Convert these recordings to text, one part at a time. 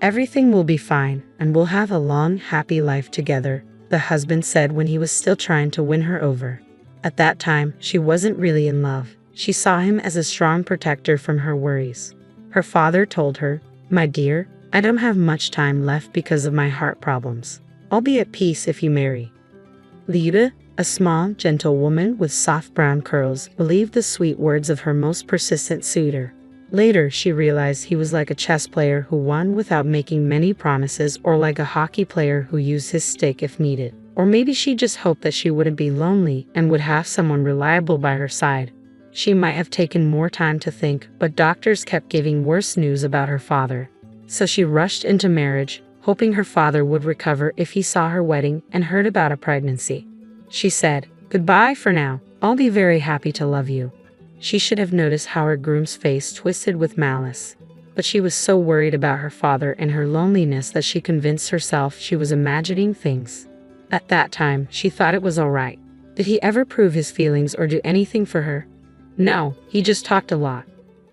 Everything will be fine, and we'll have a long, happy life together, the husband said when he was still trying to win her over. At that time, she wasn't really in love. She saw him as a strong protector from her worries. Her father told her, "My dear, I don't have much time left because of my heart problems. I'll be at peace if you marry." Lida, a small, gentle woman with soft brown curls, believed the sweet words of her most persistent suitor. Later, she realized he was like a chess player who won without making many promises, or like a hockey player who used his stick if needed. Or maybe she just hoped that she wouldn't be lonely and would have someone reliable by her side. She might have taken more time to think, but doctors kept giving worse news about her father. So she rushed into marriage, hoping her father would recover if he saw her wedding and heard about a pregnancy. She said, "Goodbye for now. I'll be very happy to love you." She should have noticed how her groom's face twisted with malice. But she was so worried about her father and her loneliness that she convinced herself she was imagining things. At that time, she thought it was all right. Did he ever prove his feelings or do anything for her? No, he just talked a lot.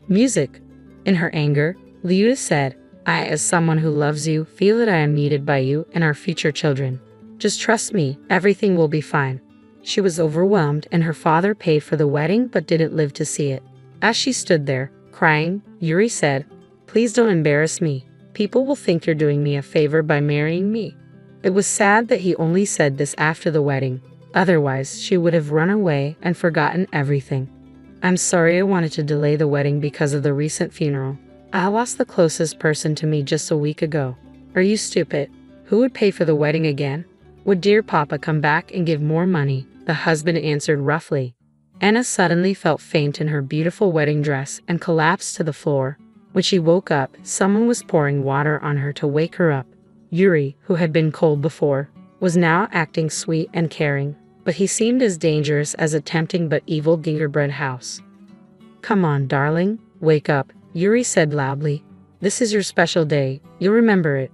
Music. In her anger, Lida said, "I, as someone who loves you, feel that I am needed by you and our future children. Just trust me, everything will be fine." She was overwhelmed, and her father paid for the wedding but didn't live to see it. As she stood there, crying, Yuri said, "Please don't embarrass me. People will think you're doing me a favor by marrying me." It was sad that he only said this after the wedding. Otherwise, she would have run away and forgotten everything. "I'm sorry I wanted to delay the wedding because of the recent funeral. I lost the closest person to me just a week ago." "Are you stupid? Who would pay for the wedding again? Would dear Papa come back and give more money?" the husband answered roughly. Anna suddenly felt faint in her beautiful wedding dress and collapsed to the floor. When she woke up, someone was pouring water on her to wake her up. Yuri, who had been cold before, was now acting sweet and caring, but he seemed as dangerous as a tempting but evil gingerbread house. "Come on, darling, wake up," Yuri said loudly. "This is your special day, you'll remember it."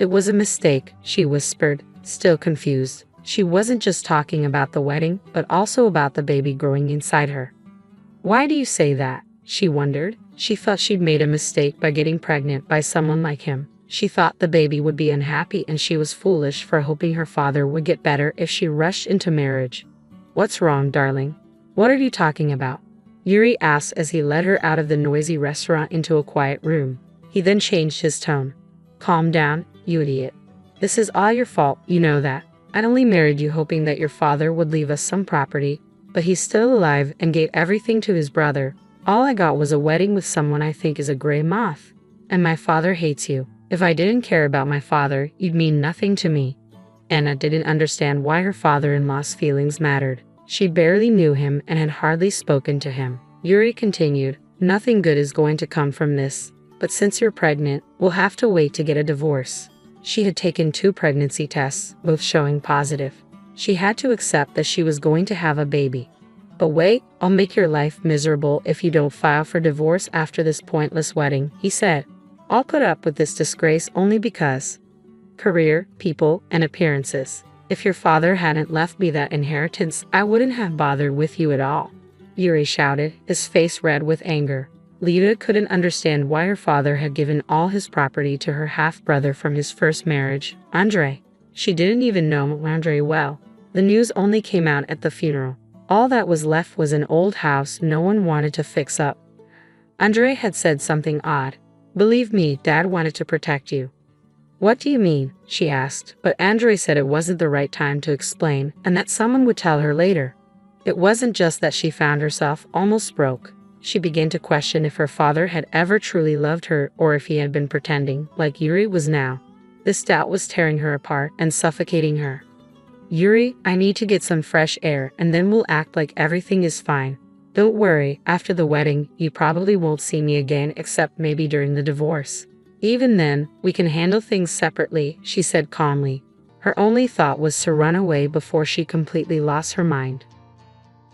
"It was a mistake," she whispered, still confused. She wasn't just talking about the wedding, but also about the baby growing inside her. "Why do you say that?" she wondered. She felt she'd made a mistake by getting pregnant by someone like him. She thought the baby would be unhappy, and she was foolish for hoping her father would get better if she rushed into marriage. "What's wrong, darling? What are you talking about?" Yuri asked as he led her out of the noisy restaurant into a quiet room. He then changed his tone. "Calm down, you idiot. This is all your fault, you know that. I only married you hoping that your father would leave us some property, but he's still alive and gave everything to his brother. All I got was a wedding with someone I think is a gray moth. And my father hates you. If I didn't care about my father, you'd mean nothing to me." Anna didn't understand why her father-in-law's feelings mattered. She barely knew him and had hardly spoken to him. Yuri continued, "Nothing good is going to come from this, but since you're pregnant, we'll have to wait to get a divorce." She had taken 2 pregnancy tests, both showing positive. She had to accept that she was going to have a baby. "But wait, I'll make your life miserable if you don't file for divorce after this pointless wedding," he said. "I'll put up with this disgrace only because career, people, and appearances. If your father hadn't left me that inheritance, I wouldn't have bothered with you at all," Yuri shouted, his face red with anger. Lida couldn't understand why her father had given all his property to her half-brother from his first marriage, Andrei. She didn't even know Andrei well. The news only came out at the funeral. All that was left was an old house no one wanted to fix up. Andrei had said something odd. "Believe me, Dad wanted to protect you." "What do you mean?" she asked, but Andrei said it wasn't the right time to explain and that someone would tell her later. It wasn't just that she found herself almost broke. She began to question if her father had ever truly loved her or if he had been pretending, like Yuri was now. This doubt was tearing her apart and suffocating her. "Yuri, I need to get some fresh air and then we'll act like everything is fine. Don't worry, after the wedding, you probably won't see me again except maybe during the divorce. Even then, we can handle things separately," she said calmly. Her only thought was to run away before she completely lost her mind.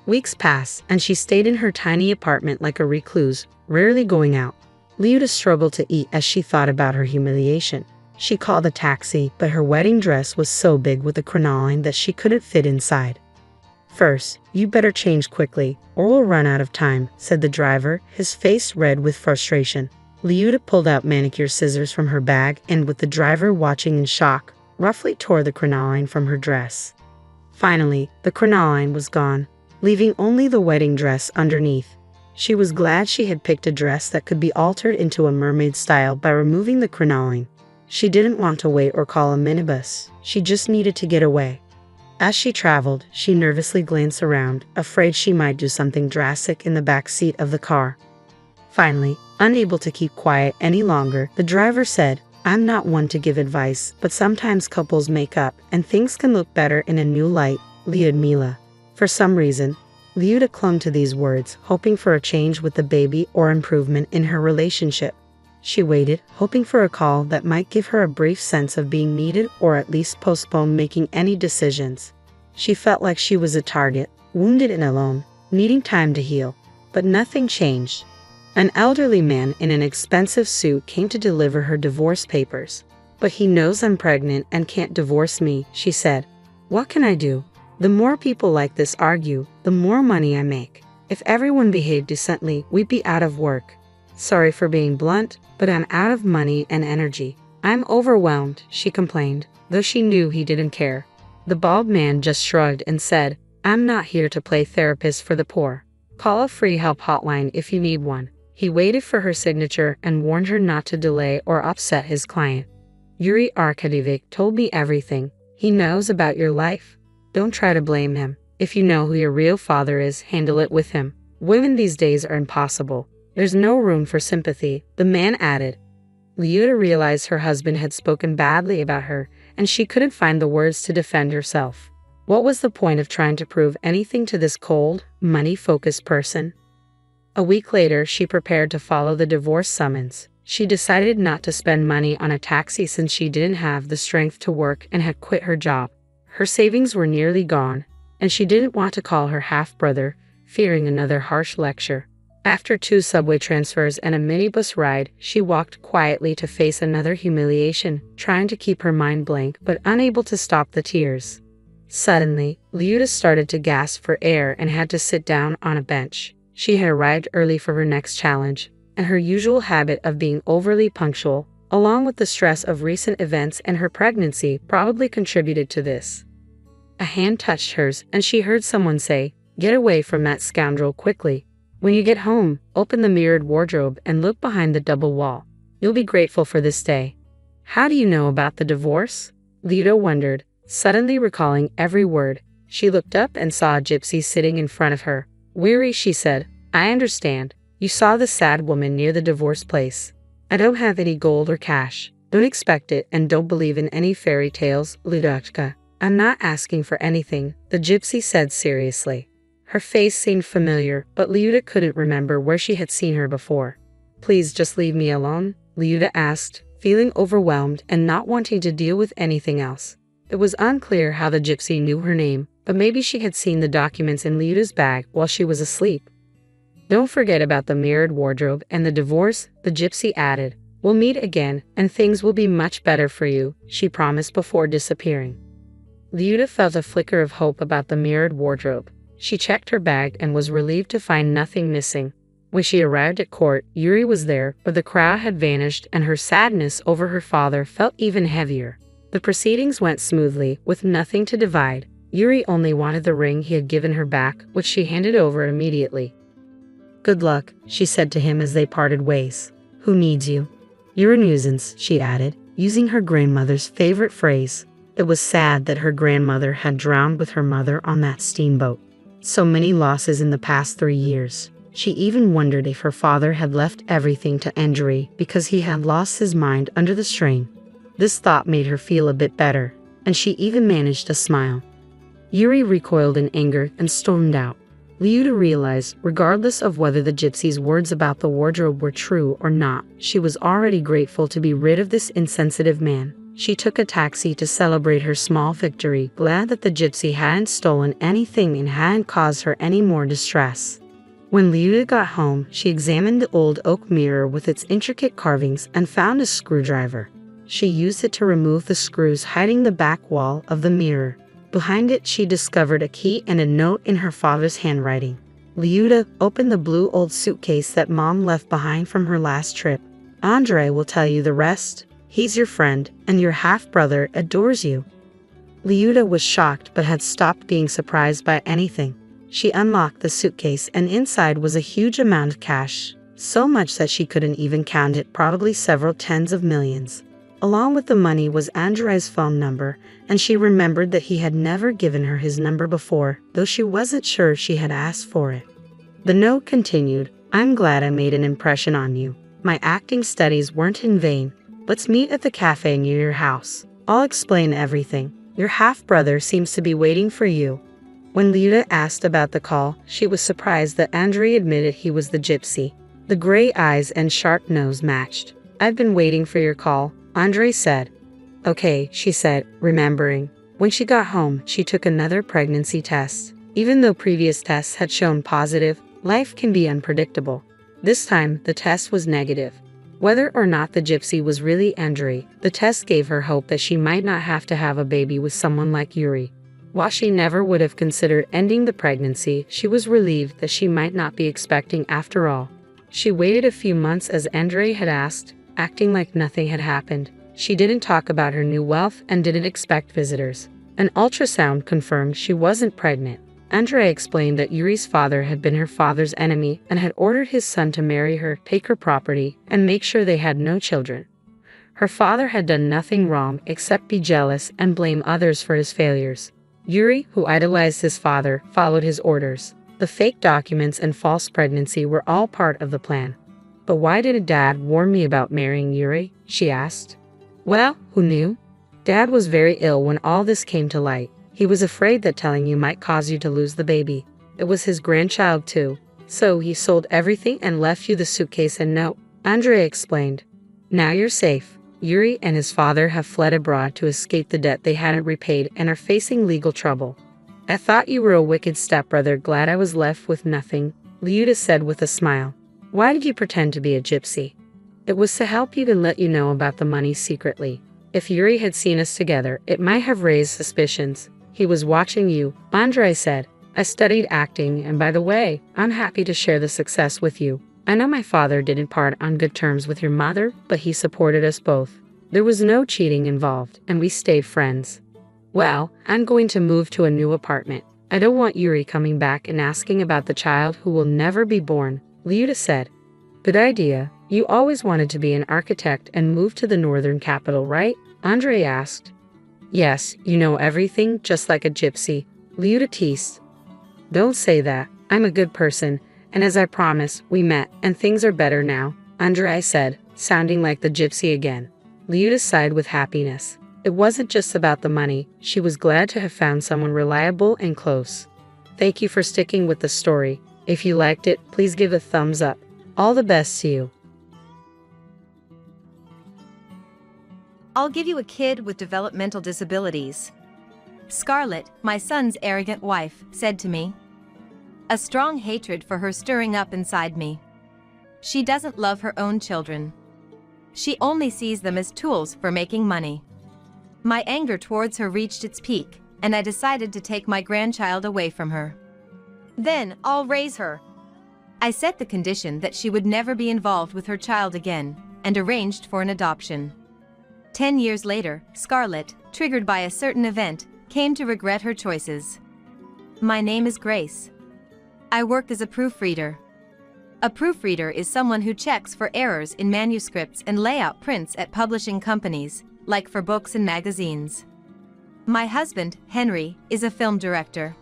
Weeks passed, and she stayed in her tiny apartment like a recluse, rarely going out. Lida struggled to eat as she thought about her humiliation. She called a taxi, but her wedding dress was so big with the crinoline that she couldn't fit inside. "First, you better change quickly, or we'll run out of time," said the driver, his face red with frustration. Liuta pulled out manicure scissors from her bag and, with the driver watching in shock, roughly tore the crinoline from her dress. Finally, the crinoline was gone, leaving only the wedding dress underneath. She was glad she had picked a dress that could be altered into a mermaid style by removing the crinoline. She didn't want to wait or call a minibus, she just needed to get away. As she traveled, she nervously glanced around, afraid she might do something drastic in the back seat of the car. Finally, unable to keep quiet any longer, the driver said, "I'm not one to give advice, but sometimes couples make up and things can look better in a new light, Lyudmila." For some reason, Liuta clung to these words, hoping for a change with the baby or improvement in her relationship. She waited, hoping for a call that might give her a brief sense of being needed or at least postpone making any decisions. She felt like she was a target, wounded and alone, needing time to heal. But nothing changed. An elderly man in an expensive suit came to deliver her divorce papers. "But he knows I'm pregnant and can't divorce me," she said. "What can I do? The more people like this argue, the more money I make. If everyone behaved decently, we'd be out of work. Sorry for being blunt, but I'm out of money and energy. I'm overwhelmed," she complained, though she knew he didn't care. The bald man just shrugged and said, "I'm not here to play therapist for the poor. Call a free help hotline if you need one." He waited for her signature and warned her not to delay or upset his client. "Yuri Arkadyevic told me everything. He knows about your life. Don't try to blame him. If you know who your real father is, handle it with him. Women these days are impossible. There's no room for sympathy," the man added. Liuta realized her husband had spoken badly about her, and she couldn't find the words to defend herself. What was the point of trying to prove anything to this cold, money-focused person? A week later, she prepared to follow the divorce summons. She decided not to spend money on a taxi since she didn't have the strength to work and had quit her job. Her savings were nearly gone, and she didn't want to call her half-brother, fearing another harsh lecture. After 2 subway transfers and a minibus ride, she walked quietly to face another humiliation, trying to keep her mind blank but unable to stop the tears. Suddenly, Liuta started to gasp for air and had to sit down on a bench. She had arrived early for her next challenge, and her usual habit of being overly punctual, along with the stress of recent events and her pregnancy, probably contributed to this. A hand touched hers, and she heard someone say, "Get away from that scoundrel quickly. When you get home, open the mirrored wardrobe and look behind the double wall. You'll be grateful for this day." "How do you know about the divorce?" Liuta wondered, suddenly recalling every word. She looked up and saw a gypsy sitting in front of her. Weary, she said, "I understand. You saw the sad woman near the divorce place. I don't have any gold or cash. Don't expect it and don't believe in any fairy tales, Ludachka. I'm not asking for anything," the gypsy said seriously. Her face seemed familiar, but Liuta couldn't remember where she had seen her before. "Please just leave me alone?" Liuta asked, feeling overwhelmed and not wanting to deal with anything else. It was unclear how the gypsy knew her name, but maybe she had seen the documents in Liuta's bag while she was asleep. "Don't forget about the mirrored wardrobe and the divorce," the gypsy added. "We'll meet again, and things will be much better for you," she promised before disappearing. Liuta felt a flicker of hope about the mirrored wardrobe. She checked her bag and was relieved to find nothing missing. When she arrived at court, Yuri was there, but the crowd had vanished and her sadness over her father felt even heavier. The proceedings went smoothly, with nothing to divide. Yuri only wanted the ring he had given her back, which she handed over immediately. "Good luck," she said to him as they parted ways. "Who needs you?" "You're a nuisance," she added, using her grandmother's favorite phrase. It was sad that her grandmother had drowned with her mother on that steamboat. So many losses in the past 3 years. She even wondered if her father had left everything to Andrei because he had lost his mind under the strain. This thought made her feel a bit better, and she even managed to smile. Yuri recoiled in anger and stormed out. Liuta realized, regardless of whether the gypsy's words about the wardrobe were true or not, she was already grateful to be rid of this insensitive man. She took a taxi to celebrate her small victory, glad that the gypsy hadn't stolen anything and hadn't caused her any more distress. When Liuta got home, she examined the old oak mirror with its intricate carvings and found a screwdriver. She used it to remove the screws hiding the back wall of the mirror. Behind it, she discovered a key and a note in her father's handwriting. Liuta opened the blue old suitcase that Mom left behind from her last trip. Andre will tell you the rest. He's your friend, and your half-brother adores you." Liuta was shocked but had stopped being surprised by anything. She unlocked the suitcase and inside was a huge amount of cash, so much that she couldn't even count it, probably several tens of millions. Along with the money was Andre's phone number, and she remembered that he had never given her his number before, though she wasn't sure she had asked for it. The note continued, "I'm glad I made an impression on you. My acting studies weren't in vain. Let's meet at the cafe near your house. I'll explain everything. Your half-brother seems to be waiting for you." When Liuta asked about the call, she was surprised that Andre admitted he was the gypsy. The gray eyes and sharp nose matched. "I've been waiting for your call," Andre said. "Okay," she said, remembering. When she got home, she took another pregnancy test. Even though previous tests had shown positive, life can be unpredictable. This time, the test was negative. Whether or not the gypsy was really Andre, the test gave her hope that she might not have to have a baby with someone like Yuri. While she never would have considered ending the pregnancy, she was relieved that she might not be expecting after all. She waited a few months as Andre had asked, acting like nothing had happened. She didn't talk about her new wealth and didn't expect visitors. An ultrasound confirmed she wasn't pregnant. Andre explained that Yuri's father had been her father's enemy and had ordered his son to marry her, take her property, and make sure they had no children. Her father had done nothing wrong except be jealous and blame others for his failures. Yuri, who idolized his father, followed his orders. The fake documents and false pregnancy were all part of the plan. "But why did Dad warn me about marrying Yuri?" she asked. "Well, who knew? Dad was very ill when all this came to light. He was afraid that telling you might cause you to lose the baby. It was his grandchild too. So he sold everything and left you the suitcase and note," Andre explained. "Now you're safe. Yuri and his father have fled abroad to escape the debt they hadn't repaid and are facing legal trouble." "I thought you were a wicked stepbrother, glad I was left with nothing," Liuta said with a smile. "Why did you pretend to be a gypsy?" "It was to help you and let you know about the money secretly. If Yuri had seen us together, it might have raised suspicions. He was watching you," Andre said. "I studied acting, and by the way, I'm happy to share the success with you. I know my father didn't part on good terms with your mother, but he supported us both. There was no cheating involved, and we stayed friends. Well, I'm going to move to a new apartment. I don't want Yuri coming back and asking about the child who will never be born," Liuta said. "Good idea. You always wanted to be an architect and move to the northern capital, right?" Andre asked. "Yes, you know everything, just like a gypsy," Liuta teased. "Don't say that. I'm a good person, and as I promised, we met, and things are better now," Andre said, sounding like the gypsy again. Liuta sighed with happiness. It wasn't just about the money. She was glad to have found someone reliable and close. Thank you for sticking with the story. If you liked it, please give a thumbs up. All the best to you. I'll give you a kid with developmental disabilities. Scarlett, my son's arrogant wife, said to me. A strong hatred for her stirring up inside me. She doesn't love her own children. She only sees them as tools for making money. My anger towards her reached its peak, and I decided to take my grandchild away from her. Then I'll raise her. I set the condition that she would never be involved with her child again, and arranged for an adoption. 10 years later, Scarlett, triggered by a certain event, came to regret her choices. My name is Grace. I work as a proofreader. A proofreader is someone who checks for errors in manuscripts and layout prints at publishing companies, like for books and magazines. My husband, Henry, is a film director.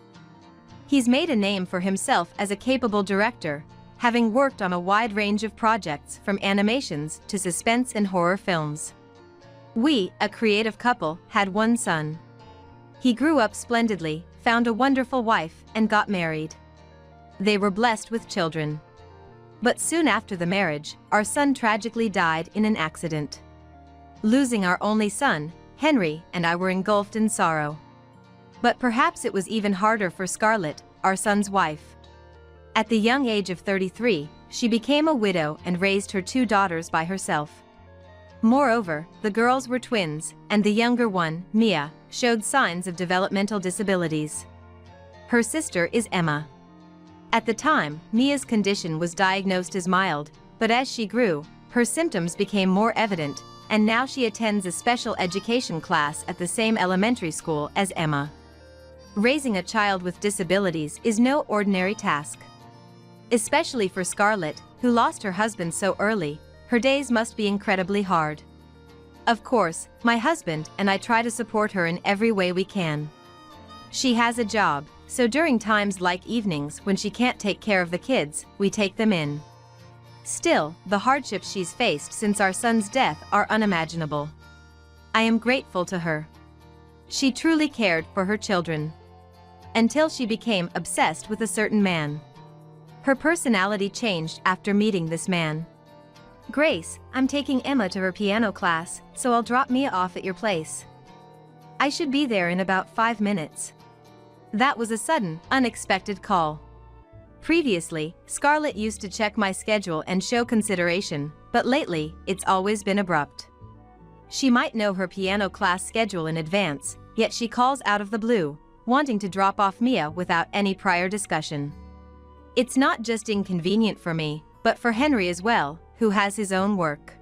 He's made a name for himself as a capable director, having worked on a wide range of projects from animations to suspense and horror films. We, a creative couple, had one son. He grew up splendidly, found a wonderful wife, and got married. They were blessed with children. But soon after the marriage, our son tragically died in an accident. Losing our only son, Henry and I were engulfed in sorrow. But perhaps it was even harder for Scarlett, our son's wife. At the young age of 33, she became a widow and raised her 2 daughters by herself. Moreover, the girls were twins, and the younger one, Mia, showed signs of developmental disabilities. Her sister is Emma. At the time, Mia's condition was diagnosed as mild, but as she grew, her symptoms became more evident, and now she attends a special education class at the same elementary school as Emma. Raising a child with disabilities is no ordinary task. Especially for Scarlett, who lost her husband so early, her days must be incredibly hard. Of course, my husband and I try to support her in every way we can. She has a job, so during times like evenings when she can't take care of the kids, we take them in. Still, the hardships she's faced since our son's death are unimaginable. I am grateful to her. She truly cared for her children. Until she became obsessed with a certain man. Her personality changed after meeting this man. Grace, I'm taking Emma to her piano class, so I'll drop Mia off at your place. I should be there in about 5 minutes. That was a sudden, unexpected call. Previously, Scarlett used to check my schedule and show consideration, but lately, it's always been abrupt. She might know her piano class schedule in advance, yet she calls out of the blue, wanting to drop off Mia without any prior discussion. It's not just inconvenient for me, but for Henry as well, who has his own work.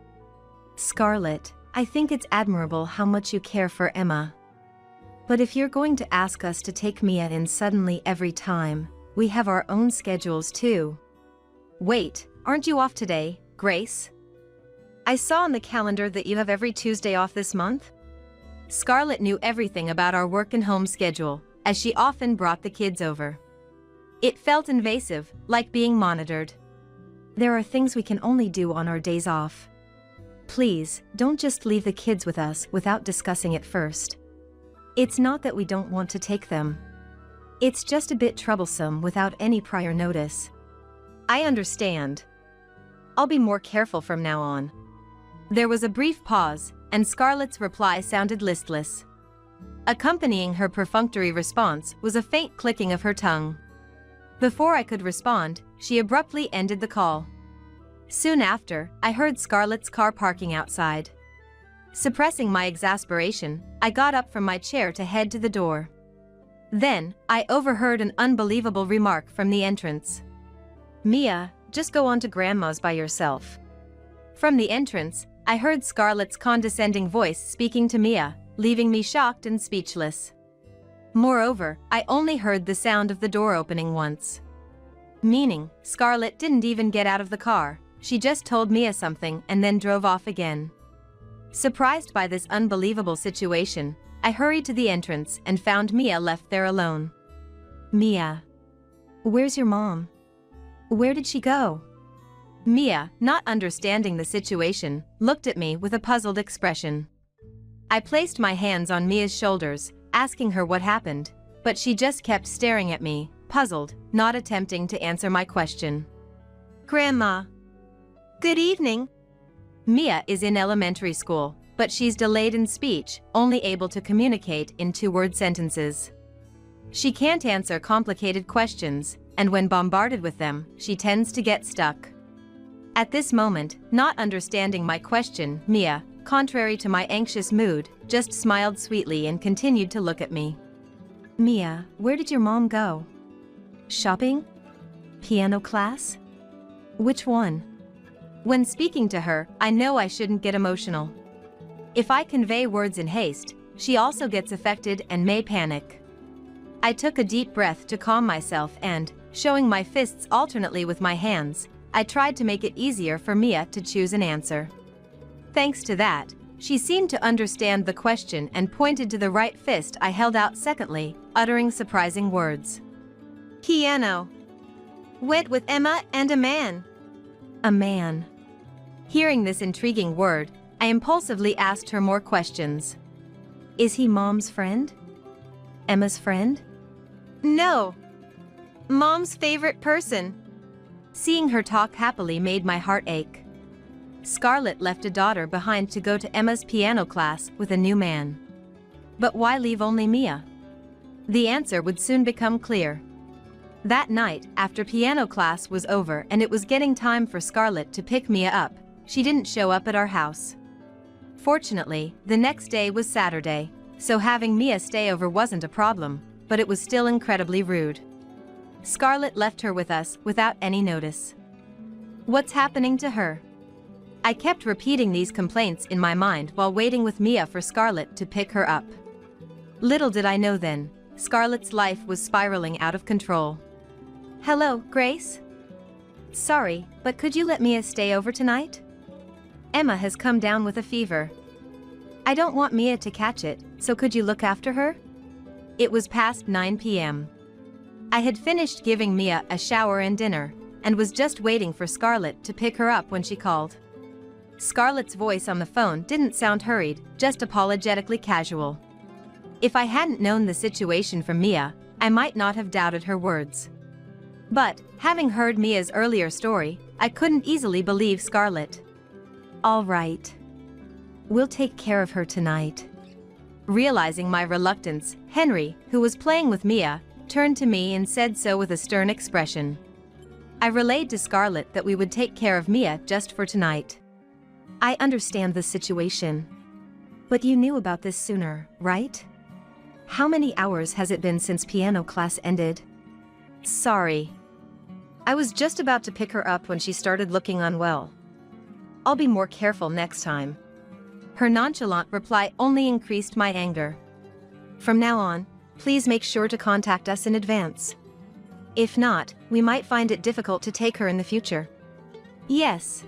Scarlett, I think it's admirable how much you care for Emma. But if you're going to ask us to take Mia in suddenly every time, we have our own schedules too. Wait, aren't you off today, Grace? I saw on the calendar that you have every Tuesday off this month. Scarlett knew everything about our work and home schedule, as she often brought the kids over. It felt invasive, like being monitored. There are things we can only do on our days off. Please, don't just leave the kids with us without discussing it first. It's not that we don't want to take them. It's just a bit troublesome without any prior notice. I understand. I'll be more careful from now on. There was a brief pause, and Scarlett's reply sounded listless. Accompanying her perfunctory response was a faint clicking of her tongue. Before I could respond, she abruptly ended the call. Soon after, I heard Scarlett's car parking outside. Suppressing my exasperation, I got up from my chair to head to the door. Then, I overheard an unbelievable remark from the entrance. Mia, just go on to Grandma's by yourself. From the entrance, I heard Scarlett's condescending voice speaking to Mia, leaving me shocked and speechless. Moreover, I only heard the sound of the door opening once. Meaning, Scarlett didn't even get out of the car, she just told Mia something and then drove off again. Surprised by this unbelievable situation, I hurried to the entrance and found Mia left there alone. Mia. Where's your mom? Where did she go? Mia, not understanding the situation, looked at me with a puzzled expression. I placed my hands on Mia's shoulders, asking her what happened, but she just kept staring at me, puzzled, not attempting to answer my question. Grandma. Good evening. Mia is in elementary school, but she's delayed in speech, only able to communicate in 2-word sentences. She can't answer complicated questions, and when bombarded with them, she tends to get stuck. At this moment, not understanding my question, Mia, contrary to my anxious mood, just smiled sweetly and continued to look at me. Mia, where did your mom go? Shopping? Piano class? Which one? When speaking to her, I know I shouldn't get emotional. If I convey words in haste, she also gets affected and may panic. I took a deep breath to calm myself and, showing my fists alternately with my hands, I tried to make it easier for Mia to choose an answer. Thanks to that, she seemed to understand the question and pointed to the right fist I held out secondly, uttering surprising words. Piano. Went with Emma and a man. A man. Hearing this intriguing word, I impulsively asked her more questions. Is he Mom's friend? Emma's friend? No. Mom's favorite person. Seeing her talk happily made my heart ache. Scarlett left a daughter behind to go to Emma's piano class with a new man. But why leave only Mia? The answer would soon become clear. That night, after piano class was over and it was getting time for Scarlett to pick Mia up, she didn't show up at our house. Fortunately, the next day was Saturday, so having Mia stay over wasn't a problem, but it was still incredibly rude. Scarlett left her with us without any notice. What's happening to her? I kept repeating these complaints in my mind while waiting with Mia for Scarlett to pick her up. Little did I know then, Scarlett's life was spiraling out of control. "Hello, Grace? Sorry, but could you let Mia stay over tonight? Emma has come down with a fever. I don't want Mia to catch it, so could you look after her?" It was past 9 p.m. I had finished giving Mia a shower and dinner, and was just waiting for Scarlett to pick her up when she called. Scarlett's voice on the phone didn't sound hurried, just apologetically casual. If I hadn't known the situation from Mia, I might not have doubted her words. But, having heard Mia's earlier story, I couldn't easily believe Scarlett. "All right. We'll take care of her tonight." Realizing my reluctance, Henry, who was playing with Mia, turned to me and said so with a stern expression. I relayed to Scarlett that we would take care of Mia just for tonight. "I understand the situation. But you knew about this sooner, right? How many hours has it been since piano class ended?" "Sorry. I was just about to pick her up when she started looking unwell. I'll be more careful next time." Her nonchalant reply only increased my anger. "From now on, please make sure to contact us in advance. If not, we might find it difficult to take her in the future." "Yes.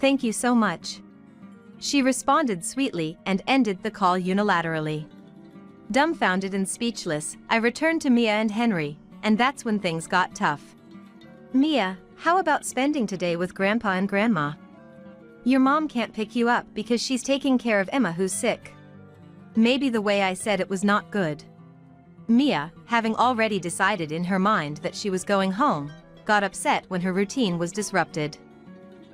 Thank you so much." She responded sweetly and ended the call unilaterally. Dumbfounded and speechless, I returned to Mia and Henry, and that's when things got tough. "Mia, how about spending today with Grandpa and Grandma? Your mom can't pick you up because she's taking care of Emma who's sick." Maybe the way I said it was not good. Mia, having already decided in her mind that she was going home, got upset when her routine was disrupted.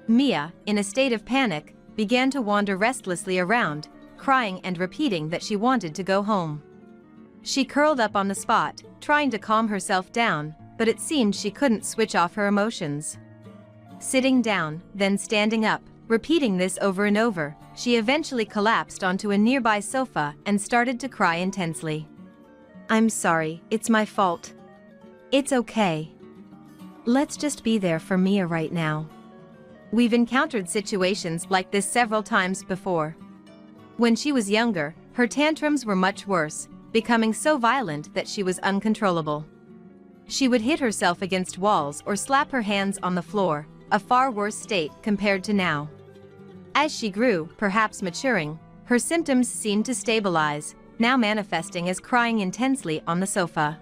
Mia, in a state of panic, began to wander restlessly around, crying and repeating that she wanted to go home. She curled up on the spot, trying to calm herself down, but it seemed she couldn't switch off her emotions. Sitting down, then standing up, repeating this over and over, she eventually collapsed onto a nearby sofa and started to cry intensely. "I'm sorry, it's my fault. It's okay. Let's just be there for Mia right now." We've encountered situations like this several times before. When she was younger, her tantrums were much worse, becoming so violent that she was uncontrollable. She would hit herself against walls or slap her hands on the floor, a far worse state compared to now. As she grew, perhaps maturing, her symptoms seemed to stabilize, now manifesting as crying intensely on the sofa.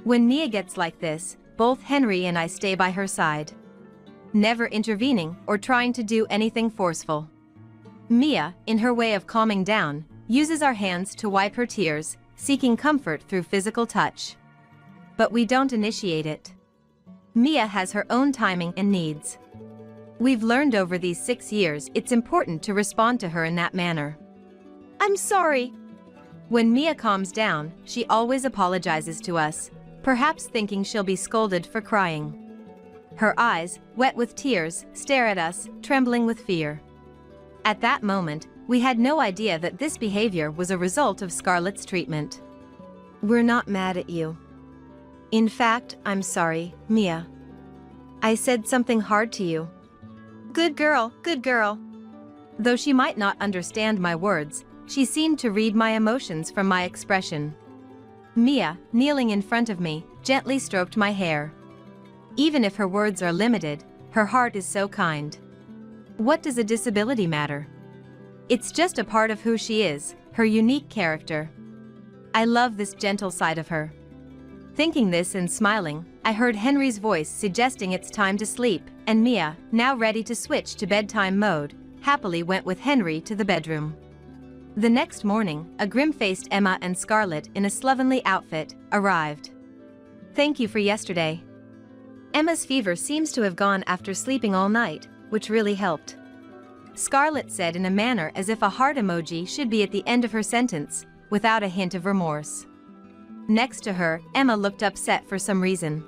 When Mia gets like this, both Henry and I stay by her side, never intervening or trying to do anything forceful. Mia, in her way of calming down, uses our hands to wipe her tears, seeking comfort through physical touch. But we don't initiate it. Mia has her own timing and needs. We've learned over these 6 years it's important to respond to her in that manner. "I'm sorry." When Mia calms down, she always apologizes to us, perhaps thinking she'll be scolded for crying. Her eyes, wet with tears, stare at us, trembling with fear. At that moment, we had no idea that this behavior was a result of Scarlett's treatment. "We're not mad at you. In fact, I'm sorry, Mia. I said something hard to you." "Good girl, good girl." Though she might not understand my words, she seemed to read my emotions from my expression. Mia, kneeling in front of me, gently stroked my hair. Even if her words are limited, her heart is so kind. What does a disability matter? It's just a part of who she is, her unique character. I love this gentle side of her. Thinking this and smiling, I heard Henry's voice suggesting it's time to sleep, and Mia, now ready to switch to bedtime mode, happily went with Henry to the bedroom. The next morning, a grim-faced Emma and Scarlett in a slovenly outfit arrived. "Thank you for yesterday. Emma's fever seems to have gone after sleeping all night, which really helped," Scarlett said in a manner as if a heart emoji should be at the end of her sentence, without a hint of remorse. Next to her, Emma looked upset for some reason.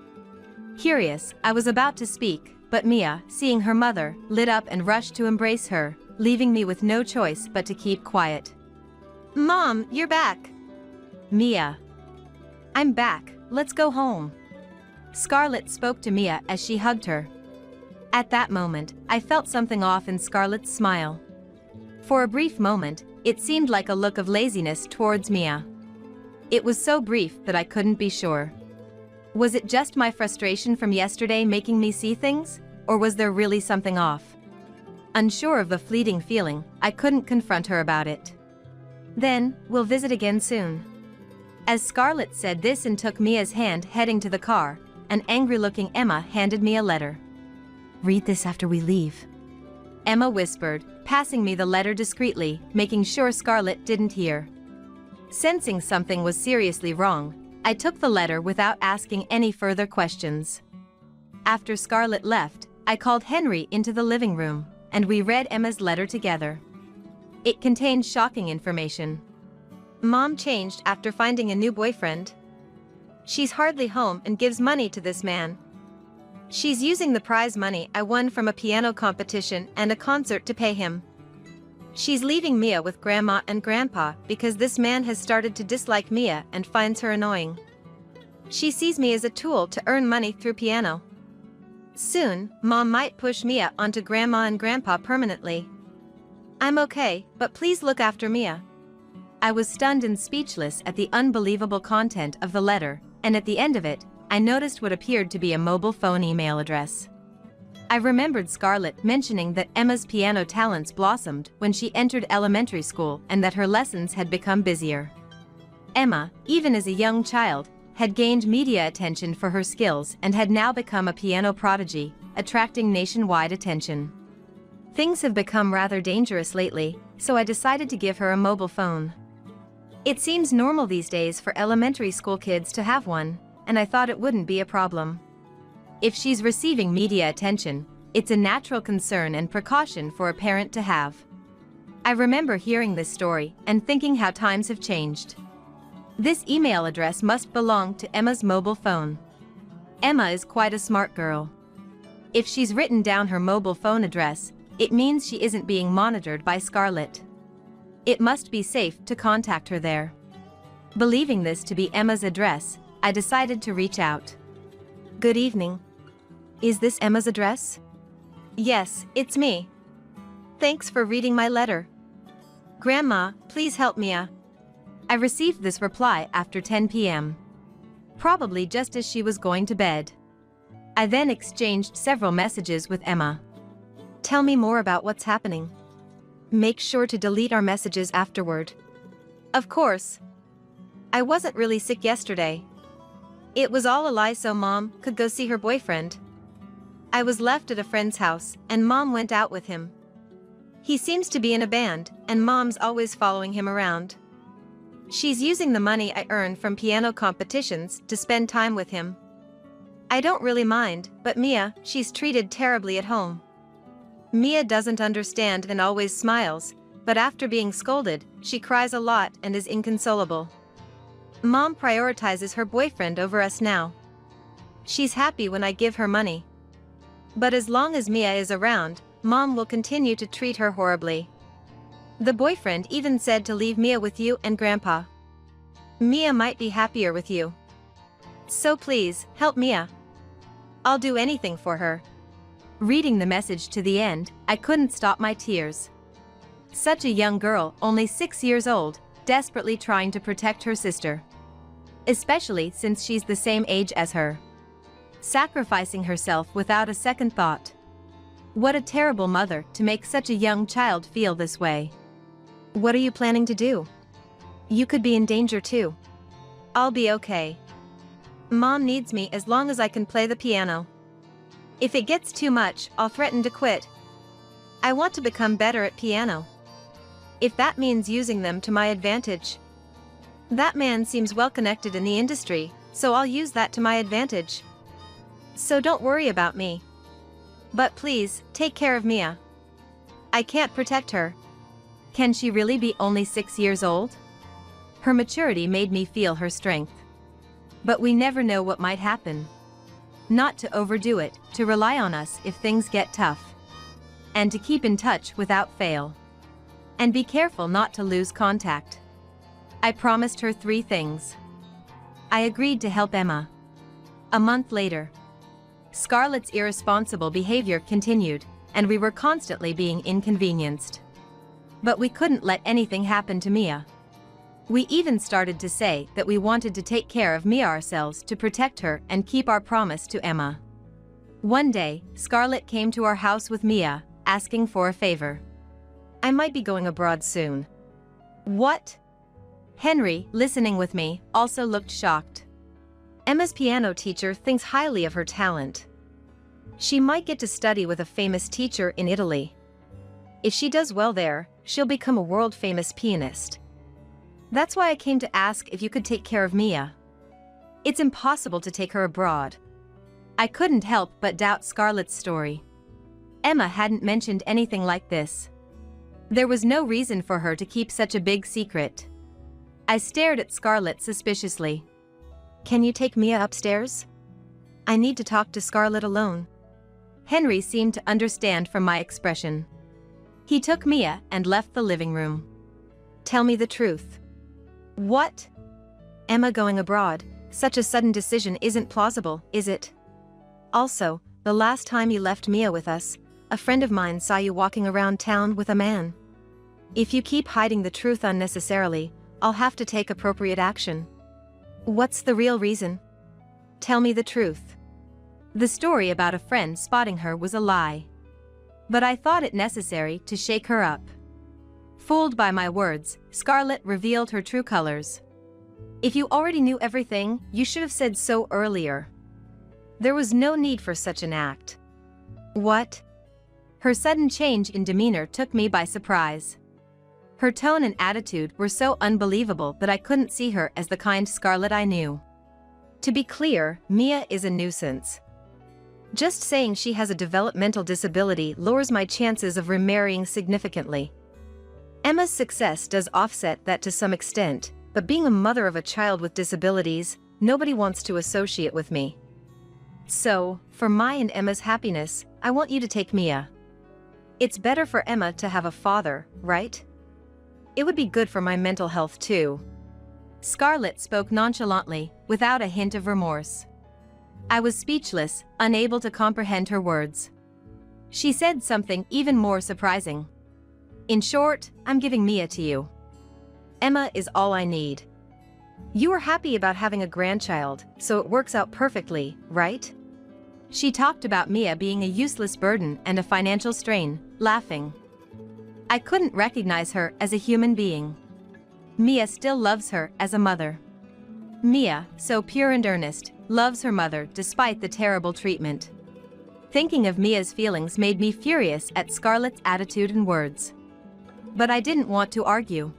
Curious, I was about to speak, but Mia, seeing her mother, lit up and rushed to embrace her, leaving me with no choice but to keep quiet. "Mom, you're back." "Mia." "I'm back, let's go home." Scarlett spoke to Mia as she hugged her. At that moment, I felt something off in Scarlett's smile. For a brief moment, it seemed like a look of laziness towards Mia. It was so brief that I couldn't be sure. Was it just my frustration from yesterday making me see things, or was there really something off? Unsure of the fleeting feeling, I couldn't confront her about it. Then, we'll visit again soon. As Scarlett said this and took Mia's hand heading to the car, an angry-looking Emma handed me a letter. "Read this after we leave," Emma whispered, passing me the letter discreetly, making sure Scarlett didn't hear. Sensing something was seriously wrong, I took the letter without asking any further questions. After Scarlett left, I called Henry into the living room, and we read Emma's letter together. It contained shocking information. Mom changed after finding a new boyfriend. She's hardly home and gives money to this man. She's using the prize money I won from a piano competition and a concert to pay him. She's leaving Mia with Grandma and Grandpa because this man has started to dislike Mia and finds her annoying. She sees me as a tool to earn money through piano. Soon, Mom might push Mia onto Grandma and Grandpa permanently. I'm okay, but please look after Mia. I was stunned and speechless at the unbelievable content of the letter, and at the end of it, I noticed what appeared to be a mobile phone email address. I remembered Scarlett mentioning that Emma's piano talents blossomed when she entered elementary school and that her lessons had become busier. Emma, even as a young child, had gained media attention for her skills and had now become a piano prodigy, attracting nationwide attention. Things have become rather dangerous lately, so I decided to give her a mobile phone. It seems normal these days for elementary school kids to have one, and I thought it wouldn't be a problem. If she's receiving media attention, it's a natural concern and precaution for a parent to have. I remember hearing this story and thinking how times have changed. This email address must belong to Emma's mobile phone. Emma is quite a smart girl. If she's written down her mobile phone address, it means she isn't being monitored by Scarlett. It must be safe to contact her there. Believing this to be Emma's address, I decided to reach out. Good evening. Is this Emma's address? Yes, it's me. Thanks for reading my letter. Grandma, please help Mia. I received this reply after 10 p.m. Probably just as she was going to bed. I then exchanged several messages with Emma. Tell me more about what's happening. Make sure to delete our messages afterward. Of course. I wasn't really sick yesterday. It was all a lie so Mom could go see her boyfriend. I was left at a friend's house, and Mom went out with him. He seems to be in a band, and Mom's always following him around. She's using the money I earn from piano competitions to spend time with him. I don't really mind, but Mia, she's treated terribly at home. Mia doesn't understand and always smiles, but after being scolded, she cries a lot and is inconsolable. Mom prioritizes her boyfriend over us now. She's happy when I give her money. But as long as Mia is around, Mom will continue to treat her horribly. The boyfriend even said to leave Mia with you and Grandpa. Mia might be happier with you. So please, help Mia. I'll do anything for her. Reading the message to the end, I couldn't stop my tears. Such a young girl, only 6 years old, desperately trying to protect her sister. Especially since she's the same age as her. Sacrificing herself without a second thought. What a terrible mother to make such a young child feel this way. What are you planning to do? You could be in danger too. I'll be okay. Mom needs me as long as I can play the piano. If it gets too much, I'll threaten to quit. I want to become better at piano. If that means using them to my advantage. That man seems well connected in the industry, so I'll use that to my advantage. So don't worry about me. But please, take care of Mia. I can't protect her. Can she really be only 6 years old? Her maturity made me feel her strength. But we never know what might happen. Not to overdo it, to rely on us if things get tough. And to keep in touch without fail. And be careful not to lose contact. I promised her 3 things. I agreed to help Emma. A month later. Scarlett's irresponsible behavior continued, and we were constantly being inconvenienced. But we couldn't let anything happen to Mia. We even started to say that we wanted to take care of Mia ourselves to protect her and keep our promise to Emma. One day, Scarlett came to our house with Mia, asking for a favor. "I might be going abroad soon." "What?" Henry, listening with me, also looked shocked. "Emma's piano teacher thinks highly of her talent. She might get to study with a famous teacher in Italy. If she does well there, she'll become a world-famous pianist. That's why I came to ask if you could take care of Mia. It's impossible to take her abroad." I couldn't help but doubt Scarlett's story. Emma hadn't mentioned anything like this. There was no reason for her to keep such a big secret. I stared at Scarlett suspiciously. "Can you take Mia upstairs? I need to talk to Scarlett alone." Henry seemed to understand from my expression. He took Mia and left the living room. "Tell me the truth." "What?" "Emma going abroad, such a sudden decision isn't plausible, is it? Also, the last time you left Mia with us, a friend of mine saw you walking around town with a man. If you keep hiding the truth unnecessarily, I'll have to take appropriate action. What's the real reason? Tell me the truth." The story about a friend spotting her was a lie. But I thought it necessary to shake her up. Fooled by my words, Scarlett revealed her true colors. "If you already knew everything, you should have said so earlier. There was no need for such an act." "What?" Her sudden change in demeanor took me by surprise. Her tone and attitude were so unbelievable that I couldn't see her as the kind Scarlett I knew. To be clear, Mia is a nuisance. Just saying she has a developmental disability lowers my chances of remarrying significantly. Emma's success does offset that to some extent, but being a mother of a child with disabilities, nobody wants to associate with me. So, for my and Emma's happiness, I want you to take Mia. It's better for Emma to have a father, right? It would be good for my mental health too." Scarlett spoke nonchalantly, without a hint of remorse. I was speechless, unable to comprehend her words. She said something even more surprising. "In short, I'm giving Mia to you. Emma is all I need. You are happy about having a grandchild, so it works out perfectly, right?" She talked about Mia being a useless burden and a financial strain, laughing. I couldn't recognize her as a human being. Mia still loves her as a mother. Mia, so pure and earnest, loves her mother despite the terrible treatment. Thinking of Mia's feelings made me furious at Scarlett's attitude and words. But I didn't want to argue.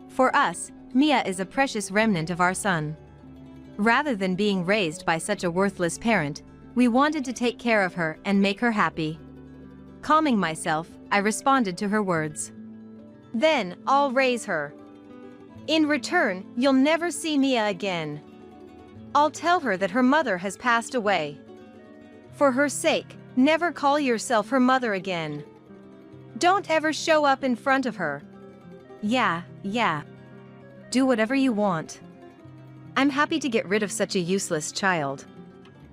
For us, Mia is a precious remnant of our son. Rather than being raised by such a worthless parent, we wanted to take care of her and make her happy. Calming myself, I responded to her words. "Then, I'll raise her. In return, you'll never see Mia again. I'll tell her that her mother has passed away. For her sake, never call yourself her mother again. Don't ever show up in front of her. Yeah. Do whatever you want. I'm happy to get rid of such a useless child."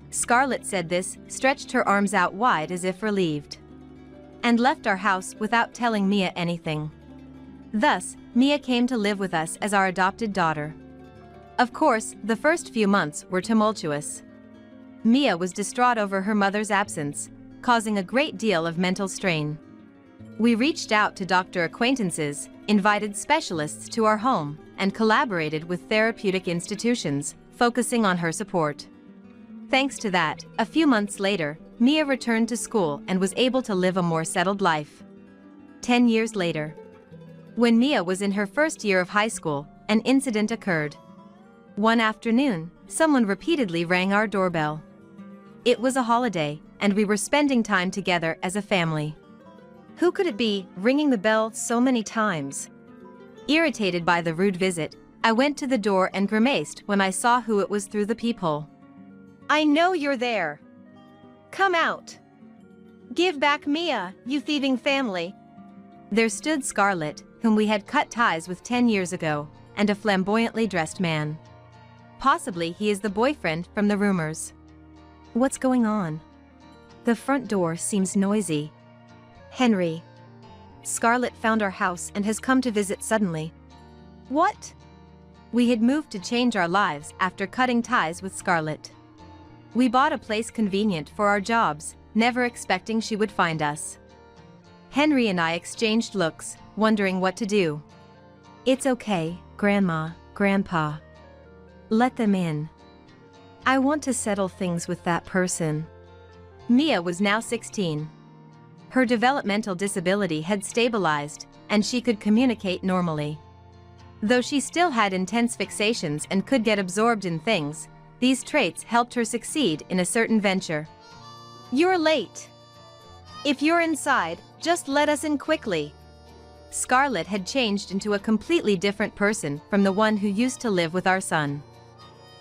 Scarlett said this, stretched her arms out wide as if relieved, and left our house without telling Mia anything. Thus, Mia came to live with us as our adopted daughter. Of course, the first few months were tumultuous. Mia was distraught over her mother's absence, causing a great deal of mental strain. We reached out to doctor acquaintances, invited specialists to our home, and collaborated with therapeutic institutions, focusing on her support. Thanks to that, a few months later, Mia returned to school and was able to live a more settled life. 10 years later, when Mia was in her first year of high school, an incident occurred. One afternoon, someone repeatedly rang our doorbell. It was a holiday, and we were spending time together as a family. Who could it be, ringing the bell so many times? Irritated by the rude visit, I went to the door and grimaced when I saw who it was through the peephole. "I know you're there. Come out. Give back Mia, you thieving family." There stood Scarlett, whom we had cut ties with 10 years ago, and a flamboyantly dressed man. Possibly he is the boyfriend from the rumors. What's going on? The front door seems noisy. Henry. Scarlett found our house and has come to visit suddenly. What? We had moved to change our lives after cutting ties with Scarlett. We bought a place convenient for our jobs, never expecting she would find us. Henry and I exchanged looks, wondering what to do. It's okay, Grandma, Grandpa. Let them in. I want to settle things with that person. Mia was now 16. Her developmental disability had stabilized, and she could communicate normally. Though she still had intense fixations and could get absorbed in things, these traits helped her succeed in a certain venture. You're late. If you're inside, just let us in quickly. Scarlett had changed into a completely different person from the one who used to live with our son.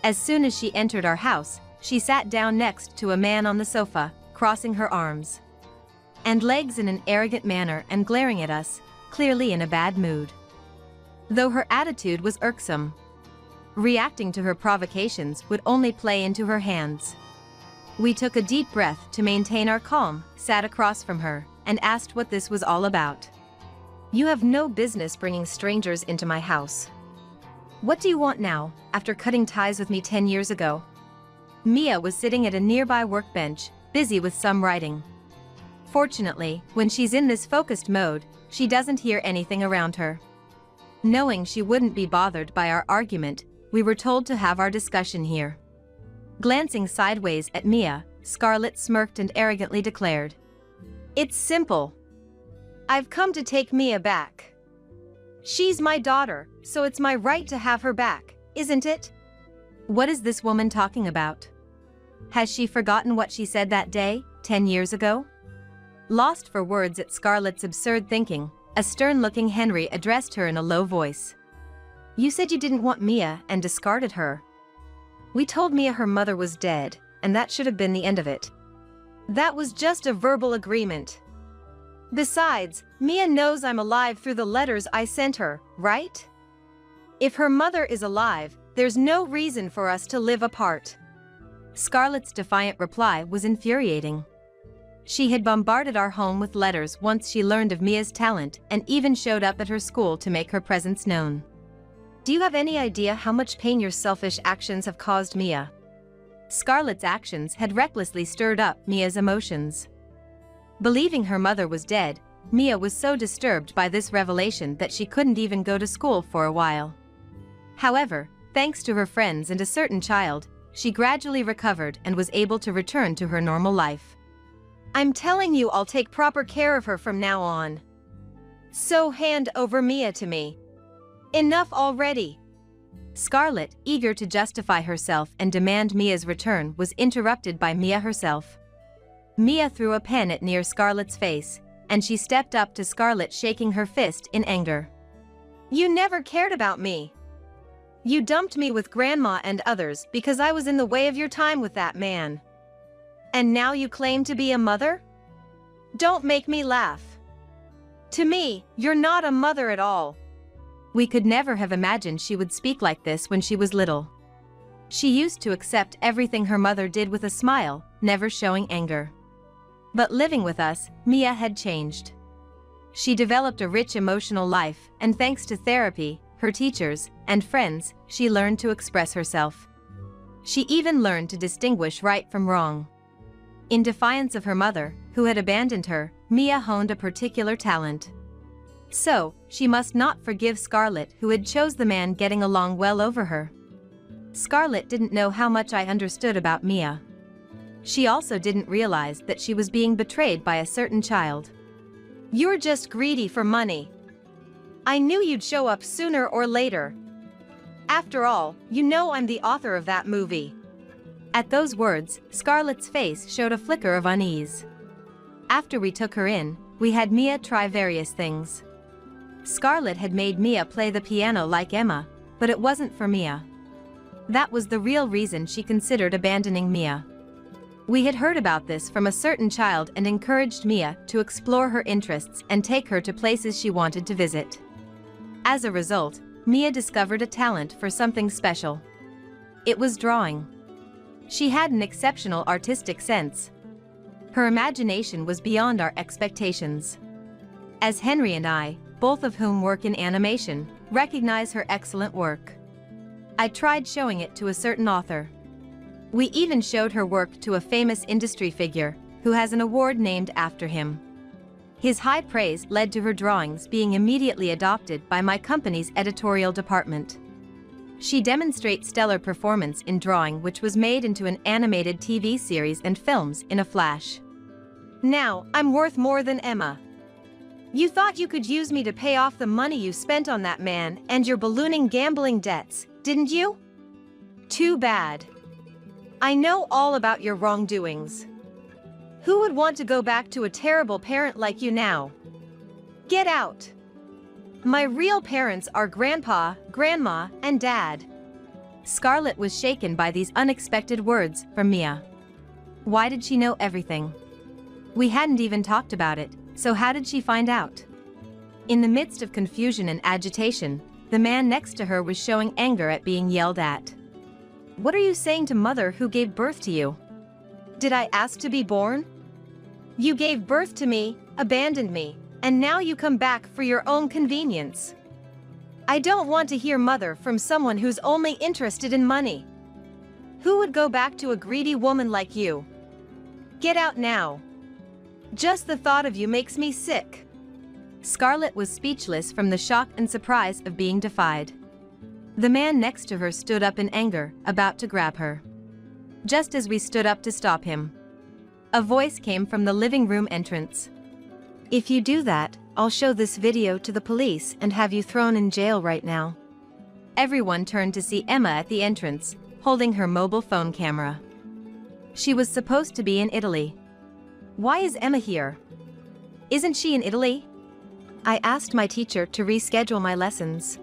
As soon as she entered our house, she sat down next to a man on the sofa, crossing her arms and legs in an arrogant manner and glaring at us, clearly in a bad mood. Though her attitude was irksome, reacting to her provocations would only play into her hands. We took a deep breath to maintain our calm, sat across from her, and asked what this was all about. You have no business bringing strangers into my house. What do you want now, after cutting ties with me 10 years ago? Mia was sitting at a nearby workbench, busy with some writing. Fortunately, when she's in this focused mode, she doesn't hear anything around her. Knowing she wouldn't be bothered by our argument, we were told to have our discussion here. Glancing sideways at Mia, Scarlett smirked and arrogantly declared, "It's simple. I've come to take Mia back. She's my daughter, so it's my right to have her back, isn't it?" What is this woman talking about? Has she forgotten what she said that day, 10 years ago? Lost for words at Scarlett's absurd thinking, a stern-looking Henry addressed her in a low voice. You said you didn't want Mia and discarded her. We told Mia her mother was dead, and that should have been the end of it. That was just a verbal agreement. Besides, Mia knows I'm alive through the letters I sent her, right? If her mother is alive, there's no reason for us to live apart. Scarlett's defiant reply was infuriating. She had bombarded our home with letters once she learned of Mia's talent and even showed up at her school to make her presence known. Do you have any idea how much pain your selfish actions have caused Mia? Scarlett's actions had recklessly stirred up Mia's emotions. Believing her mother was dead, Mia was so disturbed by this revelation that she couldn't even go to school for a while. However, thanks to her friends and a certain child, she gradually recovered and was able to return to her normal life. I'm telling you, I'll take proper care of her from now on. So hand over Mia to me. Enough already. Scarlett, eager to justify herself and demand Mia's return, was interrupted by Mia herself. Mia threw a pen at near Scarlett's face, and she stepped up to Scarlett, shaking her fist in anger. You never cared about me. You dumped me with Grandma and others because I was in the way of your time with that man. And now you claim to be a mother? Don't make me laugh. To me, you're not a mother at all. We could never have imagined she would speak like this when she was little. She used to accept everything her mother did with a smile, never showing anger. But living with us, Mia had changed. She developed a rich emotional life, and thanks to therapy, her teachers, and friends, she learned to express herself. She even learned to distinguish right from wrong. In defiance of her mother, who had abandoned her, Mia honed a particular talent. So, she must not forgive Scarlett, who had chose the man getting along well over her. Scarlett didn't know how much I understood about Mia. She also didn't realize that she was being betrayed by a certain child. You're just greedy for money. I knew you'd show up sooner or later. After all, you know I'm the author of that movie. At those words, Scarlett's face showed a flicker of unease. After we took her in, we had Mia try various things. Scarlett had made Mia play the piano like Emma, but it wasn't for Mia. That was the real reason she considered abandoning Mia. We had heard about this from a certain child and encouraged Mia to explore her interests and take her to places she wanted to visit. As a result, Mia discovered a talent for something special. It was drawing. She had an exceptional artistic sense. Her imagination was beyond our expectations. As Henry and I, both of whom work in animation, recognize her excellent work. I tried showing it to a certain author. We even showed her work to a famous industry figure, who has an award named after him. His high praise led to her drawings being immediately adopted by my company's editorial department. She demonstrates stellar performance in drawing, which was made into an animated TV series and films in a flash. Now, I'm worth more than Emma. You thought you could use me to pay off the money you spent on that man and your ballooning gambling debts, didn't you? Too bad. I know all about your wrongdoings. Who would want to go back to a terrible parent like you now? Get out. My real parents are Grandpa, Grandma, and Dad. Scarlett was shaken by these unexpected words from Mia. Why did she know everything? We hadn't even talked about it, so how did she find out? In the midst of confusion and agitation, the man next to her was showing anger at being yelled at. What are you saying to Mother who gave birth to you? Did I ask to be born? You gave birth to me, abandoned me, and now you come back for your own convenience. I don't want to hear Mother from someone who's only interested in money. Who would go back to a greedy woman like you? Get out now. Just the thought of you makes me sick. Scarlett was speechless from the shock and surprise of being defied. The man next to her stood up in anger, about to grab her. Just as we stood up to stop him, a voice came from the living room entrance. If you do that, I'll show this video to the police and have you thrown in jail right now. Everyone turned to see Emma at the entrance, holding her mobile phone camera. She was supposed to be in Italy. Why is Emma here? Isn't she in Italy? I asked my teacher to reschedule my lessons.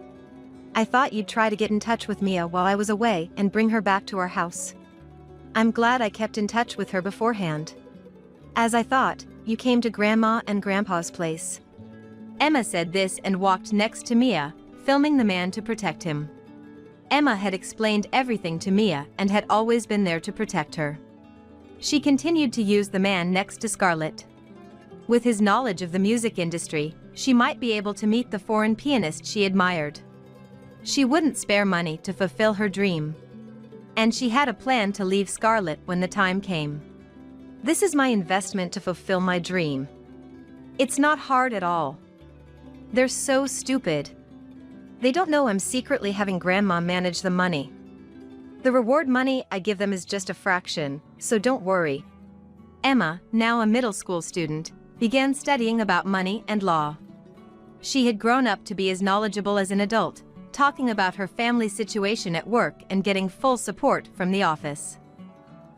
I thought you'd try to get in touch with Mia while I was away and bring her back to our house. I'm glad I kept in touch with her beforehand. As I thought, you came to Grandma and Grandpa's place. Emma said this and walked next to Mia, filming the man to protect him. Emma had explained everything to Mia and had always been there to protect her. She continued to use the man next to Scarlett. With his knowledge of the music industry, she might be able to meet the foreign pianist she admired. She wouldn't spare money to fulfill her dream. And she had a plan to leave Scarlett when the time came. This is my investment to fulfill my dream. It's not hard at all. They're so stupid. They don't know I'm secretly having Grandma manage the money. The reward money I give them is just a fraction, so don't worry. Emma, now a middle school student, began studying about money and law. She had grown up to be as knowledgeable as an adult, talking about her family situation at work and getting full support from the office.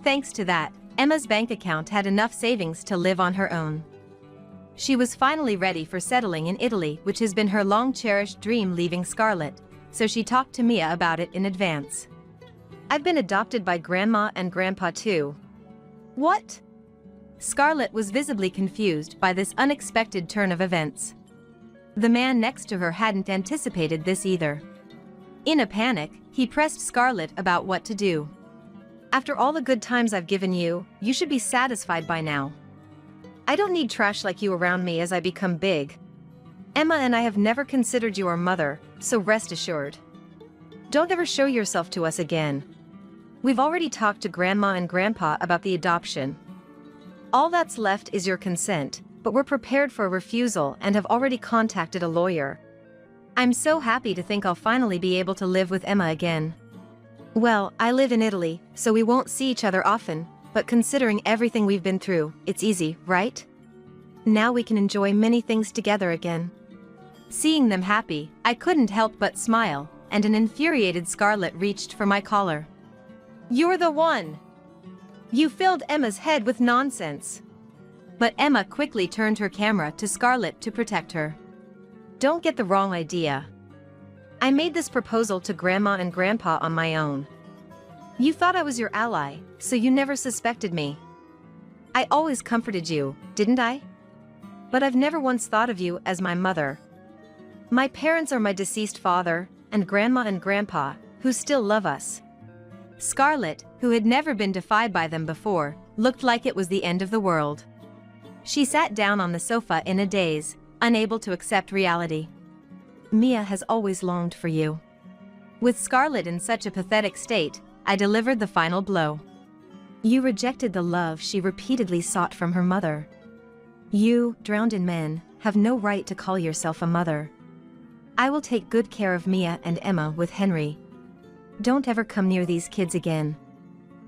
Thanks to that, Emma's bank account had enough savings to live on her own. She was finally ready for settling in Italy, which has been her long-cherished dream leaving Scarlett, so she talked to Mia about it in advance. I've been adopted by Grandma and Grandpa too. What? Scarlett was visibly confused by this unexpected turn of events. The man next to her hadn't anticipated this either. In a panic, he pressed Scarlett about what to do. After all the good times I've given you, you should be satisfied by now. I don't need trash like you around me as I become big. Emma and I have never considered you our mother, so rest assured. Don't ever show yourself to us again. We've already talked to Grandma and Grandpa about the adoption. All that's left is your consent, but we're prepared for a refusal and have already contacted a lawyer. I'm so happy to think I'll finally be able to live with Emma again. Well, I live in Italy, so we won't see each other often, but considering everything we've been through, it's easy, right? Now we can enjoy many things together again. Seeing them happy, I couldn't help but smile, and an infuriated Scarlett reached for my collar. You're the one! You filled Emma's head with nonsense. But Emma quickly turned her camera to Scarlett to protect her. Don't get the wrong idea. I made this proposal to Grandma and Grandpa on my own. You thought I was your ally, so you never suspected me. I always comforted you, didn't I? But I've never once thought of you as my mother. My parents are my deceased father, and Grandma and Grandpa, who still love us. Scarlett, who had never been defied by them before, looked like it was the end of the world. She sat down on the sofa in a daze, unable to accept reality. Mia has always longed for you. With Scarlett in such a pathetic state, I delivered the final blow. You rejected the love she repeatedly sought from her mother. You, drowned in men, have no right to call yourself a mother. I will take good care of Mia and Emma with Henry. Don't ever come near these kids again.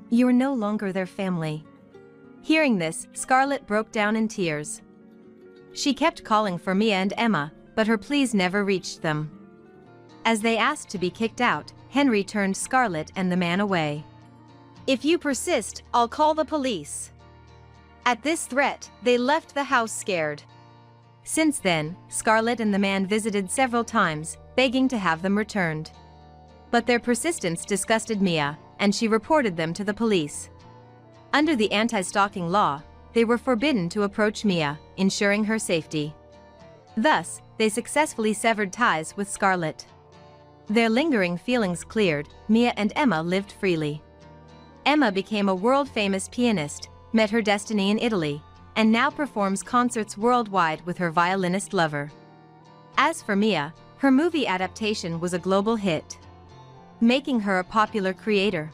You are no longer their family. Hearing this, Scarlett broke down in tears. She kept calling for Mia and Emma, but her pleas never reached them. As they asked to be kicked out, Henry turned Scarlett and the man away. If you persist, I'll call the police. At this threat, they left the house scared. Since then, Scarlett and the man visited several times, begging to have them returned. But their persistence disgusted Mia, and she reported them to the police. Under the anti-stalking law, they were forbidden to approach Mia, ensuring her safety. Thus, they successfully severed ties with Scarlett. Their lingering feelings cleared, Mia and Emma lived freely. Emma became a world-famous pianist, met her destiny in Italy, and now performs concerts worldwide with her violinist lover. As for Mia, her movie adaptation was a global hit, making her a popular creator.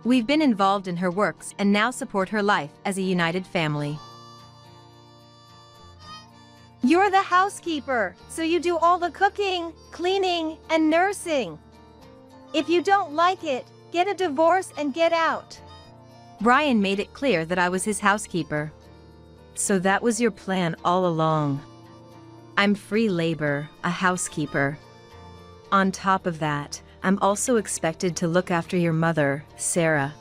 We've been involved in her works and now support her life as a united family. You're the housekeeper, so you do all the cooking, cleaning, and nursing. If you don't like it, get a divorce and get out. Brian made it clear that I was his housekeeper. So that was your plan all along. I'm free labor, a housekeeper. On top of that, I'm also expected to look after your mother, Sarah.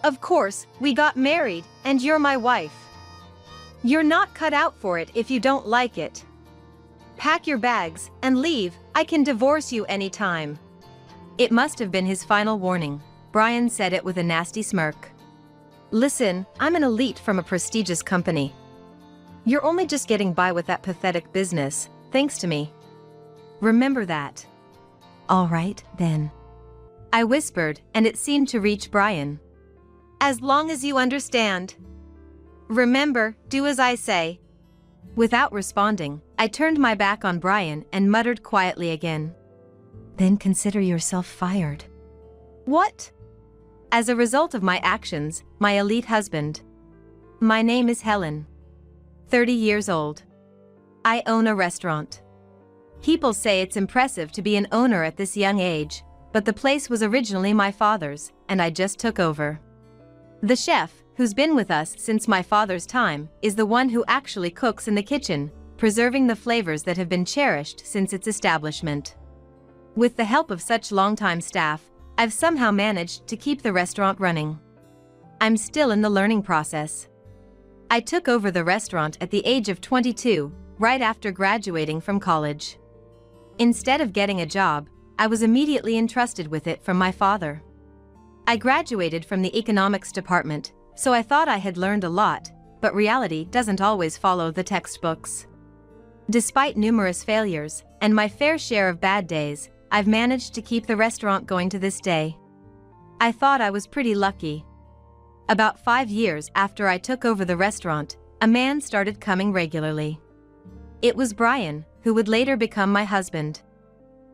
Of course, we got married, and you're my wife. You're not cut out for it if you don't like it. Pack your bags and leave, I can divorce you anytime. It must have been his final warning. Brian said it with a nasty smirk. Listen, I'm an elite from a prestigious company. You're only just getting by with that pathetic business, thanks to me. Remember that. All right, then. I whispered, and it seemed to reach Brian. As long as you understand. Remember, do as I say. Without responding, I turned my back on Brian and muttered quietly again. Then consider yourself fired. What? As a result of my actions, my elite husband. My name is Helen. 30 years old. I own a restaurant. People say it's impressive to be an owner at this young age, but the place was originally my father's, and I just took over. The chef, who's been with us since my father's time, is the one who actually cooks in the kitchen, preserving the flavors that have been cherished since its establishment. With the help of such longtime staff, I've somehow managed to keep the restaurant running. I'm still in the learning process. I took over the restaurant at the age of 22, right after graduating from college. Instead of getting a job, I was immediately entrusted with it from my father. I graduated from the economics department, so I thought I had learned a lot, but reality doesn't always follow the textbooks. Despite numerous failures, and my fair share of bad days, I've managed to keep the restaurant going to this day. I thought I was pretty lucky. About 5 years after I took over the restaurant, a man started coming regularly. It was Brian, who would later become my husband.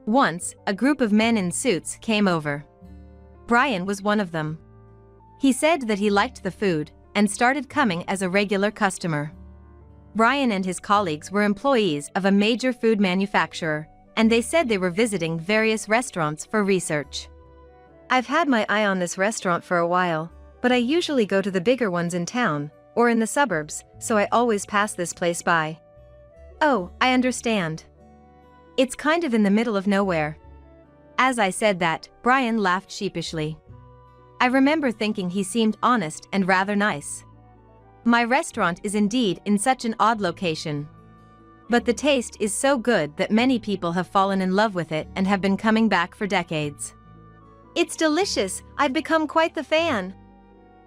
Once, a group of men in suits came over. Brian was one of them. He said that he liked the food, and started coming as a regular customer. Brian and his colleagues were employees of a major food manufacturer, and they said they were visiting various restaurants for research. I've had my eye on this restaurant for a while, but I usually go to the bigger ones in town, or in the suburbs, so I always pass this place by. Oh, I understand. It's kind of in the middle of nowhere. As I said that, Brian laughed sheepishly. I remember thinking he seemed honest and rather nice. My restaurant is indeed in such an odd location. But the taste is so good that many people have fallen in love with it and have been coming back for decades. It's delicious, I've become quite the fan,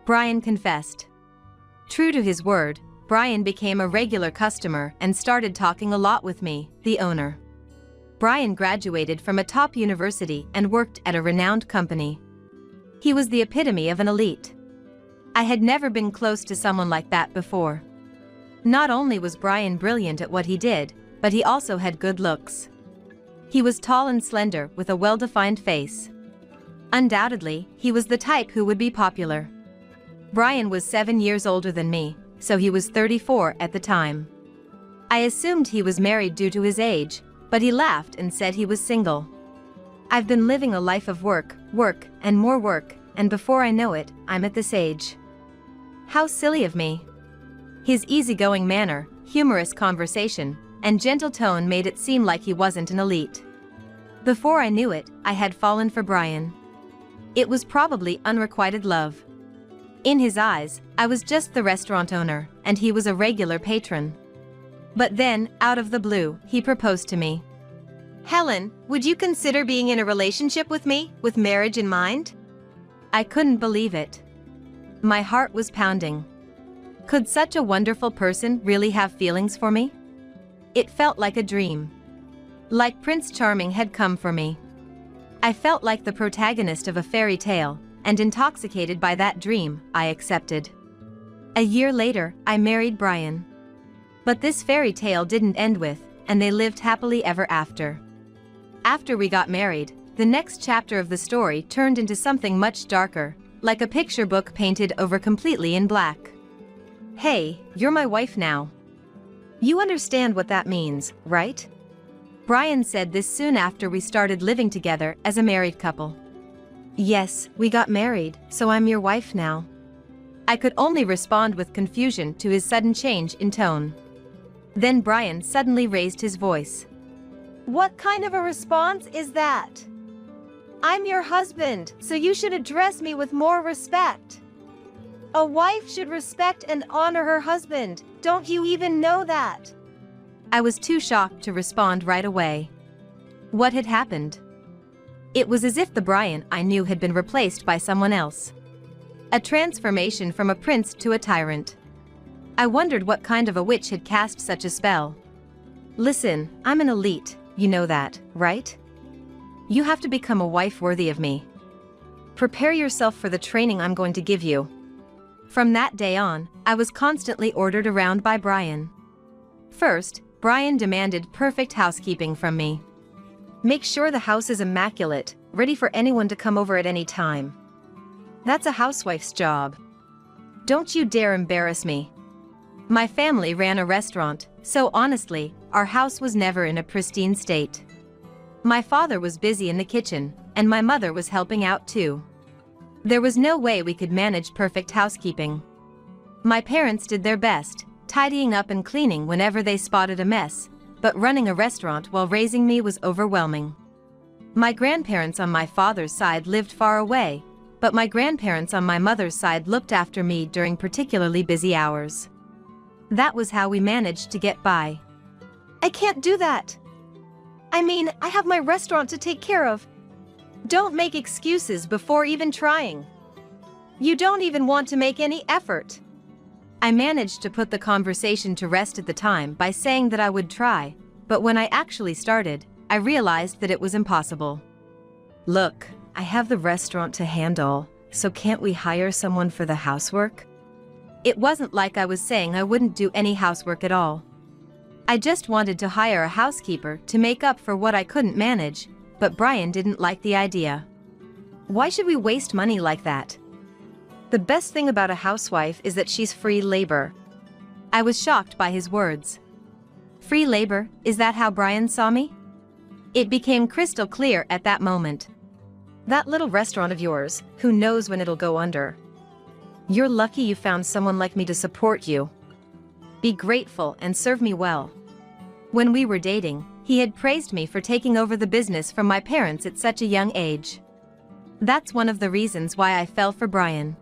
Brian confessed. True to his word, Brian became a regular customer and started talking a lot with me, the owner. Brian graduated from a top university and worked at a renowned company. He was the epitome of an elite. I had never been close to someone like that before. Not only was Brian brilliant at what he did, but he also had good looks. He was tall and slender with a well-defined face. Undoubtedly, he was the type who would be popular. Brian was 7 years older than me, so he was 34 at the time. I assumed he was married due to his age, but he laughed and said he was single. I've been living a life of work, and more work, and before I know it, I'm at this age. How silly of me. His easygoing manner, humorous conversation, and gentle tone made it seem like he wasn't an elite. Before I knew it, I had fallen for Brian. It was probably unrequited love. In his eyes, I was just the restaurant owner, and he was a regular patron. But then, out of the blue, he proposed to me. "Helen, would you consider being in a relationship with me, with marriage in mind?" I couldn't believe it. My heart was pounding. Could such a wonderful person really have feelings for me? It felt like a dream. Like Prince Charming had come for me. I felt like the protagonist of a fairy tale, and intoxicated by that dream, I accepted. A year later, I married Brian. But this fairy tale didn't end with, and they lived happily ever after. After we got married, the next chapter of the story turned into something much darker, like a picture book painted over completely in black. "Hey, you're my wife now. You understand what that means, right?" Brian said this soon after we started living together as a married couple. "Yes, we got married, so I'm your wife now." I could only respond with confusion to his sudden change in tone. Then Brian suddenly raised his voice. "What kind of a response is that? I'm your husband, so you should address me with more respect. A wife should respect and honor her husband, don't you even know that?" I was too shocked to respond right away. What had happened? It was as if the Brian I knew had been replaced by someone else. A transformation from a prince to a tyrant. I wondered what kind of a witch had cast such a spell. "Listen, I'm an elite, you know that, right? You have to become a wife worthy of me. Prepare yourself for the training I'm going to give you." From that day on, I was constantly ordered around by Brian. First, Brian demanded perfect housekeeping from me. "Make sure the house is immaculate, ready for anyone to come over at any time. That's a housewife's job. Don't you dare embarrass me." My family ran a restaurant, so honestly, our house was never in a pristine state. My father was busy in the kitchen, and my mother was helping out too. There was no way we could manage perfect housekeeping. My parents did their best, tidying up and cleaning whenever they spotted a mess, but running a restaurant while raising me was overwhelming. My grandparents on my father's side lived far away, but my grandparents on my mother's side looked after me during particularly busy hours. That was how we managed to get by. "I can't do that. I mean, I have my restaurant to take care of." Don't make excuses before even trying. You don't even want to make any effort. I managed to put the conversation to rest at the time by saying that I would try, but when I actually started, I realized that it was impossible. "Look, I have the restaurant to handle, so can't we hire someone for the housework?" It wasn't like I was saying I wouldn't do any housework at all. I just wanted to hire a housekeeper to make up for what I couldn't manage, but Brian didn't like the idea. "Why should we waste money like that? The best thing about a housewife is that she's free labor." I was shocked by his words. Free labor, is that how Brian saw me? It became crystal clear at that moment. "That little restaurant of yours, who knows when it'll go under? You're lucky you found someone like me to support you. Be grateful and serve me well." When we were dating, he had praised me for taking over the business from my parents at such a young age. That's one of the reasons why I fell for Brian.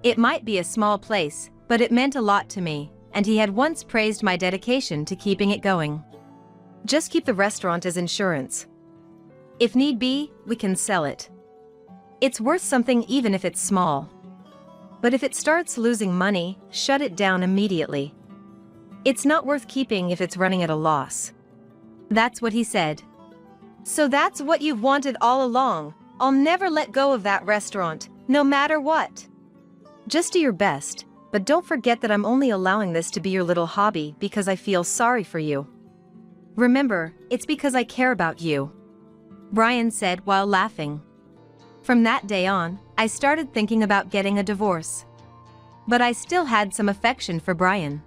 It might be a small place, but it meant a lot to me, and he had once praised my dedication to keeping it going. "Just keep the restaurant as insurance. If need be, we can sell it. It's worth something even if it's small. But if it starts losing money, shut it down immediately. It's not worth keeping if it's running at a loss." That's what he said. "So that's what you've wanted all along. I'll never let go of that restaurant. No matter what. Just do your best, but don't forget that I'm only allowing this to be your little hobby because I feel sorry for you. Remember, it's because I care about you," Brian said while laughing. From that day on, I started thinking about getting a divorce. But I still had some affection for Brian.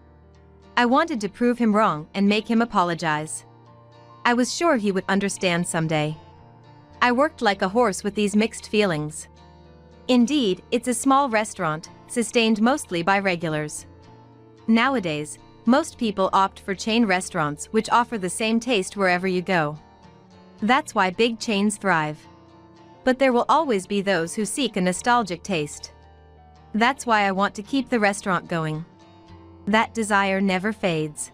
I wanted to prove him wrong and make him apologize. I was sure he would understand someday. I worked like a horse with these mixed feelings. Indeed, it's a small restaurant, sustained mostly by regulars. Nowadays, most people opt for chain restaurants which offer the same taste wherever you go. That's why big chains thrive. But there will always be those who seek a nostalgic taste. That's why I want to keep the restaurant going. That desire never fades.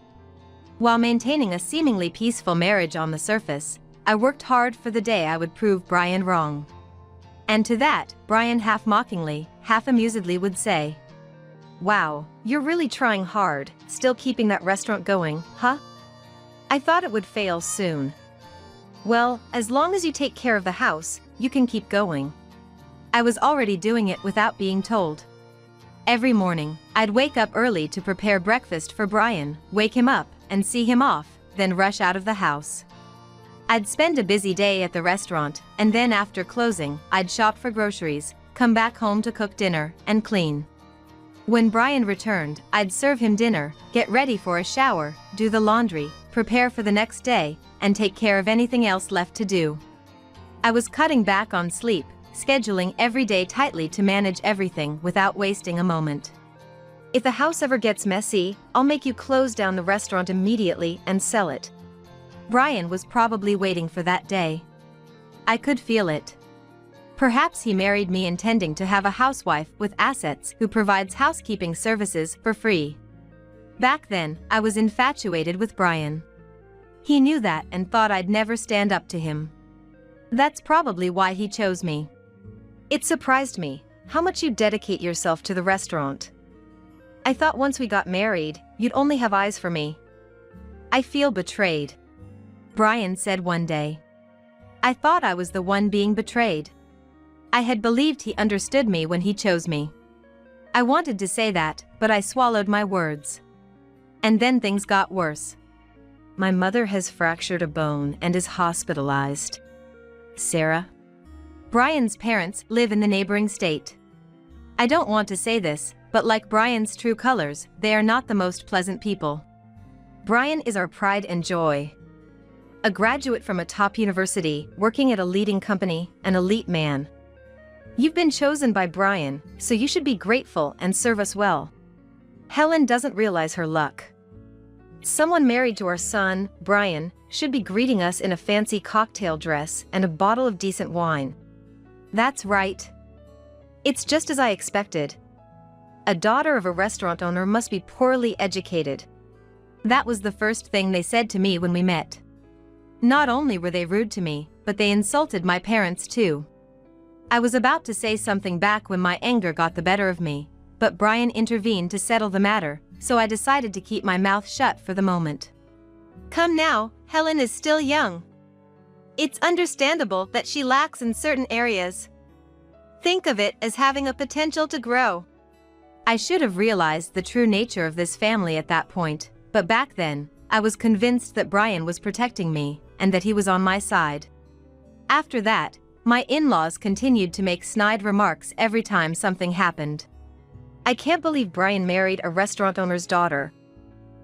While maintaining a seemingly peaceful marriage on the surface, I worked hard for the day I would prove Brian wrong. And to that, Brian half mockingly, half amusedly would say, "Wow, you're really trying hard, still keeping that restaurant going, huh? I thought it would fail soon." Well, as long as you take care of the house, you can keep going. I was already doing it without being told. Every morning, I'd wake up early to prepare breakfast for Brian, wake him up, and see him off, then rush out of the house. I'd spend a busy day at the restaurant, and then after closing, I'd shop for groceries, come back home to cook dinner, and clean. When Brian returned, I'd serve him dinner, get ready for a shower, do the laundry, prepare for the next day, and take care of anything else left to do. I was cutting back on sleep, scheduling every day tightly to manage everything without wasting a moment. If the house ever gets messy, I'll make you close down the restaurant immediately and sell it. Brian was probably waiting for that day. I could feel it. Perhaps he married me intending to have a housewife with assets who provides housekeeping services for free. Back then, I was infatuated with Brian. He knew that and thought I'd never stand up to him. That's probably why he chose me. It surprised me how much you dedicate yourself to the restaurant. I thought once we got married, you'd only have eyes for me. I feel betrayed," Brian said one day. I thought I was the one being betrayed. I had believed he understood me when he chose me. I wanted to say that, but I swallowed my words. And then things got worse. My mother has fractured a bone and is hospitalized. Sarah. Brian's parents live in the neighboring state. I don't want to say this, but like Brian's true colors, they are not the most pleasant people. Brian is our pride and joy. A graduate from a top university, working at a leading company, an elite man. You've been chosen by Brian, so you should be grateful and serve us well. Helen doesn't realize her luck. Someone married to our son, Brian, should be greeting us in a fancy cocktail dress and a bottle of decent wine. That's right. It's just as I expected. A daughter of a restaurant owner must be poorly educated. That was the first thing they said to me when we met. Not only were they rude to me, but they insulted my parents too. I was about to say something back when my anger got the better of me, but Brian intervened to settle the matter, so I decided to keep my mouth shut for the moment. Come now, Helen is still young. It's understandable that she lacks in certain areas. Think of it as having a potential to grow. I should have realized the true nature of this family at that point, but back then, I was convinced that Brian was protecting me, and that he was on my side. After that, my in-laws continued to make snide remarks every time something happened. I can't believe Brian married a restaurant owner's daughter.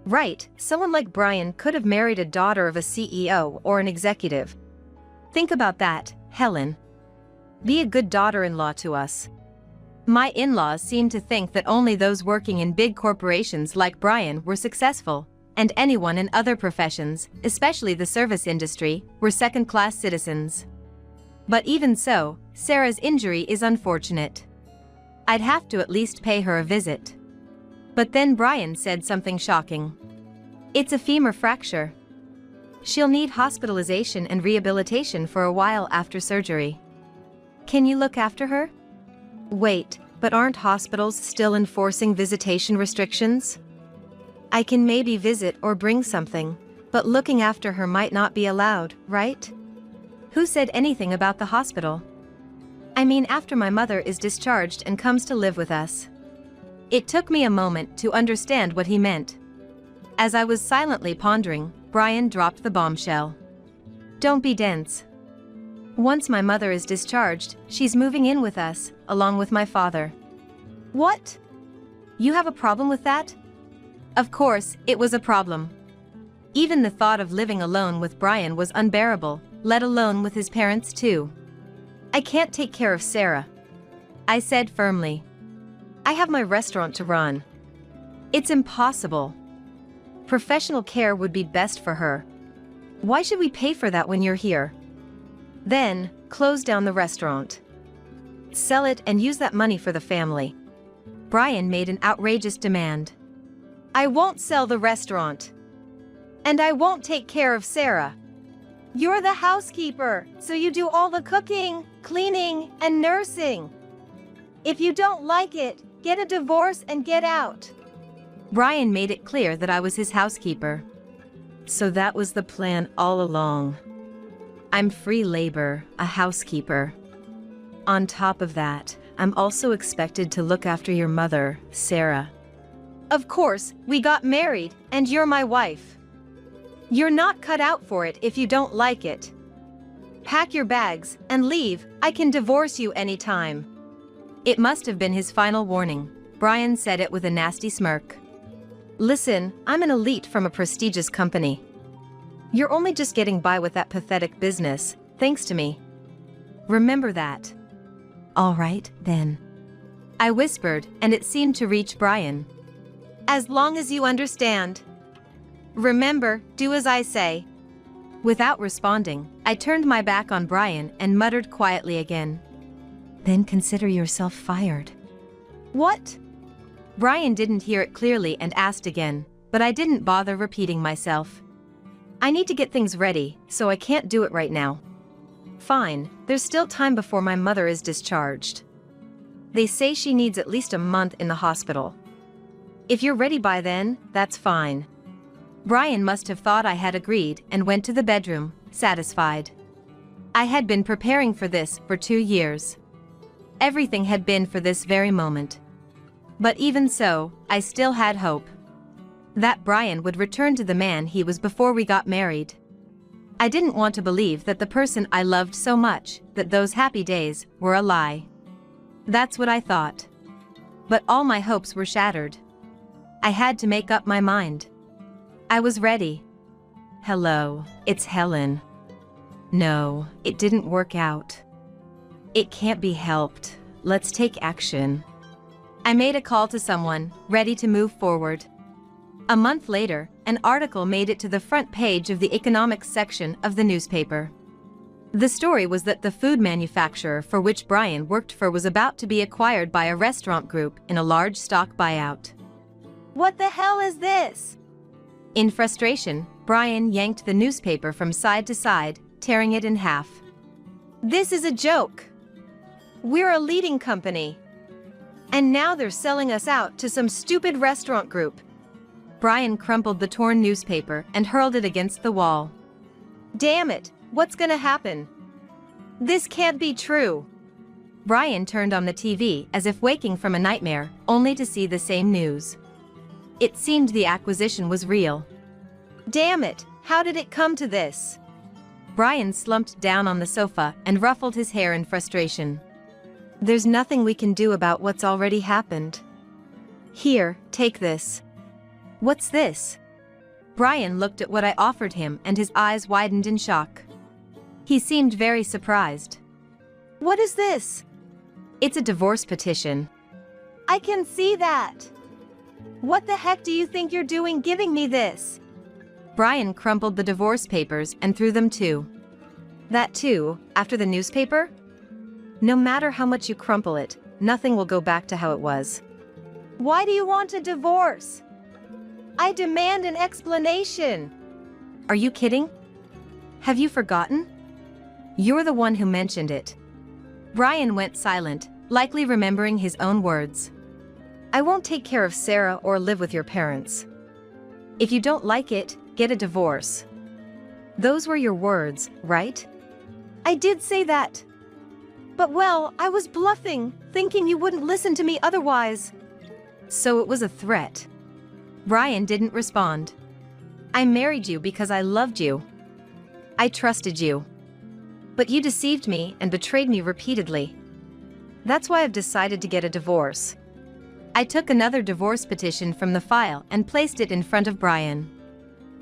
Right, someone like Brian could have married a daughter of a CEO or an executive. Think about that, Helen. Be a good daughter-in-law to us. My in-laws seemed to think that only those working in big corporations like Brian were successful, and anyone in other professions, especially the service industry, were second-class citizens. But even so, Sarah's injury is unfortunate. I'd have to at least pay her a visit. But then Brian said something shocking. It's a femur fracture. She'll need hospitalization and rehabilitation for a while after surgery. Can you look after her? Wait, but aren't hospitals still enforcing visitation restrictions? I can maybe visit or bring something, but looking after her might not be allowed, right? Who said anything about the hospital? I mean after my mother is discharged and comes to live with us. It took me a moment to understand what he meant. As I was silently pondering, Brian dropped the bombshell. Don't be dense. Once my mother is discharged, she's moving in with us, along with my father. What? You have a problem with that? Of course, it was a problem. Even the thought of living alone with Brian was unbearable, let alone with his parents too. I can't take care of Sarah, I said firmly. I have my restaurant to run. It's impossible. Professional care would be best for her. Why should we pay for that when you're here? Then, close down the restaurant. Sell it and use that money for the family. Brian made an outrageous demand. I won't sell the restaurant. And I won't take care of Sarah. You're the housekeeper, so you do all the cooking, cleaning, and nursing. If you don't like it, get a divorce and get out. Brian made it clear that I was his housekeeper. So that was the plan all along. I'm free labor, a housekeeper. On top of that, I'm also expected to look after your mother, Sarah. Of course, we got married, and you're my wife. You're not cut out for it if you don't like it. Pack your bags and leave, I can divorce you anytime. It must have been his final warning. Brian said it with a nasty smirk. Listen, I'm an elite from a prestigious company. You're only just getting by with that pathetic business, thanks to me. Remember that. All right, then. I whispered, and it seemed to reach Brian. As long as you understand. Remember, do as I say. Without responding, I turned my back on Brian and muttered quietly again. Then consider yourself fired. What? Brian didn't hear it clearly and asked again, but I didn't bother repeating myself. I need to get things ready, so I can't do it right now. Fine, there's still time before my mother is discharged. They say she needs at least a month in the hospital. If you're ready by then, that's fine. Brian must have thought I had agreed and went to the bedroom, satisfied. I had been preparing for this for 2 years. Everything had been for this very moment. But even so, I still had hope. That Brian would return to the man he was before we got married. I didn't want to believe that the person I loved so much, that those happy days, were a lie. That's what I thought. But all my hopes were shattered. I had to make up my mind. I was ready. Hello, it's Helen. No, it didn't work out. It can't be helped. Let's take action. I made a call to someone, ready to move forward. A month later, an article made it to the front page of the economics section of the newspaper. The story was that the food manufacturer for which Brian worked for was about to be acquired by a restaurant group in a large stock buyout. What the hell is this? In frustration, Brian yanked the newspaper from side to side, tearing it in half. This is a joke. We're a leading company. And now they're selling us out to some stupid restaurant group. Brian crumpled the torn newspaper and hurled it against the wall. Damn it, what's gonna happen? This can't be true. Brian turned on the TV as if waking from a nightmare, only to see the same news. It seemed the acquisition was real. Damn it, how did it come to this? Brian slumped down on the sofa and ruffled his hair in frustration. There's nothing we can do about what's already happened. Here, take this. What's this? Brian looked at what I offered him and his eyes widened in shock. He seemed very surprised. What is this? It's a divorce petition. I can see that. What the heck do you think you're doing giving me this? Brian crumpled the divorce papers and threw them too. That too, after the newspaper? No matter how much you crumple it, nothing will go back to how it was. Why do you want a divorce? I demand an explanation. Are you kidding? Have you forgotten? You're the one who mentioned it. Brian went silent, likely remembering his own words. I won't take care of Sarah or live with your parents. If you don't like it, get a divorce. Those were your words, right? I did say that. But well, I was bluffing, thinking you wouldn't listen to me otherwise. So it was a threat. Brian didn't respond. I married you because I loved you. I trusted you. But you deceived me and betrayed me repeatedly. That's why I've decided to get a divorce. I took another divorce petition from the file and placed it in front of Brian.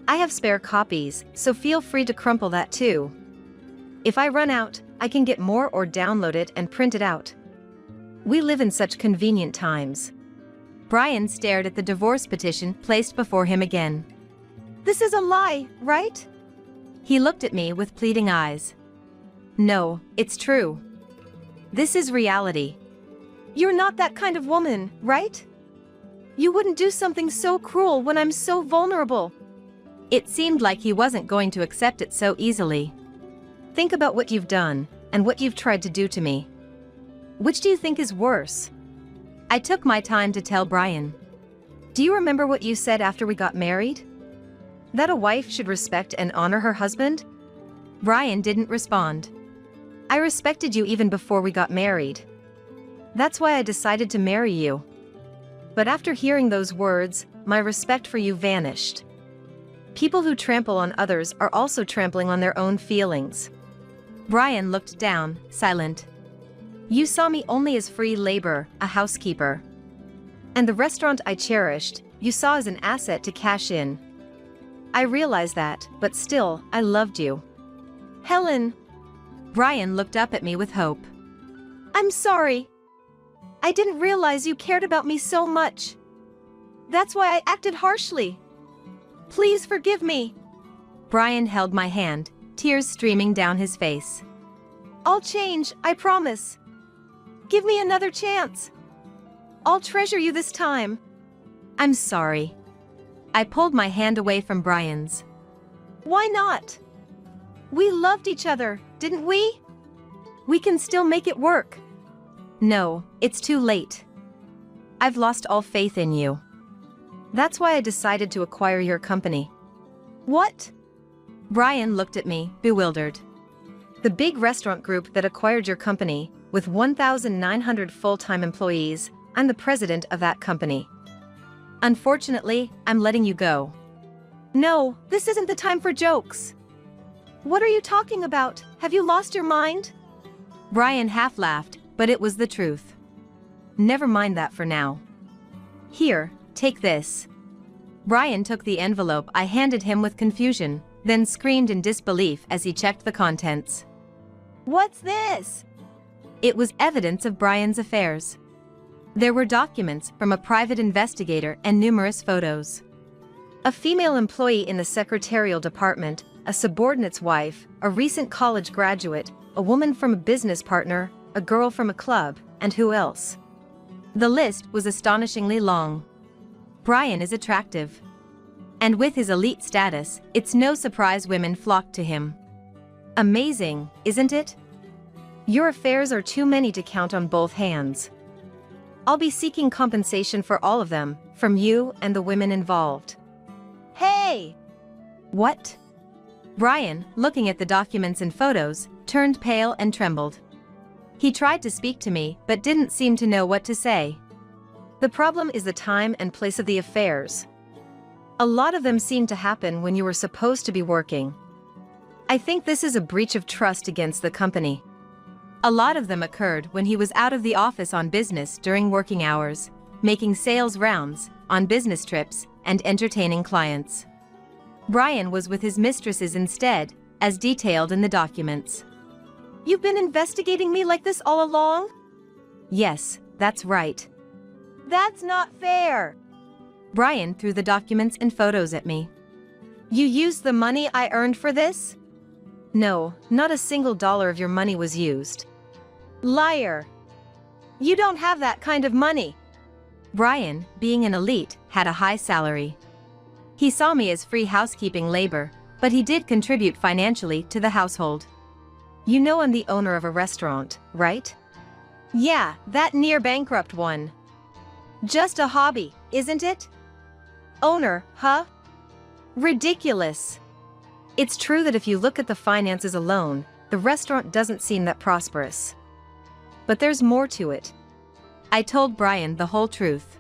I have spare copies, so feel free to crumple that too. If I run out, I can get more or download it and print it out. We live in such convenient times. Brian stared at the divorce petition placed before him again. This is a lie, right? He looked at me with pleading eyes. No, it's true. This is reality. You're not that kind of woman, right? You wouldn't do something so cruel when I'm so vulnerable. It seemed like he wasn't going to accept it so easily. Think about what you've done, and what you've tried to do to me. Which do you think is worse? I took my time to tell Brian. Do you remember what you said after we got married? That a wife should respect and honor her husband? Brian didn't respond. I respected you even before we got married. That's why I decided to marry you. But after hearing those words, my respect for you vanished. People who trample on others are also trampling on their own feelings. Brian looked down, silent. You saw me only as free labor, a housekeeper. And the restaurant I cherished, you saw as an asset to cash in. I realize that, but still, I loved you. Helen. Brian looked up at me with hope. I'm sorry. I didn't realize you cared about me so much. That's why I acted harshly. Please forgive me. Brian held my hand, tears streaming down his face. I'll change, I promise. Give me another chance. I'll treasure you this time. I'm sorry. I pulled my hand away from Brian's. Why not? We loved each other, didn't we? We can still make it work. No, it's too late. I've lost all faith in you. That's why I decided to acquire your company. What? Brian looked at me, bewildered. The big restaurant group that acquired your company, with 1,900 full-time employees, I'm the president of that company. Unfortunately, I'm letting you go. No, this isn't the time for jokes. What are you talking about? Have you lost your mind? Brian half laughed, but it was the truth. Never mind that for now. Here, take this. Brian took the envelope I handed him with confusion, then screamed in disbelief as he checked the contents. What's this? It was evidence of Brian's affairs. There were documents from a private investigator and numerous photos. A female employee in the secretarial department, a subordinate's wife, a recent college graduate, a woman from a business partner, a girl from a club, and who else? The list was astonishingly long. Brian is attractive. And with his elite status, it's no surprise women flocked to him. Amazing, isn't it? Your affairs are too many to count on both hands. I'll be seeking compensation for all of them, from you and the women involved. Hey! What? Brian, looking at the documents and photos, turned pale and trembled. He tried to speak to me, but didn't seem to know what to say. The problem is the time and place of the affairs. A lot of them seem to happen when you were supposed to be working. I think this is a breach of trust against the company. A lot of them occurred when he was out of the office on business during working hours, making sales rounds, on business trips, and entertaining clients. Brian was with his mistresses instead, as detailed in the documents. You've been investigating me like this all along? Yes, that's right. That's not fair. Brian threw the documents and photos at me. You used the money I earned for this? No, not a single dollar of your money was used. Liar. You don't have that kind of money. Brian, being an elite, had a high salary. He saw me as free housekeeping labor, but he did contribute financially to the household. You know I'm the owner of a restaurant, right? Yeah, that near bankrupt one. Just a hobby, isn't it? Owner, huh? Ridiculous. It's true that if you look at the finances alone, the restaurant doesn't seem that prosperous. But there's more to it. I told Brian the whole truth.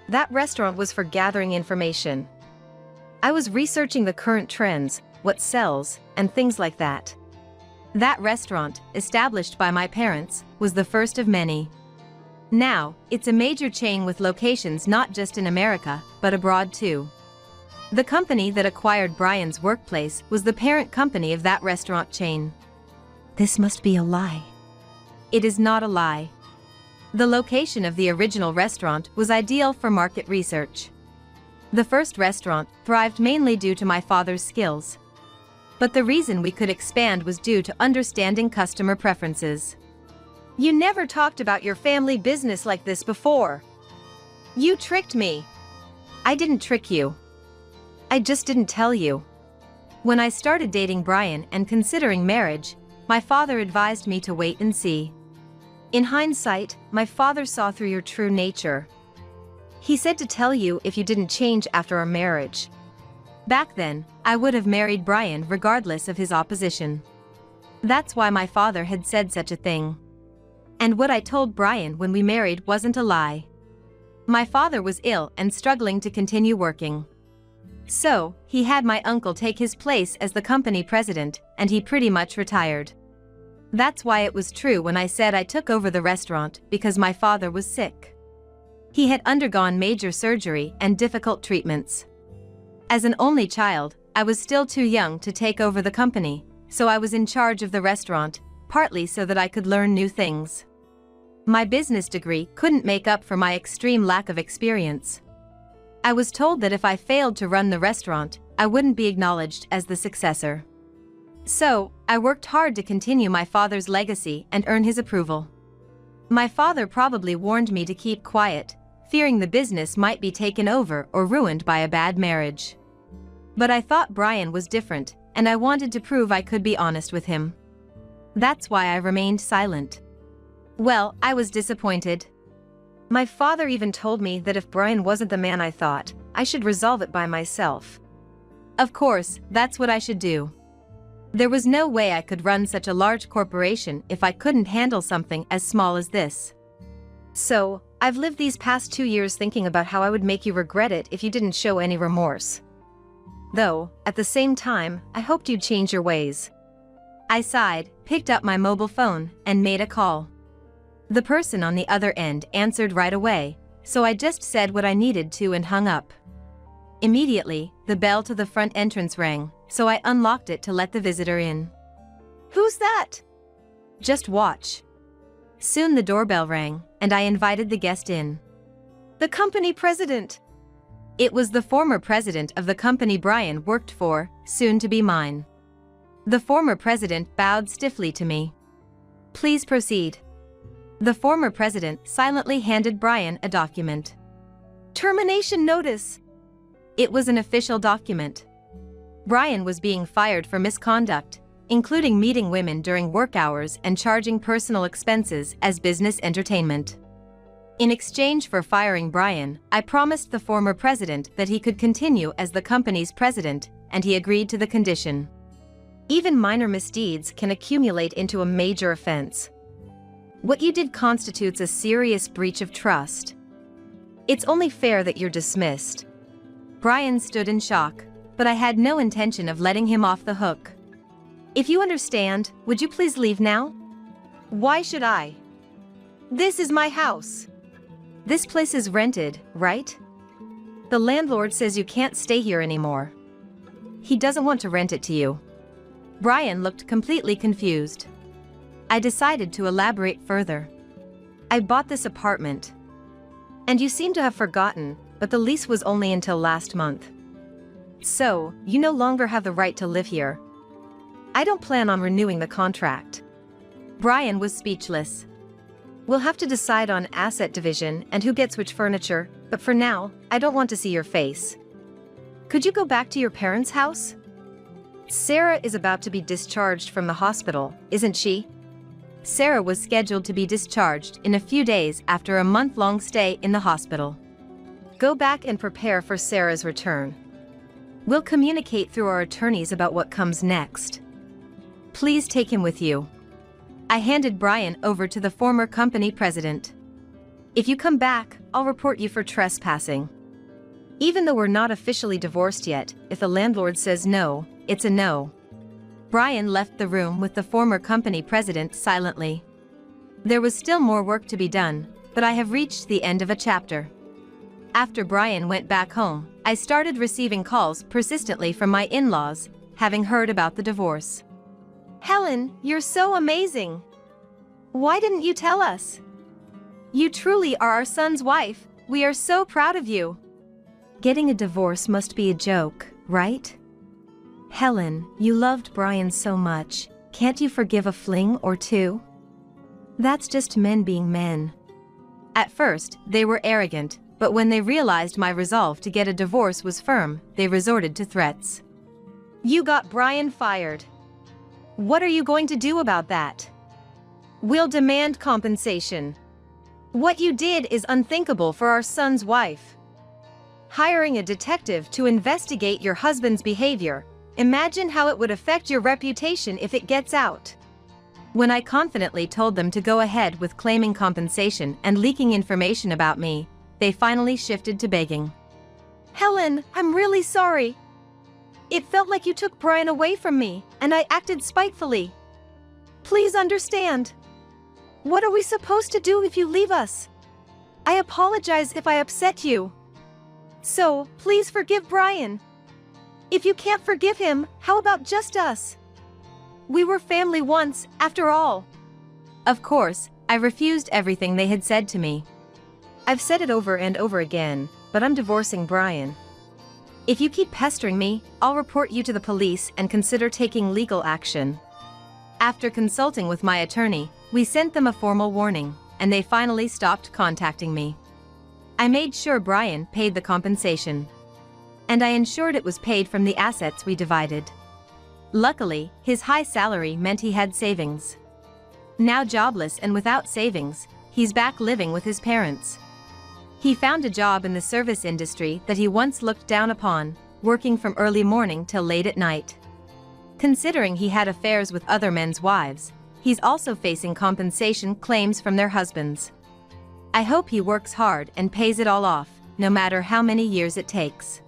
That restaurant was for gathering information. I was researching the current trends, what sells, and things like that. That restaurant, established by my parents, was the first of many. Now, it's a major chain with locations not just in America, but abroad too. The company that acquired Brian's workplace was the parent company of that restaurant chain. This must be a lie. It is not a lie. The location of the original restaurant was ideal for market research. The first restaurant thrived mainly due to my father's skills. But the reason we could expand was due to understanding customer preferences. You never talked about your family business like this before. You tricked me. I didn't trick you. I just didn't tell you. When I started dating Brian and considering marriage, my father advised me to wait and see. In hindsight, my father saw through your true nature. He said to tell you if you didn't change after our marriage. Back then, I would have married Brian regardless of his opposition. That's why my father had said such a thing. And what I told Brian when we married wasn't a lie. My father was ill and struggling to continue working. So, he had my uncle take his place as the company president, and he pretty much retired. That's why it was true when I said I took over the restaurant because my father was sick. He had undergone major surgery and difficult treatments. As an only child, I was still too young to take over the company, so I was in charge of the restaurant, partly so that I could learn new things. My business degree couldn't make up for my extreme lack of experience. I was told that if I failed to run the restaurant, I wouldn't be acknowledged as the successor. So, I worked hard to continue my father's legacy and earn his approval. My father probably warned me to keep quiet, fearing the business might be taken over or ruined by a bad marriage. But I thought Brian was different, and I wanted to prove I could be honest with him. That's why I remained silent. Well, I was disappointed. My father even told me that if Brian wasn't the man I thought, I should resolve it by myself. Of course, that's what I should do. There was no way I could run such a large corporation if I couldn't handle something as small as this. So, I've lived these past 2 years thinking about how I would make you regret it if you didn't show any remorse. Though, at the same time, I hoped you'd change your ways. I sighed, picked up my mobile phone, and made a call. The person on the other end answered right away, so I just said what I needed to and hung up. Immediately, the bell to the front entrance rang, so I unlocked it to let the visitor in. Who's that? Just watch. Soon the doorbell rang, and I invited the guest in. The company president. It was the former president of the company Brian worked for, soon to be mine. The former president bowed stiffly to me. Please proceed. The former president silently handed Brian a document. Termination notice. It was an official document. Brian was being fired for misconduct, including meeting women during work hours and charging personal expenses as business entertainment. In exchange for firing Brian, I promised the former president that he could continue as the company's president, and he agreed to the condition. Even minor misdeeds can accumulate into a major offense. What you did constitutes a serious breach of trust. It's only fair that you're dismissed. Brian stood in shock, but I had no intention of letting him off the hook. If you understand, would you please leave now? Why should I? This is my house. This place is rented, right? The landlord says you can't stay here anymore. He doesn't want to rent it to you. Brian looked completely confused. I decided to elaborate further. I bought this apartment. And you seem to have forgotten, but the lease was only until last month. So, you no longer have the right to live here. I don't plan on renewing the contract. Brian was speechless. We'll have to decide on asset division and who gets which furniture, but for now, I don't want to see your face. Could you go back to your parents' house? Sarah is about to be discharged from the hospital, isn't she? Sarah was scheduled to be discharged in a few days after a month-long stay in the hospital. Go back and prepare for Sarah's return. We'll communicate through our attorneys about what comes next. Please take him with you. I handed Brian over to the former company president. If you come back, I'll report you for trespassing. Even though we're not officially divorced yet, if the landlord says no, it's a no. Brian left the room with the former company president silently. There was still more work to be done, but I have reached the end of a chapter. After Brian went back home, I started receiving calls persistently from my in-laws, having heard about the divorce. Helen, you're so amazing. Why didn't you tell us? You truly are our son's wife. We are so proud of you. Getting a divorce must be a joke, right? Helen, you loved Brian so much. Can't you forgive a fling or two? That's just men being men. At first, they were arrogant, but when they realized my resolve to get a divorce was firm, they resorted to threats. You got Brian fired. What are you going to do about that? We'll demand compensation. What you did is unthinkable for our son's wife. Hiring a detective to investigate your husband's behavior, imagine how it would affect your reputation if it gets out. When I confidently told them to go ahead with claiming compensation and leaking information about me, they finally shifted to begging. Helen, I'm really sorry. It felt like you took Brian away from me, and I acted spitefully. Please understand. What are we supposed to do if you leave us? I apologize if I upset you. So, please forgive Brian. If you can't forgive him, how about just us? We were family once, after all. Of course, I refused everything they had said to me. I've said it over and over again, but I'm divorcing Brian. If you keep pestering me, I'll report you to the police and consider taking legal action. After consulting with my attorney, we sent them a formal warning, and they finally stopped contacting me. I made sure Brian paid the compensation. And I ensured it was paid from the assets we divided. Luckily, his high salary meant he had savings. Now jobless and without savings, he's back living with his parents. He found a job in the service industry that he once looked down upon, working from early morning till late at night. Considering he had affairs with other men's wives, he's also facing compensation claims from their husbands. I hope he works hard and pays it all off, no matter how many years it takes.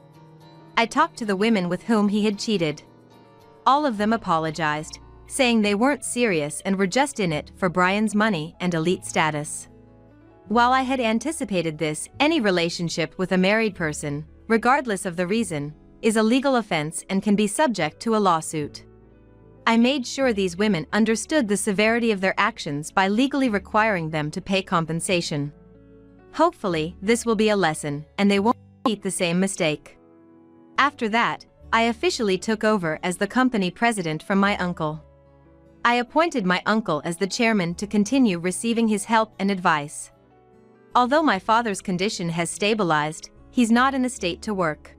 I talked to the women with whom he had cheated. All of them apologized, saying they weren't serious and were just in it for Brian's money and elite status. While I had anticipated this, any relationship with a married person, regardless of the reason, is a legal offense and can be subject to a lawsuit. I made sure these women understood the severity of their actions by legally requiring them to pay compensation. Hopefully, this will be a lesson, and they won't repeat the same mistake. After that, I officially took over as the company president from my uncle. I appointed my uncle as the chairman to continue receiving his help and advice. Although my father's condition has stabilized, he's not in a state to work.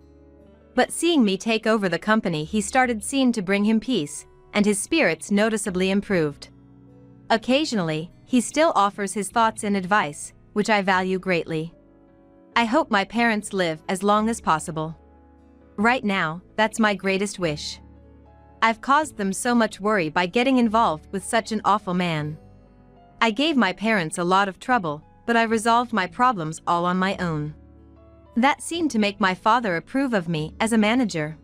But seeing me take over the company, he started seeing to bring him peace, and his spirits noticeably improved. Occasionally, he still offers his thoughts and advice, which I value greatly. I hope my parents live as long as possible. Right now, that's my greatest wish. I've caused them so much worry by getting involved with such an awful man. I gave my parents a lot of trouble, but I resolved my problems all on my own. That seemed to make my father approve of me as a manager.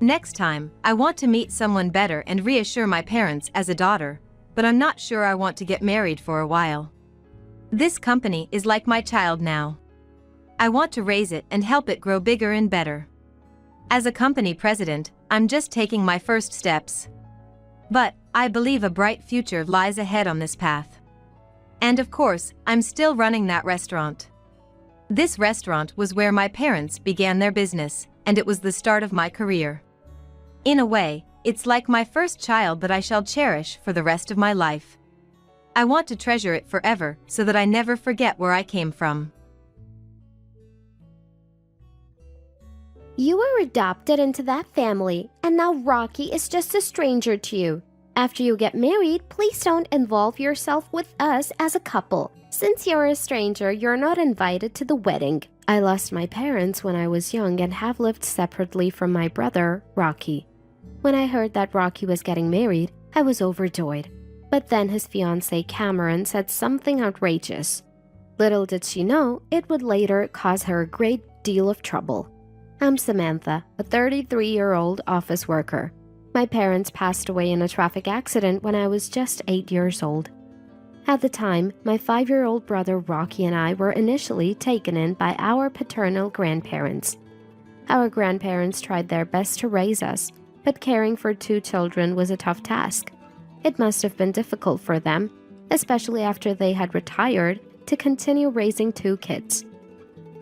Next time, I want to meet someone better and reassure my parents as a daughter, but I'm not sure I want to get married for a while. This company is like my child now. I want to raise it and help it grow bigger and better. As a company president, I'm just taking my first steps. But I believe a bright future lies ahead on this path. And of course, I'm still running that restaurant. This restaurant was where my parents began their business, and it was the start of my career. In a way, it's like my first child that I shall cherish for the rest of my life. I want to treasure it forever so that I never forget where I came from. You were adopted into that family, and now Rocky is just a stranger to you. After you get married, please don't involve yourself with us as a couple. Since you're a stranger, you're not invited to the wedding. I lost my parents when I was young and have lived separately from my brother, Rocky. When I heard that Rocky was getting married, I was overjoyed. But then his fiancée Cameron said something outrageous. Little did she know, it would later cause her a great deal of trouble. I'm Samantha, a 33-year-old office worker. My parents passed away in a traffic accident when I was just 8 years old. At the time, my 5-year-old brother Rocky and I were initially taken in by our paternal grandparents. Our grandparents tried their best to raise us, but caring for 2 children was a tough task. It must have been difficult for them, especially after they had retired, to continue raising 2 kids.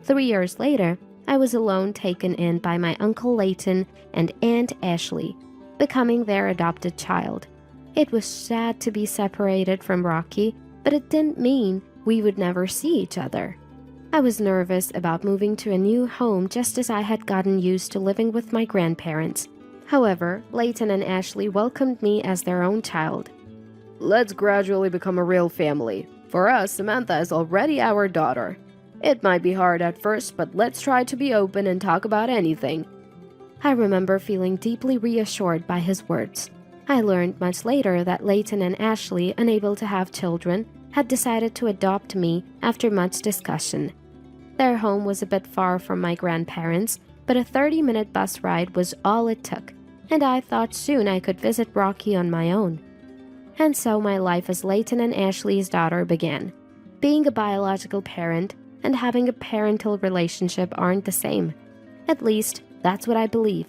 3 years later, I was alone taken in by my Uncle Leighton and Aunt Ashley, becoming their adopted child. It was sad to be separated from Rocky, but it didn't mean we would never see each other. I was nervous about moving to a new home just as I had gotten used to living with my grandparents. However, Leighton and Ashley welcomed me as their own child. Let's gradually become a real family. For us, Samantha is already our daughter. It might be hard at first, but let's try to be open and talk about anything. I remember feeling deeply reassured by his words. I learned much later that Leighton and Ashley, unable to have children, had decided to adopt me after much discussion. Their home was a bit far from my grandparents, but a 30-minute bus ride was all it took, and I thought soon I could visit Rocky on my own. And so my life as Leighton and Ashley's daughter began. Being a biological parent and having a parental relationship aren't the same. At least, that's what I believe.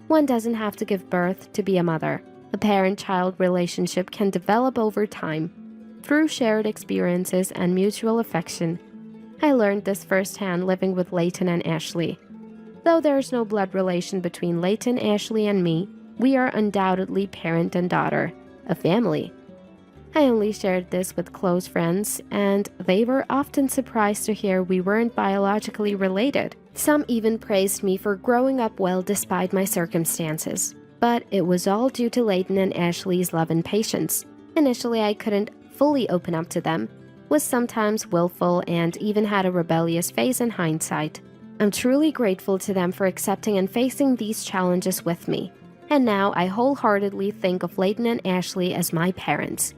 One doesn't have to give birth to be a mother. A parent-child relationship can develop over time, through shared experiences and mutual affection. I learned this firsthand living with Leighton and Ashley. Though there is no blood relation between Leighton, Ashley, and me, we are undoubtedly parent and daughter, a family. I only shared this with close friends, and they were often surprised to hear we weren't biologically related. Some even praised me for growing up well despite my circumstances. But it was all due to Leighton and Ashley's love and patience. Initially, I couldn't fully open up to them, was sometimes willful, and even had a rebellious phase in hindsight. I'm truly grateful to them for accepting and facing these challenges with me. And now I wholeheartedly think of Leighton and Ashley as my parents.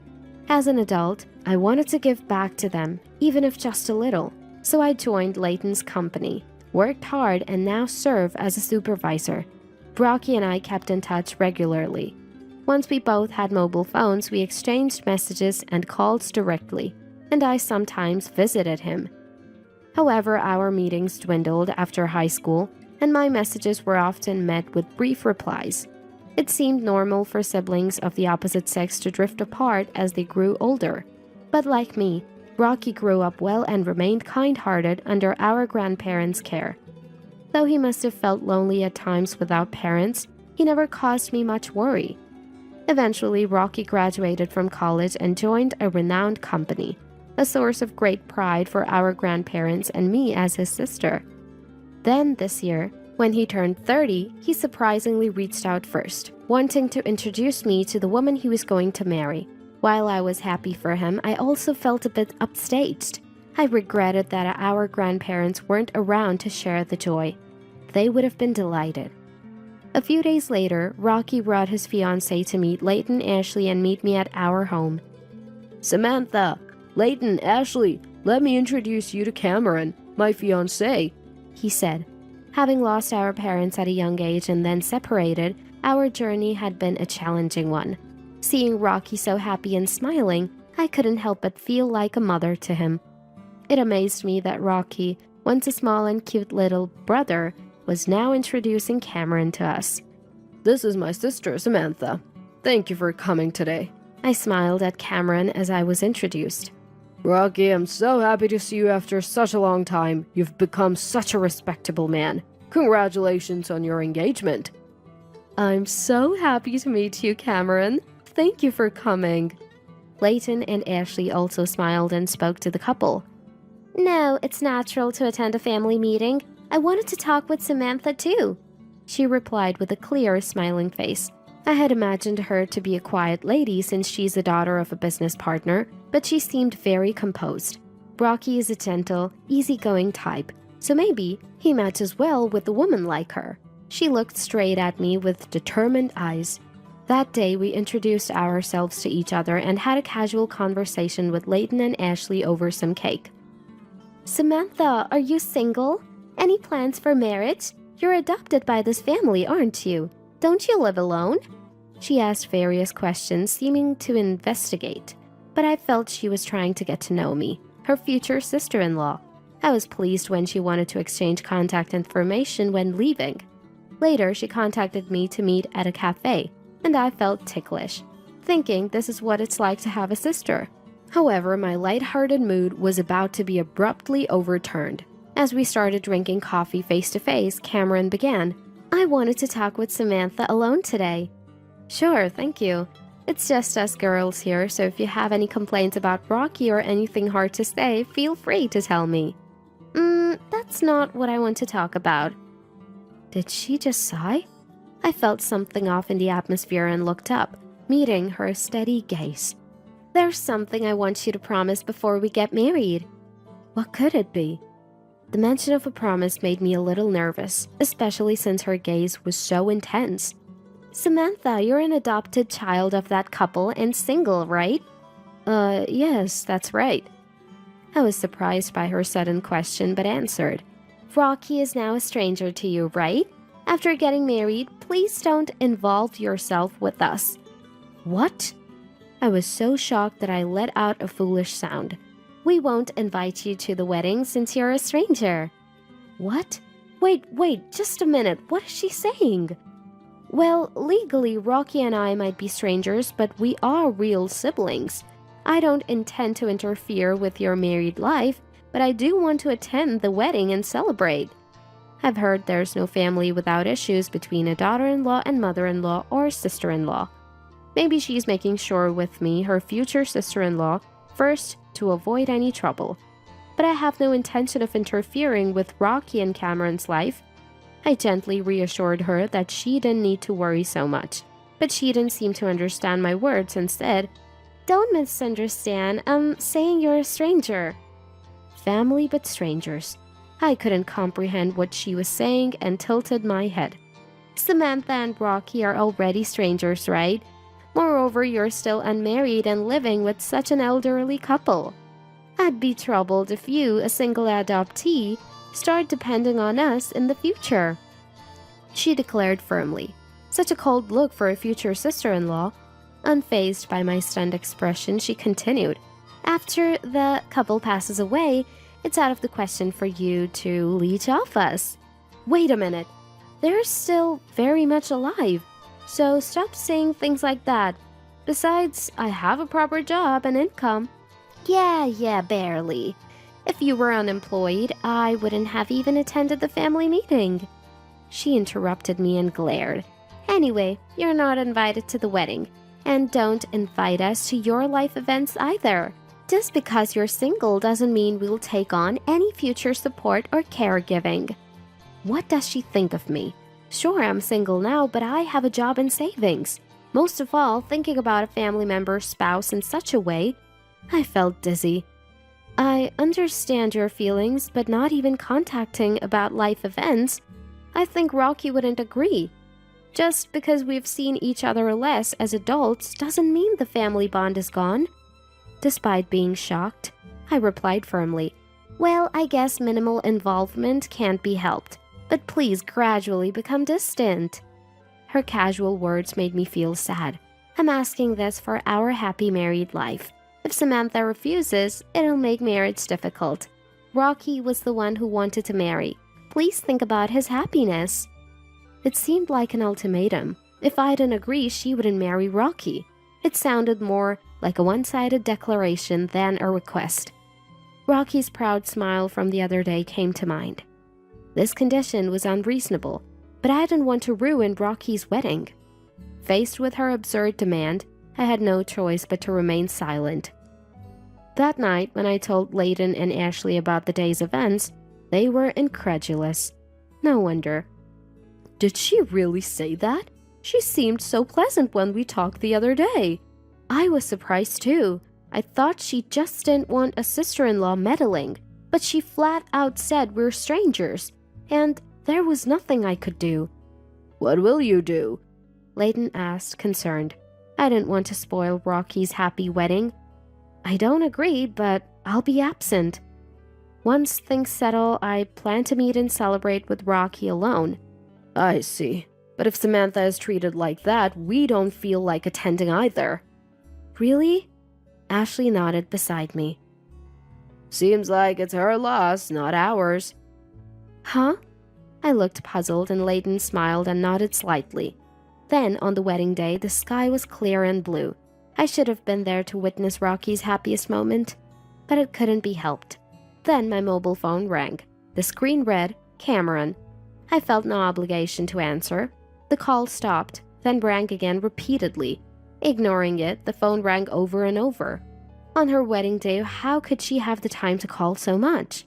As an adult, I wanted to give back to them, even if just a little. So I joined Leighton's company, worked hard, and now serve as a supervisor. Rocky and I kept in touch regularly. Once we both had mobile phones, we exchanged messages and calls directly, and I sometimes visited him. However, our meetings dwindled after high school, and my messages were often met with brief replies. It seemed normal for siblings of the opposite sex to drift apart as they grew older. But like me, Rocky grew up well and remained kind-hearted under our grandparents' care. Though he must have felt lonely at times without parents, he never caused me much worry. Eventually, Rocky graduated from college and joined a renowned company, a source of great pride for our grandparents and me as his sister. Then, this year, when he turned 30, he surprisingly reached out first, wanting to introduce me to the woman he was going to marry. While I was happy for him, I also felt a bit upstaged. I regretted that our grandparents weren't around to share the joy. They would have been delighted. A few days later, Rocky brought his fiancée to meet Leighton, Ashley, and meet me at our home. Samantha, Leighton, Ashley, let me introduce you to Cameron, my fiancé, he said. Having lost our parents at a young age and then separated, our journey had been a challenging one. Seeing Rocky so happy and smiling, I couldn't help but feel like a mother to him. It amazed me that Rocky, once a small and cute little brother, was now introducing Cameron to us. This is my sister, Samantha. Thank you for coming today. I smiled at Cameron as I was introduced. Rocky, I'm so happy to see you after such a long time. You've become such a respectable man. Congratulations on your engagement. I'm so happy to meet you, Cameron. Thank you for coming. Leighton and Ashley also smiled and spoke to the couple. No, it's natural to attend a family meeting. I wanted to talk with Samantha too, she replied with a clear, smiling face. I had imagined her to be a quiet lady since she's the daughter of a business partner, but she seemed very composed. Rocky is a gentle, easygoing type, so maybe he matches well with a woman like her. She looked straight at me with determined eyes. That day, we introduced ourselves to each other and had a casual conversation with Layton and Ashley over some cake. Samantha, are you single? Any plans for marriage? You're adopted by this family, aren't you? Don't you live alone? She asked various questions, seeming to investigate, but I felt she was trying to get to know me, her future sister-in-law. I was pleased when she wanted to exchange contact information when leaving. Later, she contacted me to meet at a cafe, and I felt ticklish, thinking this is what it's like to have a sister. However, my lighthearted mood was about to be abruptly overturned. As we started drinking coffee face-to-face, Cameron began, I wanted to talk with Samantha alone today. Sure, thank you. It's just us girls here, so if you have any complaints about Rocky or anything hard to say, feel free to tell me. That's not what I want to talk about. Did she just sigh? I felt something off in the atmosphere and looked up, meeting her steady gaze. There's something I want you to promise before we get married. What could it be? The mention of a promise made me a little nervous, especially since her gaze was so intense. Samantha, you're an adopted child of that couple and single, right? Yes, that's right. I was surprised by her sudden question, but answered. Rocky is now a stranger to you, right? After getting married, please don't involve yourself with us. What? I was so shocked that I let out a foolish sound. We won't invite you to the wedding since you're a stranger. What? Wait, just a minute. What is she saying? Well, legally, Rocky and I might be strangers, but we are real siblings. I don't intend to interfere with your married life, but I do want to attend the wedding and celebrate. I've heard there's no family without issues between a daughter-in-law and mother-in-law or sister-in-law. Maybe she's making sure with me, her future sister-in-law, first to avoid any trouble. But I have no intention of interfering with Rocky and Cameron's life. I gently reassured her that she didn't need to worry so much, but she didn't seem to understand my words and said, Don't misunderstand, I'm saying you're a stranger. Family but strangers. I couldn't comprehend what she was saying and tilted my head. Samantha and Rocky are already strangers, right? Moreover, you're still unmarried and living with such an elderly couple. I'd be troubled if you, a single adoptee, start depending on us in the future. She declared firmly. Such a cold look for a future sister-in-law. Unfazed by my stunned expression, she continued. After the couple passes away, it's out of the question for you to leech off us. Wait a minute. They're still very much alive, so stop saying things like that. Besides, I have a proper job and income. Yeah, barely. If you were unemployed, I wouldn't have even attended the family meeting. She interrupted me and glared. Anyway, you're not invited to the wedding, and don't invite us to your life events either. Just because you're single doesn't mean we'll take on any future support or caregiving. What does she think of me? Sure, I'm single now, but I have a job and savings. Most of all, thinking about a family member's spouse in such a way, I felt dizzy. I understand your feelings, but not even contacting about life events. I think Rocky wouldn't agree. Just because we've seen each other less as adults doesn't mean the family bond is gone. Despite being shocked, I replied firmly, Well, I guess minimal involvement can't be helped, but please gradually become distant. Her casual words made me feel sad. I'm asking this for our happy married life. If Samantha refuses, it'll make marriage difficult. Rocky was the one who wanted to marry. Please think about his happiness. It seemed like an ultimatum. If I didn't agree, she wouldn't marry Rocky. It sounded more like a one-sided declaration than a request. Rocky's proud smile from the other day came to mind. This condition was unreasonable, but I didn't want to ruin Rocky's wedding. Faced with her absurd demand, I had no choice but to remain silent. That night, when I told Layton and Ashley about the day's events, they were incredulous. No wonder. Did she really say that? She seemed so pleasant when we talked the other day. I was surprised too. I thought she just didn't want a sister-in-law meddling, but she flat out said we're strangers, and there was nothing I could do. What will you do? Layton asked, concerned. I didn't want to spoil Rocky's happy wedding. I don't agree, but I'll be absent. Once things settle, I plan to meet and celebrate with Rocky alone. I see. But if Samantha is treated like that, we don't feel like attending either. Really? Ashley nodded beside me. Seems like it's her loss, not ours. Huh? I looked puzzled and Layton smiled and nodded slightly. Then, on the wedding day, the sky was clear and blue. I should have been there to witness Rocky's happiest moment, but it couldn't be helped. Then my mobile phone rang. The screen read, Cameron. I felt no obligation to answer. The call stopped, then rang again repeatedly. Ignoring it, the phone rang over and over. On her wedding day, how could she have the time to call so much?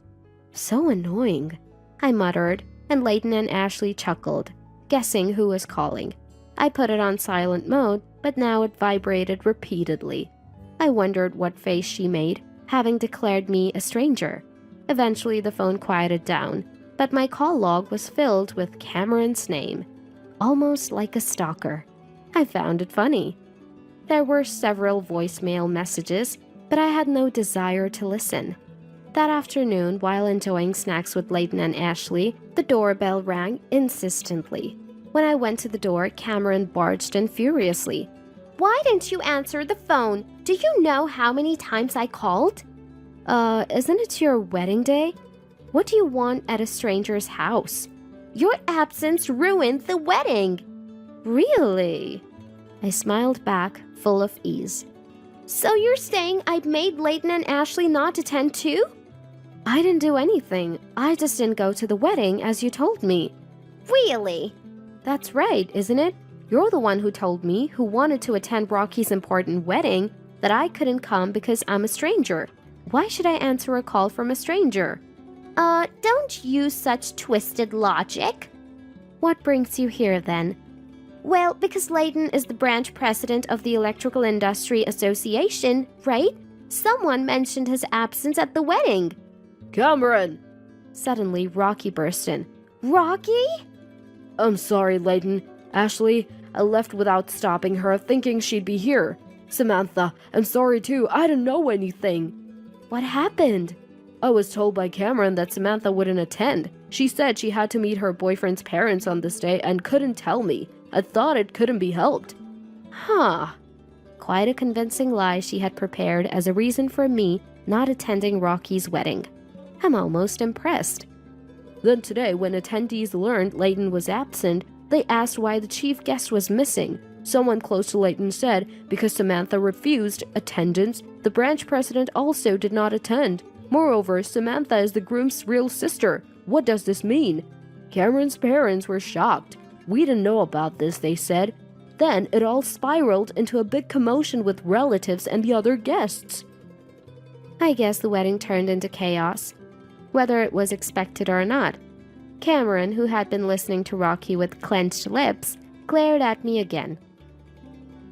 So annoying, I muttered, and Layton and Ashley chuckled, guessing who was calling. I put it on silent mode, but now it vibrated repeatedly. I wondered what face she made, having declared me a stranger. Eventually, the phone quieted down, but my call log was filled with Cameron's name, almost like a stalker. I found it funny. There were several voicemail messages, but I had no desire to listen. That afternoon, while enjoying snacks with Layton and Ashley, the doorbell rang insistently. When I went to the door, Cameron barged in furiously. Why didn't you answer the phone? Do you know how many times I called? Isn't it your wedding day? What do you want at a stranger's house? Your absence ruined the wedding. Really? I smiled back, full of ease. So you're saying I made Layton and Ashley not attend too? I didn't do anything. I just didn't go to the wedding as you told me. Really? That's right, isn't it? You're the one who told me, who wanted to attend Rocky's important wedding, that I couldn't come because I'm a stranger. Why should I answer a call from a stranger? Don't use such twisted logic. What brings you here then? Well, because Layton is the branch president of the Electrical Industry Association, right? Someone mentioned his absence at the wedding. Cameron! Suddenly, Rocky burst in. Rocky? I'm sorry, Layton. Ashley, I left without stopping her, thinking she'd be here. Samantha, I'm sorry too. I didn't know anything. What happened? I was told by Cameron that Samantha wouldn't attend. She said she had to meet her boyfriend's parents on this day and couldn't tell me. I thought it couldn't be helped. Huh. Quite a convincing lie she had prepared as a reason for me not attending Rocky's wedding. I'm almost impressed. Then today, when attendees learned Layton was absent, they asked why the chief guest was missing. Someone close to Layton said because Samantha refused attendance, the branch president also did not attend. Moreover, Samantha is the groom's real sister. What does this mean? Cameron's parents were shocked. We didn't know about this, they said. Then it all spiraled into a big commotion with relatives and the other guests. I guess the wedding turned into chaos, whether it was expected or not. Cameron, who had been listening to Rocky with clenched lips, glared at me again.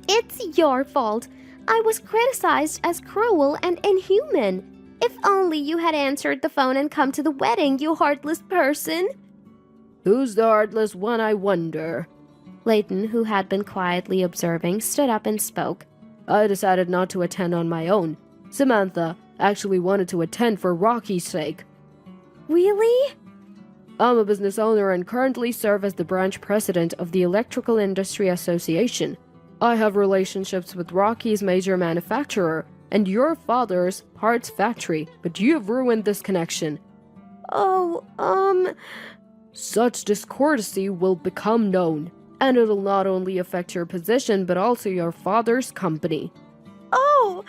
It's your fault. I was criticized as cruel and inhuman. If only you had answered the phone and come to the wedding, you heartless person. Who's the heartless one, I wonder? Layton, who had been quietly observing, stood up and spoke. I decided not to attend on my own. Samantha actually wanted to attend for Rocky's sake. Really? I'm a business owner and currently serve as the branch president of the Electrical Industry Association. I have relationships with Rocky's major manufacturer and your father's parts factory, but you've ruined this connection. Such discourtesy will become known, and it'll not only affect your position but also your father's company. Oh!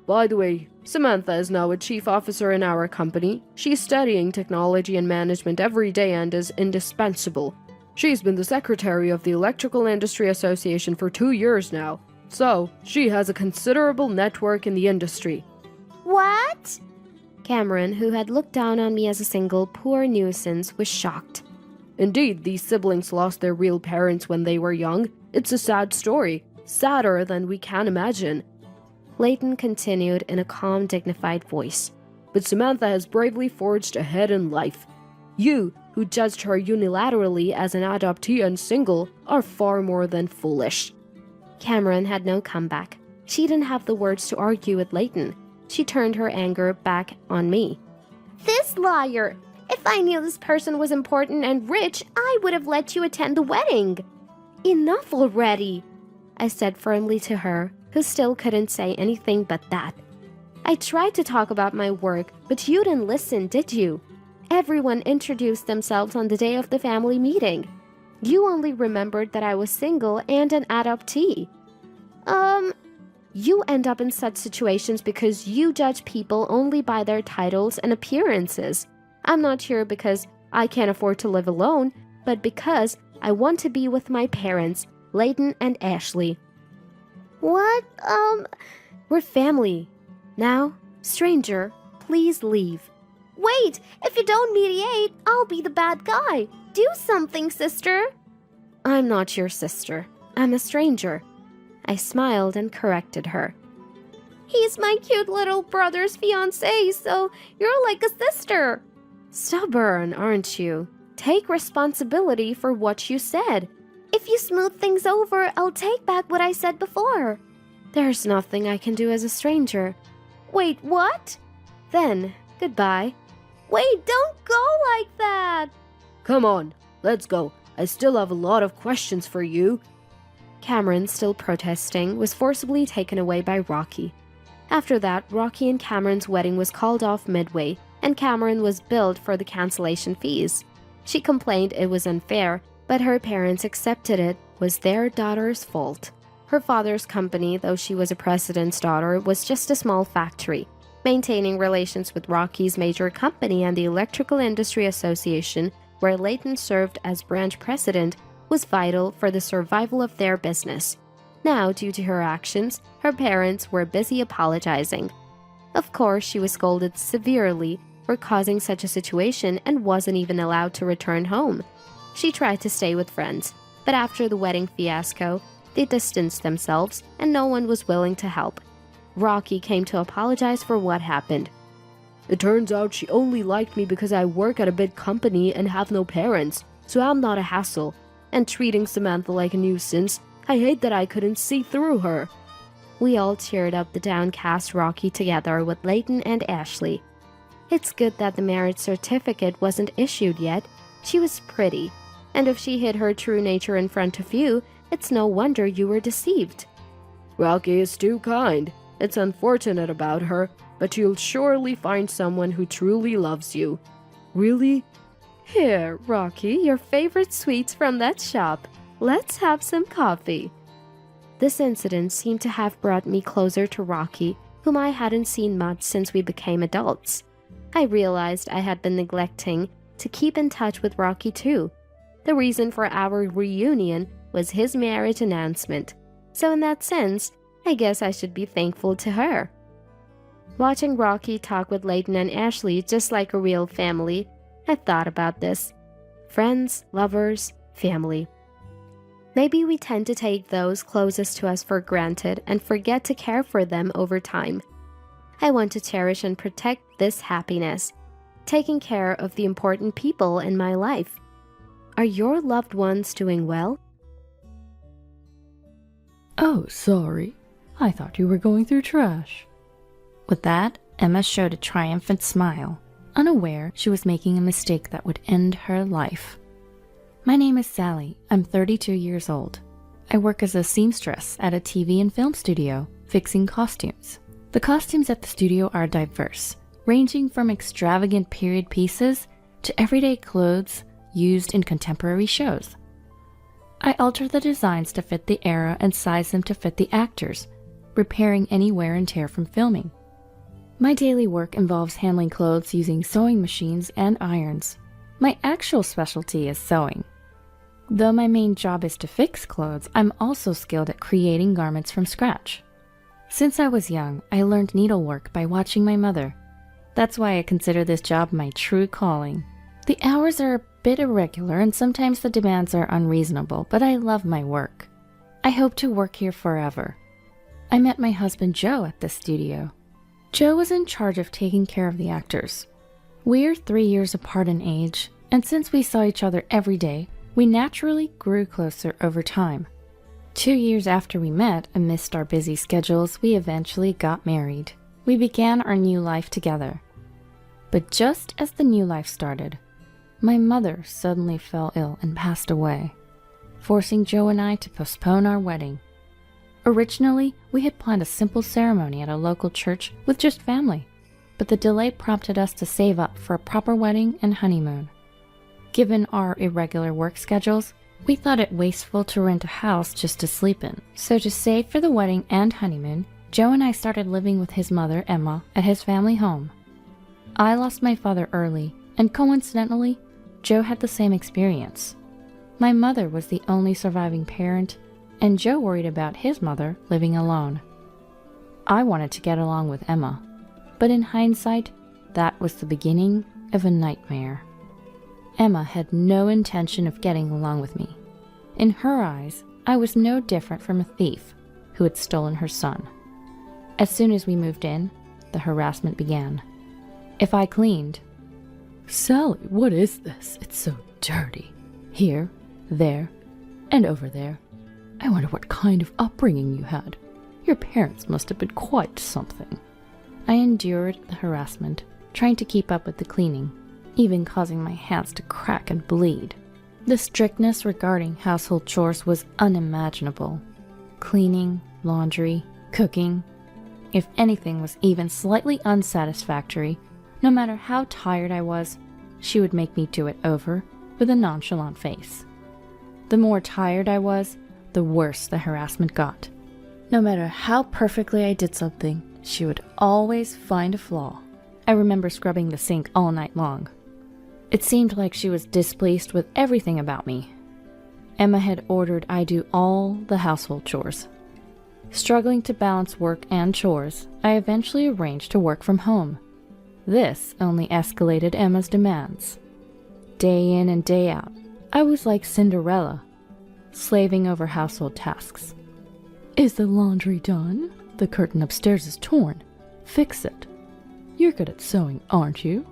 By the way, Samantha is now a chief officer in our company. She's studying technology and management every day and is indispensable. She's been the secretary of the Electrical Industry Association for 2 years now, so she has a considerable network in the industry. What? Cameron, who had looked down on me as a single poor nuisance, was shocked. Indeed, these siblings lost their real parents when they were young. It's a sad story, sadder than we can imagine. Layton continued in a calm, dignified voice. But Samantha has bravely forged ahead in life. You who judged her unilaterally as an adoptee and single are far more than foolish. Cameron had no comeback. She didn't have the words to argue with Leighton. She turned her anger back on me. This liar! If I knew this person was important and rich, I would have let you attend the wedding. Enough already, I said firmly to her, who still couldn't say anything but that. I tried to talk about my work, but you didn't listen, did you? Everyone introduced themselves on the day of the family meeting. You only remembered that I was single and an adoptee. You end up in such situations because you judge people only by their titles and appearances. I'm not here because I can't afford to live alone, but because I want to be with my parents, Leighton and Ashley. What? We're family. Now, stranger, please leave. Wait, if you don't mediate, I'll be the bad guy. Do something, sister. I'm not your sister. I'm a stranger. I smiled and corrected her. He's my cute little brother's fiancé, so you're like a sister. Stubborn, aren't you? Take responsibility for what you said. If you smooth things over, I'll take back what I said before. There's nothing I can do as a stranger. Wait, what? Then, goodbye. Wait, don't go like that! Come on, let's go. I still have a lot of questions for you. Cameron, still protesting, was forcibly taken away by Rocky. After that, Rocky and Cameron's wedding was called off midway, and Cameron was billed for the cancellation fees. She complained it was unfair, but her parents accepted it was their daughter's fault. Her father's company, though she was a president's daughter, was just a small factory. Maintaining relations with Rocky's major company and the Electrical Industry Association, where Leighton served as branch president, was vital for the survival of their business. Now, due to her actions, her parents were busy apologizing. Of course, she was scolded severely for causing such a situation and wasn't even allowed to return home. She tried to stay with friends, but after the wedding fiasco, they distanced themselves and no one was willing to help. Rocky came to apologize for what happened. It turns out she only liked me because I work at a big company and have no parents, so I'm not a hassle. And treating Samantha like a nuisance, I hate that I couldn't see through her. We all cheered up the downcast Rocky together with Leighton and Ashley. It's good that the marriage certificate wasn't issued yet. She was pretty, and if she hid her true nature in front of you, it's no wonder you were deceived. Rocky is too kind. It's unfortunate about her, but you'll surely find someone who truly loves you. Really? Here, Rocky, your favorite sweets from that shop. Let's have some coffee. This incident seemed to have brought me closer to Rocky, whom I hadn't seen much since we became adults. I realized I had been neglecting to keep in touch with Rocky too. The reason for our reunion was his marriage announcement, so in that sense, I guess I should be thankful to her. Watching Rocky talk with Leighton and Ashley just like a real family, I thought about this. Friends, lovers, family. Maybe we tend to take those closest to us for granted and forget to care for them over time. I want to cherish and protect this happiness, taking care of the important people in my life. Are your loved ones doing well? Oh, sorry. I thought you were going through trash. With that, Emma showed a triumphant smile, unaware she was making a mistake that would end her life. My name is Sally. I'm 32 years old. I work as a seamstress at a TV and film studio, fixing costumes. The costumes at the studio are diverse, ranging from extravagant period pieces to everyday clothes used in contemporary shows. I alter the designs to fit the era and size them to fit the actors, repairing any wear and tear from filming. My daily work involves handling clothes using sewing machines and irons. My actual specialty is sewing. Though my main job is to fix clothes, I'm also skilled at creating garments from scratch. Since I was young, I learned needlework by watching my mother. That's why I consider this job my true calling. The hours are a bit irregular and sometimes the demands are unreasonable, but I love my work. I hope to work here forever. I met my husband Joe at this studio. Joe was in charge of taking care of the actors. We're 3 years apart in age, And since we saw each other every day, we naturally grew closer over time. 2 years after we met, amidst our busy schedules, we eventually got married. We began our new life together. But just as the new life started, my mother suddenly fell ill and passed away, forcing Joe and I to postpone our wedding. Originally, we had planned a simple ceremony at a local church with just family, but the delay prompted us to save up for a proper wedding and honeymoon. Given our irregular work schedules, we thought it wasteful to rent a house just to sleep in. So to save for the wedding and honeymoon, Joe and I started living with his mother, Emma, at his family home. I lost my father early, and coincidentally, Joe had the same experience. My mother was the only surviving parent, and Joe worried about his mother living alone. I wanted to get along with Emma, but in hindsight, that was the beginning of a nightmare. Emma had no intention of getting along with me. In her eyes, I was no different from a thief who had stolen her son. As soon as we moved in, the harassment began. If I cleaned, "Sally, what is this? It's so dirty. Here, there, and over there. I wonder what kind of upbringing you had. Your parents must have been quite something." I endured the harassment, trying to keep up with the cleaning, even causing my hands to crack and bleed. The strictness regarding household chores was unimaginable. Cleaning, laundry, cooking. If anything was even slightly unsatisfactory, no matter how tired I was, she would make me do it over with a nonchalant face. The more tired I was, the worse the harassment got. No matter how perfectly I did something, she would always find a flaw. I remember scrubbing the sink all night long. It seemed like she was displeased with everything about me. Emma had ordered I do all the household chores. Struggling to balance work and chores, I eventually arranged to work from home. This only escalated Emma's demands. Day in and day out, I was like Cinderella, slaving over household tasks. "Is the laundry done? The curtain upstairs is torn. Fix it. You're good at sewing, aren't you?"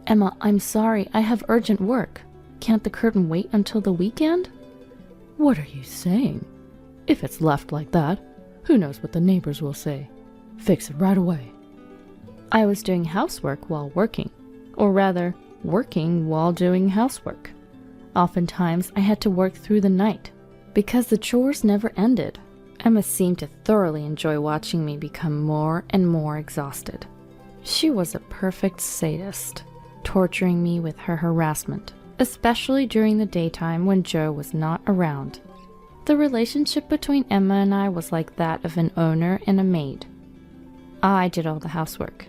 "Emma, I'm sorry, I have urgent work. Can't the curtain wait until the weekend?" "What are you saying? If it's left like that, who knows what the neighbors will say? Fix it right away." I was doing housework while working, or rather, working while doing housework. Oftentimes, I had to work through the night, because the chores never ended. Emma seemed to thoroughly enjoy watching me become more and more exhausted. She was a perfect sadist, torturing me with her harassment, especially during the daytime when Joe was not around. The relationship between Emma and I was like that of an owner and a maid. I did all the housework.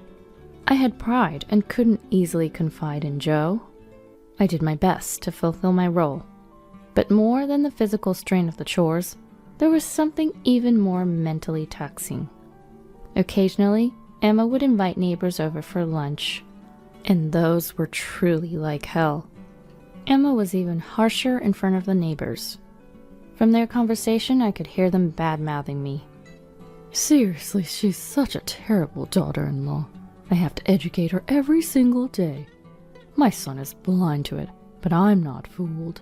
I had pride and couldn't easily confide in Joe. I did my best to fulfill my role, but more than the physical strain of the chores, there was something even more mentally taxing. Occasionally, Emma would invite neighbors over for lunch, and those were truly like hell. Emma was even harsher in front of the neighbors. From their conversation, I could hear them bad-mouthing me. "Seriously, she's such a terrible daughter-in-law. I have to educate her every single day. My son is blind to it, but I'm not fooled.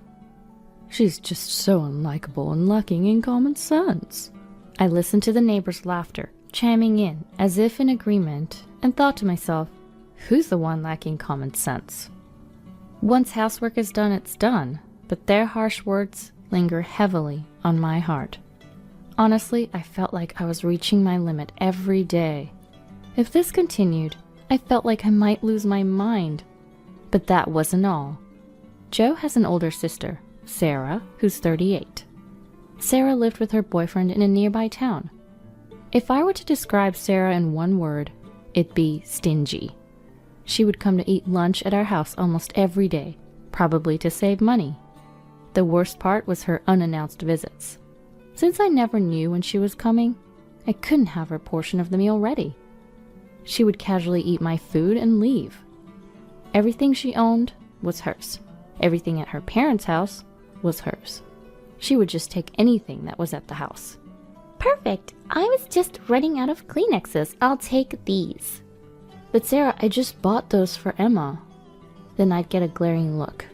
She's just so unlikable and lacking in common sense." I listened to the neighbors' laughter, chiming in as if in agreement, and thought to myself, who's the one lacking common sense? Once housework is done, it's done, but their harsh words linger heavily on my heart. Honestly, I felt like I was reaching my limit every day. If this continued, I felt like I might lose my mind. But that wasn't all. Joe has an older sister, Sarah, who's 38. Sarah lived with her boyfriend in a nearby town. If I were to describe Sarah in one word, it'd be stingy. She would come to eat lunch at our house almost every day, probably to save money. The worst part was her unannounced visits. Since I never knew when she was coming, I couldn't have her portion of the meal ready. She would casually eat my food and leave. Everything she owned was hers. Everything at her parents' house was hers. She would just take anything that was at the house. Perfect. I was just running out of Kleenexes. I'll take these. But Sarah, I just bought those for Emma. Then I'd get a glaring look.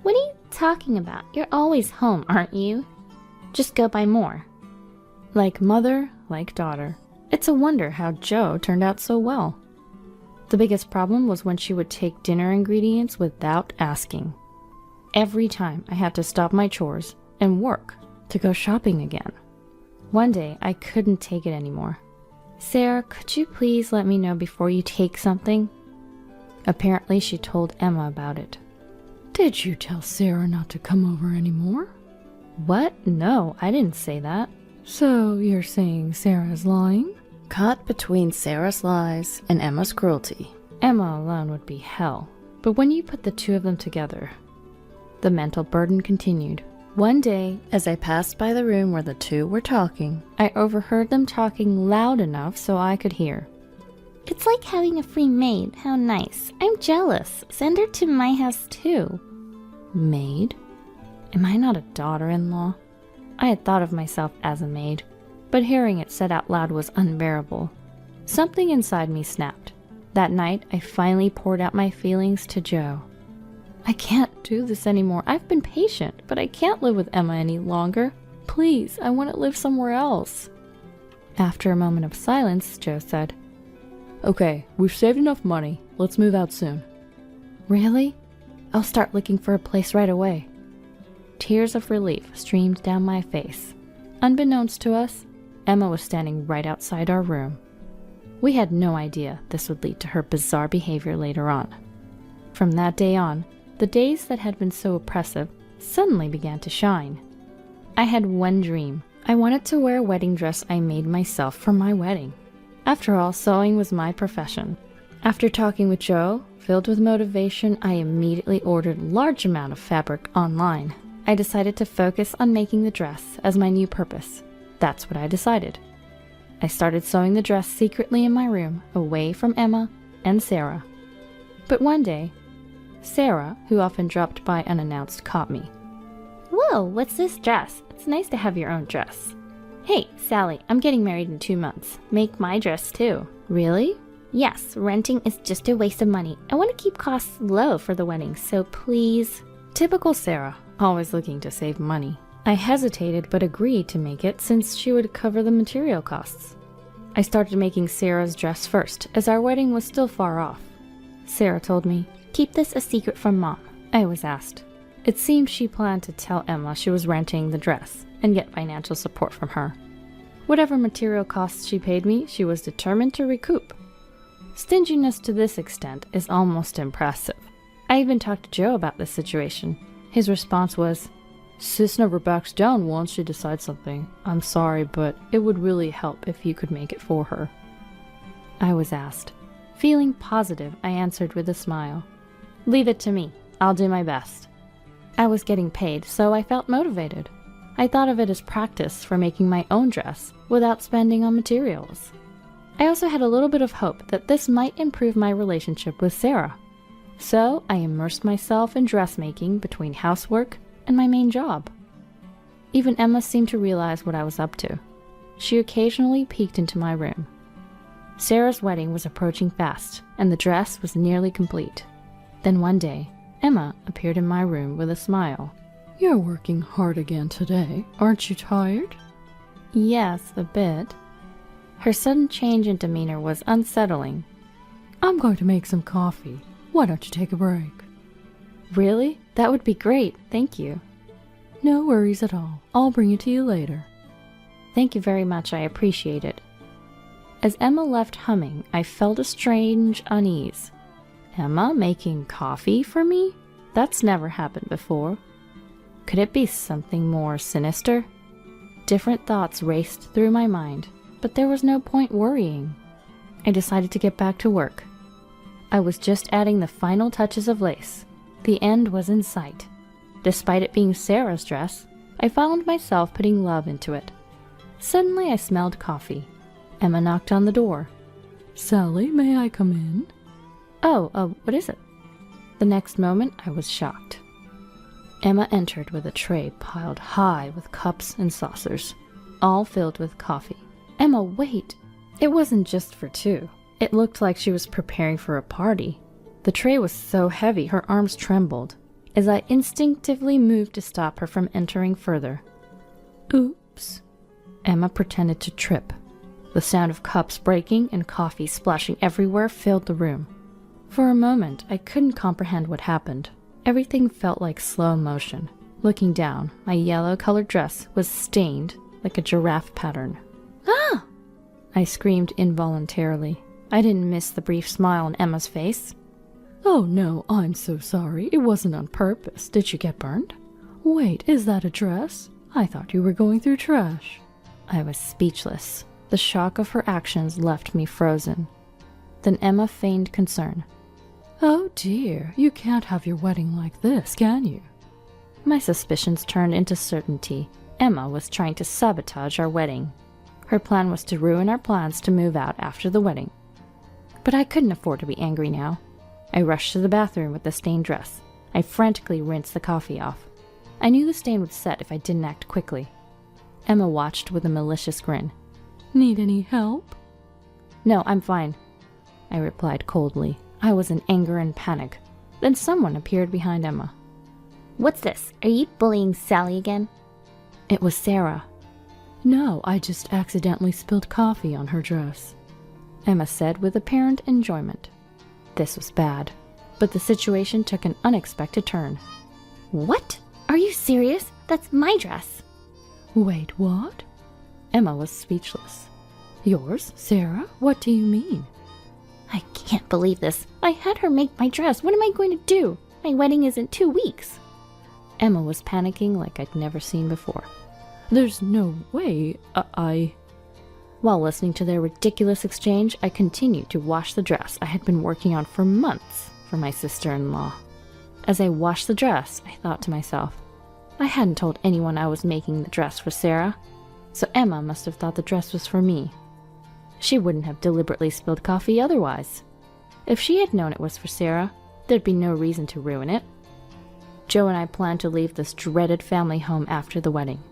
What are you talking about? You're always home, aren't you? Just go buy more. Like mother, like daughter. It's a wonder how Joe turned out so well. The biggest problem was when she would take dinner ingredients without asking. Every time I had to stop my chores and work to go shopping again. One day I couldn't take it anymore. Sarah, could you please let me know before you take something? Apparently she told Emma about it. Did you tell Sarah not to come over anymore? What? No, I didn't say that. So you're saying Sarah's lying? Caught between Sarah's lies and Emma's cruelty. Emma alone would be hell. But when you put the two of them together, the mental burden continued. One day, as I passed by the room where the two were talking, I overheard them talking loud enough so I could hear. It's like having a free maid. How nice. I'm jealous. Send her to my house too. Maid? Am I not a daughter-in-law? I had thought of myself as a maid, but hearing it said out loud was unbearable. Something inside me snapped. That night, I finally poured out my feelings to Joe. I can't do this anymore. I've been patient, but I can't live with Emma any longer. Please, I want to live somewhere else. After a moment of silence, Joe said, Okay, we've saved enough money. Let's move out soon. Really? I'll start looking for a place right away. Tears of relief streamed down my face. Unbeknownst to us, Emma was standing right outside our room. We had no idea this would lead to her bizarre behavior later on. From that day on, the days that had been so oppressive suddenly began to shine. I had one dream. I wanted to wear a wedding dress I made myself for my wedding. After all, sewing was my profession. After talking with Joe, filled with motivation, I immediately ordered a large amount of fabric online. I decided to focus on making the dress as my new purpose. That's what I decided. I started sewing the dress secretly in my room, away from Emma and Sarah. But one day, Sarah, who often dropped by unannounced, caught me. Whoa, what's this dress? It's nice to have your own dress. Hey, Sally, I'm getting married in 2 months. Make my dress too. Really? Yes, renting is just a waste of money. I want to keep costs low for the wedding, so please. Typical Sarah, always looking to save money. I hesitated but agreed to make it since she would cover the material costs. I started making Sarah's dress first, as our wedding was still far off. Sarah told me, Keep this a secret from Mom. I was asked. It seemed she planned to tell Emma she was renting the dress and get financial support from her. Whatever material costs she paid me, she was determined to recoup. Stinginess to this extent is almost impressive. I even talked to Joe about this situation. His response was, Sis never backs down once she decides something. I'm sorry, but it would really help if you could make it for her. I was asked. Feeling positive, I answered with a smile. Leave it to me. I'll do my best. I was getting paid, so I felt motivated. I thought of it as practice for making my own dress without spending on materials. I also had a little bit of hope that this might improve my relationship with Sarah. So I immersed myself in dressmaking between housework and my main job. Even Emma seemed to realize what I was up to. She occasionally peeked into my room. Sarah's wedding was approaching fast, and the dress was nearly complete. Then one day, Emma appeared in my room with a smile. You're working hard again today. Aren't you tired? Yes, a bit. Her sudden change in demeanor was unsettling. I'm going to make some coffee. Why don't you take a break? Really? That would be great. Thank you. No worries at all. I'll bring it to you later. Thank you very much. I appreciate it. As Emma left humming, I felt a strange unease. Emma making coffee for me? That's never happened before. Could it be something more sinister? Different thoughts raced through my mind, but there was no point worrying. I decided to get back to work. I was just adding the final touches of lace. The end was in sight. Despite it being Sarah's dress, I found myself putting love into it. Suddenly I smelled coffee. Emma knocked on the door. Sally, may I come in? Oh, what is it? The next moment I was shocked. Emma entered with a tray piled high with cups and saucers, all filled with coffee. Emma, wait! It wasn't just for two. It looked like she was preparing for a party. The tray was so heavy her arms trembled, as I instinctively moved to stop her from entering further. Oops. Emma pretended to trip. The sound of cups breaking and coffee splashing everywhere filled the room. For a moment, I couldn't comprehend what happened. Everything felt like slow motion. Looking down, my yellow-colored dress was stained like a giraffe pattern. Ah! I screamed involuntarily. I didn't miss the brief smile on Emma's face. Oh no, I'm so sorry. It wasn't on purpose. Did you get burned? Wait, is that a dress? I thought you were going through trash. I was speechless. The shock of her actions left me frozen. Then Emma feigned concern. Oh dear, you can't have your wedding like this, can you? My suspicions turned into certainty. Emma was trying to sabotage our wedding. Her plan was to ruin our plans to move out after the wedding. But I couldn't afford to be angry now. I rushed to the bathroom with the stained dress. I frantically rinsed the coffee off. I knew the stain would set if I didn't act quickly. Emma watched with a malicious grin. Need any help? No, I'm fine, I replied coldly. I was in anger and panic. Then someone appeared behind Emma. What's this? Are you bullying Sally again? It was Sarah. No, I just accidentally spilled coffee on her dress, Emma said with apparent enjoyment. This was bad, but the situation took an unexpected turn. What? Are you serious? That's my dress. Wait, what? Emma was speechless. Yours, Sarah? What do you mean? I can't believe this. I had her make my dress. What am I going to do? My wedding is in 2 weeks. Emma was panicking like I'd never seen before. There's no way. While listening to their ridiculous exchange, I continued to wash the dress I had been working on for months for my sister-in-law. As I washed the dress, I thought to myself, I hadn't told anyone I was making the dress for Sarah, so Emma must have thought the dress was for me. She wouldn't have deliberately spilled coffee otherwise. If she had known it was for Sarah, there'd be no reason to ruin it. Joe and I planned to leave this dreaded family home after the wedding.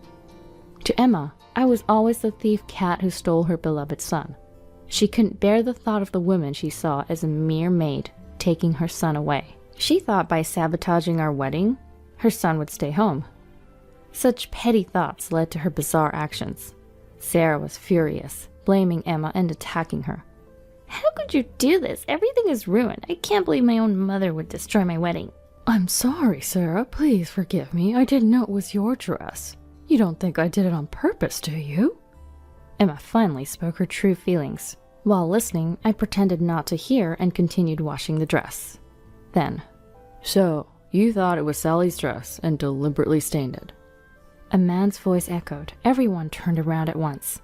To Emma, I was always the thief cat who stole her beloved son. She couldn't bear the thought of the woman she saw as a mere maid taking her son away. She thought by sabotaging our wedding, her son would stay home. Such petty thoughts led to her bizarre actions. Sarah was furious, blaming Emma and attacking her. How could you do this? Everything is ruined. I can't believe my own mother would destroy my wedding. I'm sorry, Sarah. Please forgive me. I didn't know it was your dress. You don't think I did it on purpose, do you? Emma finally spoke her true feelings. While listening, I pretended not to hear and continued washing the dress. Then, so, you thought it was Sally's dress and deliberately stained it. A man's voice echoed. Everyone turned around at once.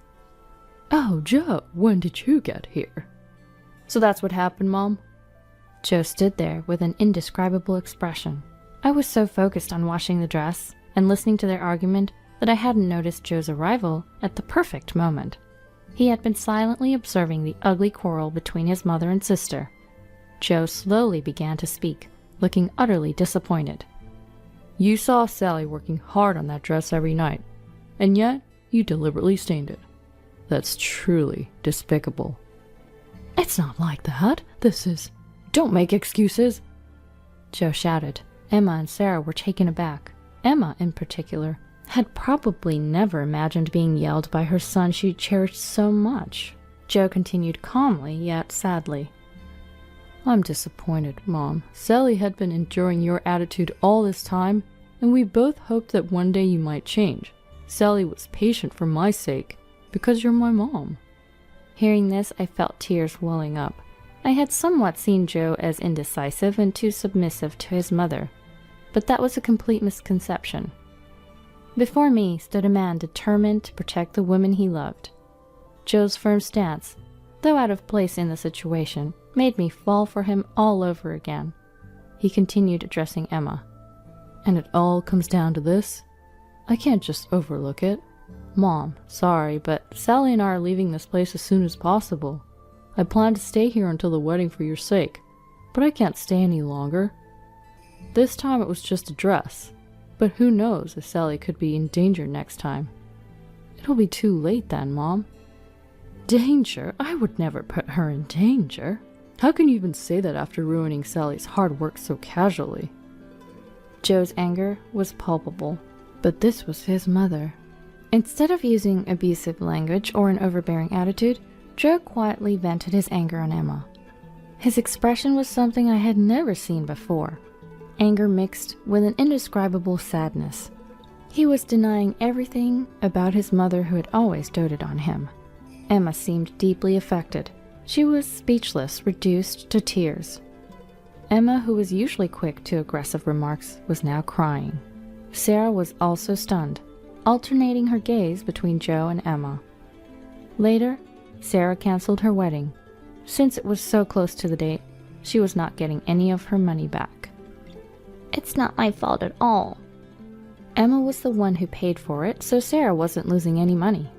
Oh, Joe, when did you get here? So that's what happened, Mom? Joe stood there with an indescribable expression. I was so focused on washing the dress and listening to their argument that I hadn't noticed Joe's arrival at the perfect moment. He had been silently observing the ugly quarrel between his mother and sister. Joe slowly began to speak, looking utterly disappointed. You saw Sally working hard on that dress every night, and yet you deliberately stained it. That's truly despicable. It's not like that. This is... Don't make excuses, Joe shouted. Emma and Sarah were taken aback. Emma, in particular, had probably never imagined being yelled by her son she cherished so much. Joe continued calmly, yet sadly. I'm disappointed, Mom. Sally had been enduring your attitude all this time, and we both hoped that one day you might change. Sally was patient for my sake, because you're my mom. Hearing this, I felt tears welling up. I had somewhat seen Joe as indecisive and too submissive to his mother, but that was a complete misconception. Before me stood a man determined to protect the woman he loved. Joe's firm stance, though out of place in the situation, made me fall for him all over again. He continued addressing Emma. And it all comes down to this? I can't just overlook it. Mom, sorry, but Sally and I are leaving this place as soon as possible. I plan to stay here until the wedding for your sake, but I can't stay any longer. This time it was just a dress, but who knows if Sally could be in danger next time. It'll be too late then, Mom. Danger? I would never put her in danger. How can you even say that after ruining Sally's hard work so casually? Joe's anger was palpable, but this was his mother. Instead of using abusive language or an overbearing attitude, Joe quietly vented his anger on Emma. His expression was something I had never seen before, anger mixed with an indescribable sadness. He was denying everything about his mother who had always doted on him. Emma seemed deeply affected. She was speechless, reduced to tears. Emma, who was usually quick to aggressive remarks, was now crying. Sarah was also stunned, alternating her gaze between Joe and Emma. Later, Sarah canceled her wedding. Since it was so close to the date, she was not getting any of her money back. It's not my fault at all. Emma was the one who paid for it, so Sarah wasn't losing any money.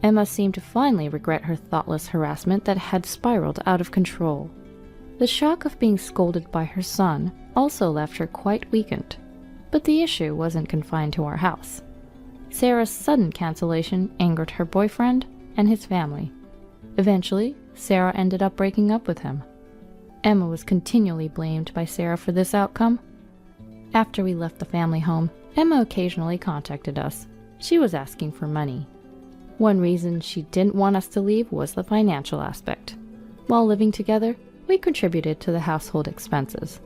Emma seemed to finally regret her thoughtless harassment that had spiraled out of control. The shock of being scolded by her son also left her quite weakened. But the issue wasn't confined to our house. Sarah's sudden cancellation angered her boyfriend and his family. Eventually, Sarah ended up breaking up with him. Emma was continually blamed by Sarah for this outcome. After we left the family home, Emma occasionally contacted us. She was asking for money. One reason she didn't want us to leave was the financial aspect. While living together, we contributed to the household expenses.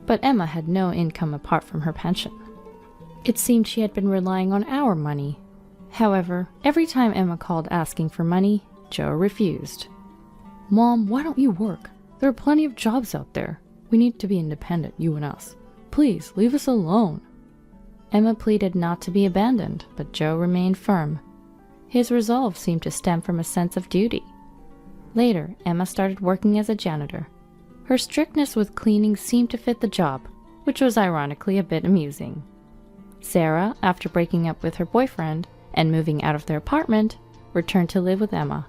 But Emma had no income apart from her pension. It seemed she had been relying on our money. However, every time Emma called asking for money, Joe refused. "Mom, why don't you work? There are plenty of jobs out there. We need to be independent, you and us. Please, leave us alone." Emma pleaded not to be abandoned, but Joe remained firm. His resolve seemed to stem from a sense of duty. Later, Emma started working as a janitor. Her strictness with cleaning seemed to fit the job, which was ironically a bit amusing. Sarah, after breaking up with her boyfriend and moving out of their apartment, returned to live with Emma.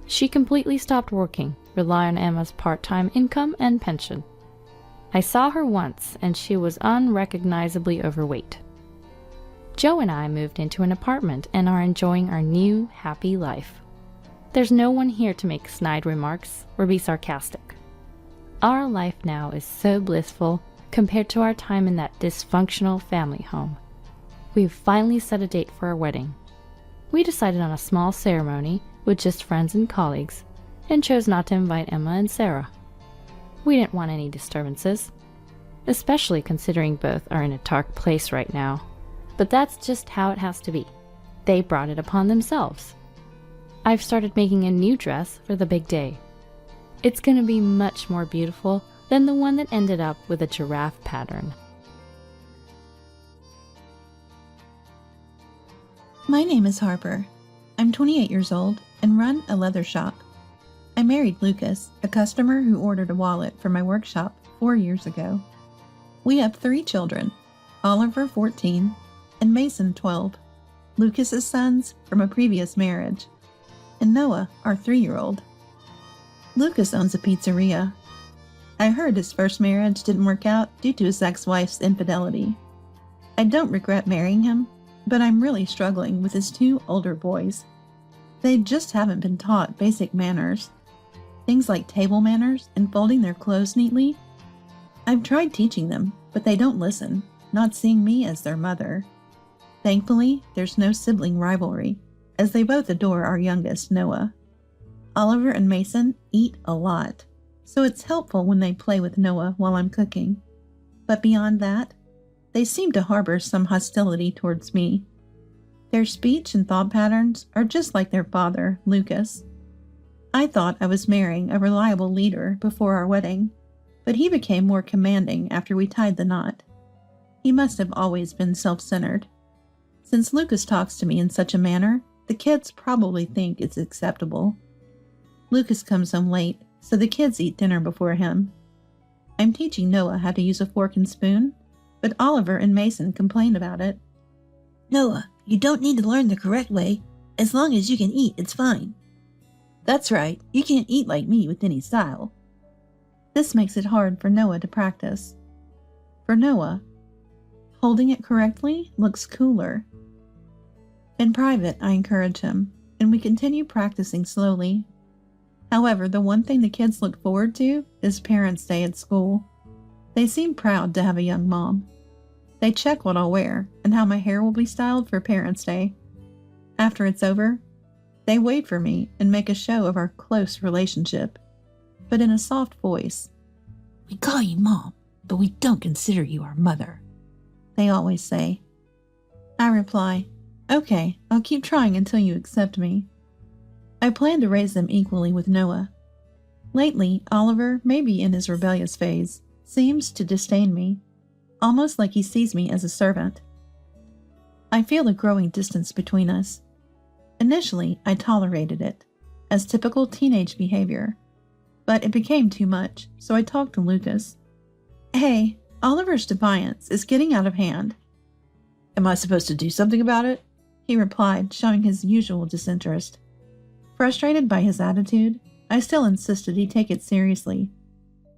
She completely stopped working, relying on Emma's part-time income and pension. I saw her once, and she was unrecognizably overweight. Joe and I moved into an apartment and are enjoying our new, happy life. There's no one here to make snide remarks or be sarcastic. Our life now is so blissful compared to our time in that dysfunctional family home. We've finally set a date for our wedding. We decided on a small ceremony with just friends and colleagues, and chose not to invite Emma and Sarah. We didn't want any disturbances, especially considering both are in a dark place right now. But that's just how it has to be. They brought it upon themselves. I've started making a new dress for the big day. It's going to be much more beautiful than the one that ended up with a giraffe pattern. My name is Harper. I'm 28 years old and run a leather shop. I married Lucas, a customer who ordered a wallet for my workshop 4 years ago. We have 3 children, Oliver, 14, and Mason, 12, Lucas's sons from a previous marriage, and Noah, our 3-year-old. Lucas owns a pizzeria. I heard his first marriage didn't work out due to his ex-wife's infidelity. I don't regret marrying him, but I'm really struggling with his 2 older boys. They just haven't been taught basic manners. Things like table manners and folding their clothes neatly. I've tried teaching them, but they don't listen, not seeing me as their mother. Thankfully, there's no sibling rivalry, as they both adore our youngest, Noah. Oliver and Mason eat a lot, so it's helpful when they play with Noah while I'm cooking. But beyond that, they seem to harbor some hostility towards me. Their speech and thought patterns are just like their father, Lucas. I thought I was marrying a reliable leader before our wedding, but he became more commanding after we tied the knot. He must have always been self-centered. Since Lucas talks to me in such a manner, the kids probably think it's acceptable. Lucas comes home late, so the kids eat dinner before him. I'm teaching Noah how to use a fork and spoon, but Oliver and Mason complain about it. "Noah, you don't need to learn the correct way. As long as you can eat, it's fine." "That's right, you can't eat like me with any style." This makes it hard for Noah to practice. For Noah, holding it correctly looks cooler. In private, I encourage him, and we continue practicing slowly. However, the one thing the kids look forward to is Parents' Day at school. They seem proud to have a young mom. They check what I'll wear and how my hair will be styled for Parents' Day. After it's over, they wait for me and make a show of our close relationship, but in a soft voice. We call you Mom, but we don't consider you our mother, they always say. I reply, okay, I'll keep trying until you accept me. I plan to raise them equally with Noah. Lately, Oliver, maybe in his rebellious phase, seems to disdain me, almost like he sees me as a servant. I feel a growing distance between us. Initially, I tolerated it, as typical teenage behavior, but it became too much, so I talked to Lucas. Hey, Oliver's defiance is getting out of hand. Am I supposed to do something about it? He replied, showing his usual disinterest. Frustrated by his attitude, I still insisted he take it seriously,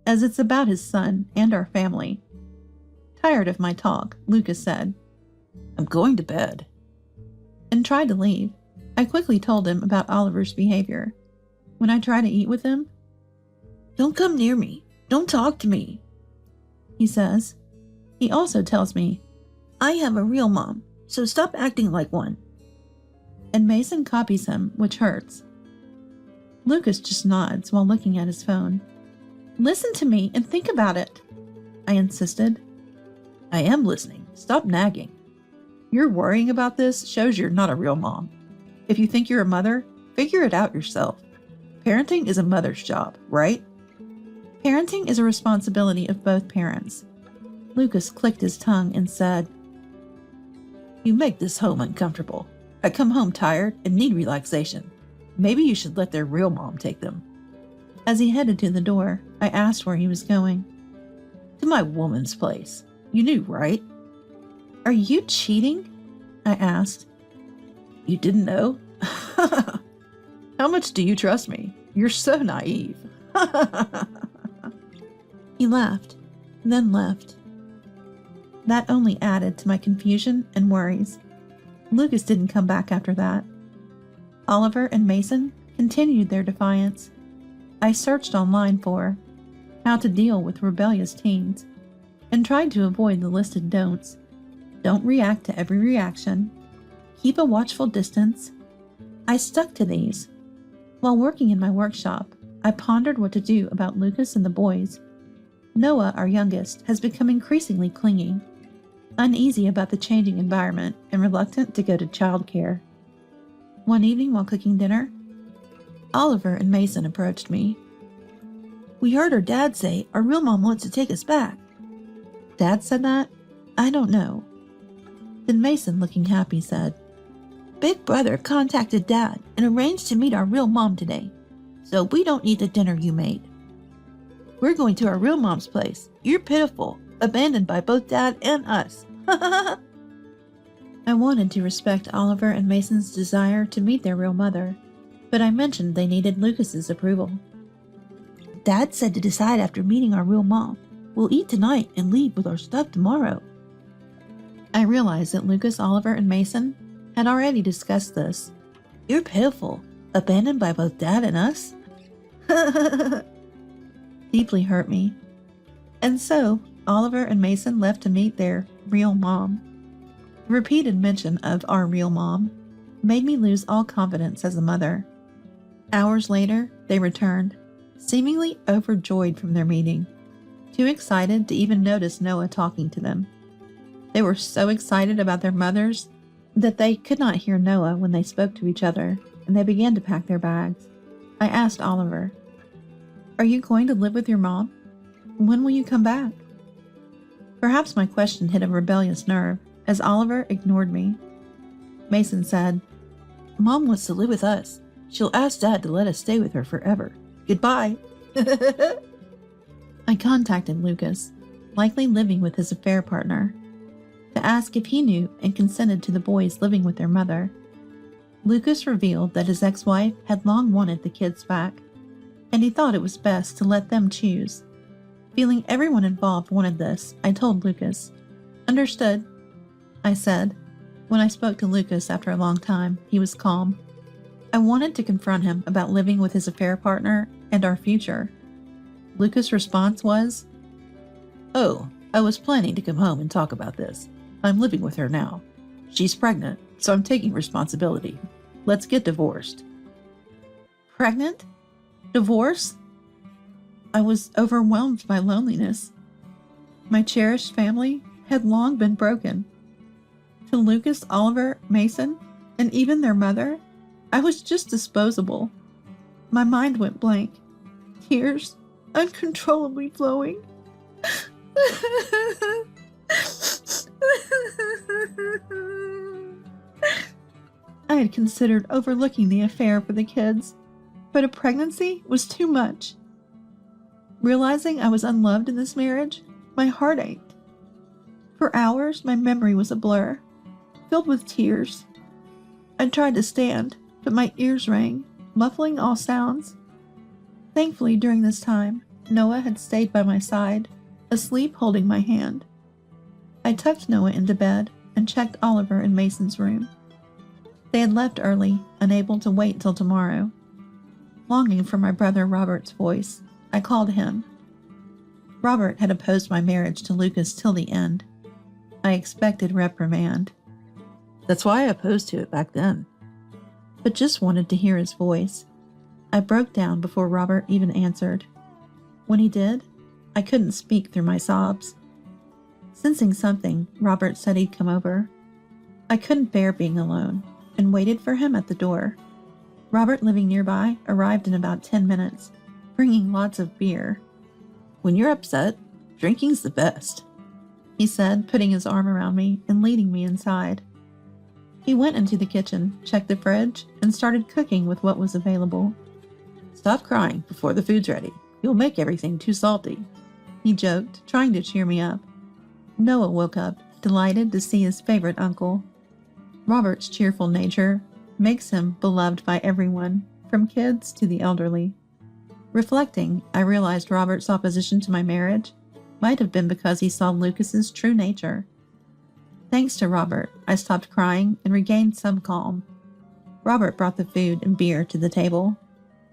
as it's about his son and our family. Tired of my talk, Lucas said, I'm going to bed, and tried to leave. I quickly told him about Oliver's behavior. When I try to eat with him, don't come near me. Don't talk to me, he says. He also tells me, I have a real mom, so stop acting like one. And Mason copies him, which hurts. Lucas just nods while looking at his phone. Listen to me and think about it, I insisted. I am listening. Stop nagging. You're worrying about this shows you're not a real mom. If you think you're a mother, figure it out yourself. Parenting is a mother's job, right? Parenting is a responsibility of both parents. Lucas clicked his tongue and said, You make this home uncomfortable. I come home tired and need relaxation. Maybe you should let their real mom take them. As he headed to the door, I asked where he was going. To my woman's place. You knew, right? Are you cheating? I asked. You didn't know? How much do you trust me? You're so naive. He laughed, then left. That only added to my confusion and worries. Lucas didn't come back after that. Oliver and Mason continued their defiance. I searched online for how to deal with rebellious teens and tried to avoid the listed don'ts. Don't react to every reaction. Keep a watchful distance. I stuck to these. While working in my workshop, I pondered what to do about Lucas and the boys. Noah, our youngest, has become increasingly clingy, uneasy about the changing environment and reluctant to go to childcare. One evening while cooking dinner, Oliver and Mason approached me. We heard her dad say our real mom wants to take us back. Dad said that? I don't know. Then Mason, looking happy, said, Big brother contacted Dad and arranged to meet our real mom today, so we don't need the dinner you made. We're going to our real mom's place. You're pitiful, abandoned by both Dad and us. I wanted to respect Oliver and Mason's desire to meet their real mother, but I mentioned they needed Lucas's approval. Dad said to decide after meeting our real mom. We'll eat tonight and leave with our stuff tomorrow. I realized that Lucas, Oliver, and Mason had already discussed this. You're pitiful, abandoned by both Dad and us? Deeply hurt me. And so, Oliver and Mason left to meet their real mom. The repeated mention of our real mom made me lose all confidence as a mother. Hours later, they returned, seemingly overjoyed from their meeting, too excited to even notice Noah talking to them. They were so excited about their mothers that they could not hear Noah when they spoke to each other, and they began to pack their bags. I asked Oliver, Are you going to live with your mom? When will you come back? Perhaps my question hit a rebellious nerve, as Oliver ignored me. Mason said, Mom wants to live with us. She'll ask Dad to let us stay with her forever. Goodbye. I contacted Lucas, likely living with his affair partner, to ask if he knew and consented to the boys living with their mother. Lucas revealed that his ex-wife had long wanted the kids back, and he thought it was best to let them choose. Feeling everyone involved wanted this, I told Lucas. Understood, I said. When I spoke to Lucas after a long time, he was calm. I wanted to confront him about living with his affair partner and our future. Lucas' response was, "Oh, I was planning to come home and talk about this. I'm living with her now. She's pregnant, so I'm taking responsibility. Let's get divorced." "Pregnant? Divorce?" I was overwhelmed by loneliness. My cherished family had long been broken. To Lucas, Oliver, Mason, and even their mother, I was just disposable. My mind went blank, tears uncontrollably flowing. I had considered overlooking the affair for the kids, but a pregnancy was too much. Realizing I was unloved in this marriage, my heart ached. For hours, my memory was a blur, filled with tears. I tried to stand, but my ears rang, muffling all sounds. Thankfully, during this time, Noah had stayed by my side, asleep holding my hand. I tucked Noah into bed and checked Oliver in Mason's room. They had left early, unable to wait till tomorrow. Longing for my brother Robert's voice, I called him. Robert had opposed my marriage to Lucas till the end. I expected reprimand. That's why I opposed to it back then. But just wanted to hear his voice. I broke down before Robert even answered. When he did, I couldn't speak through my sobs. Sensing something, Robert said he'd come over. I couldn't bear being alone, and waited for him at the door. Robert, living nearby, arrived in about 10 minutes, bringing lots of beer. "When you're upset, drinking's the best," he said, putting his arm around me and leading me inside. He went into the kitchen, checked the fridge, and started cooking with what was available. "Stop crying before the food's ready. You'll make everything too salty," he joked, trying to cheer me up. Noah woke up, delighted to see his favorite uncle. Robert's cheerful nature makes him beloved by everyone, from kids to the elderly. Reflecting, I realized Robert's opposition to my marriage might have been because he saw Lucas's true nature. Thanks to Robert, I stopped crying and regained some calm. Robert brought the food and beer to the table.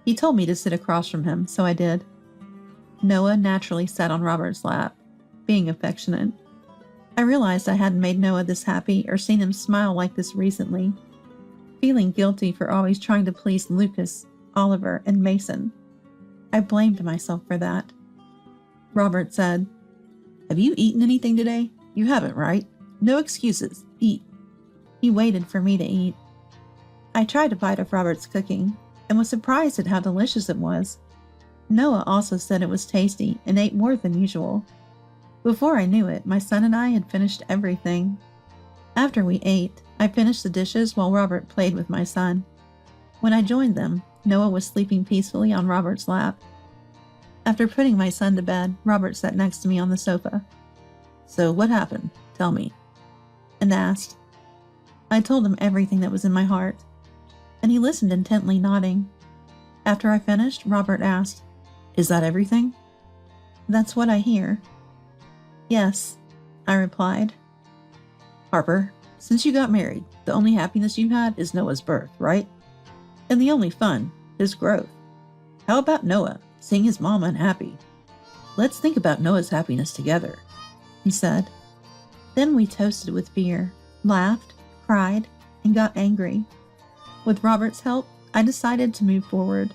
He told me to sit across from him, so I did. Noah naturally sat on Robert's lap, being affectionate. I realized I hadn't made Noah this happy or seen him smile like this recently. Feeling guilty for always trying to please Lucas, Oliver, and Mason, I blamed myself for that. Robert said, "Have you eaten anything today? You haven't, right? No excuses. Eat." He waited for me to eat. I tried a bite of Robert's cooking and was surprised at how delicious it was. Noah also said it was tasty and ate more than usual. Before I knew it, my son and I had finished everything. After we ate, I finished the dishes while Robert played with my son. When I joined them, Noah was sleeping peacefully on Robert's lap. After putting my son to bed, Robert sat next to me on the sofa. "So what happened? Tell me," and asked. I told him everything that was in my heart, and he listened intently, nodding. After I finished, Robert asked, "Is that everything?" "That's what I hear." "Yes," I replied. "Harper, since you got married, the only happiness you had is Noah's birth, right? And the only fun, his growth. How about Noah, seeing his mom unhappy? Let's think about Noah's happiness together," he said. Then we toasted with beer, laughed, cried, and got angry. With Robert's help, I decided to move forward.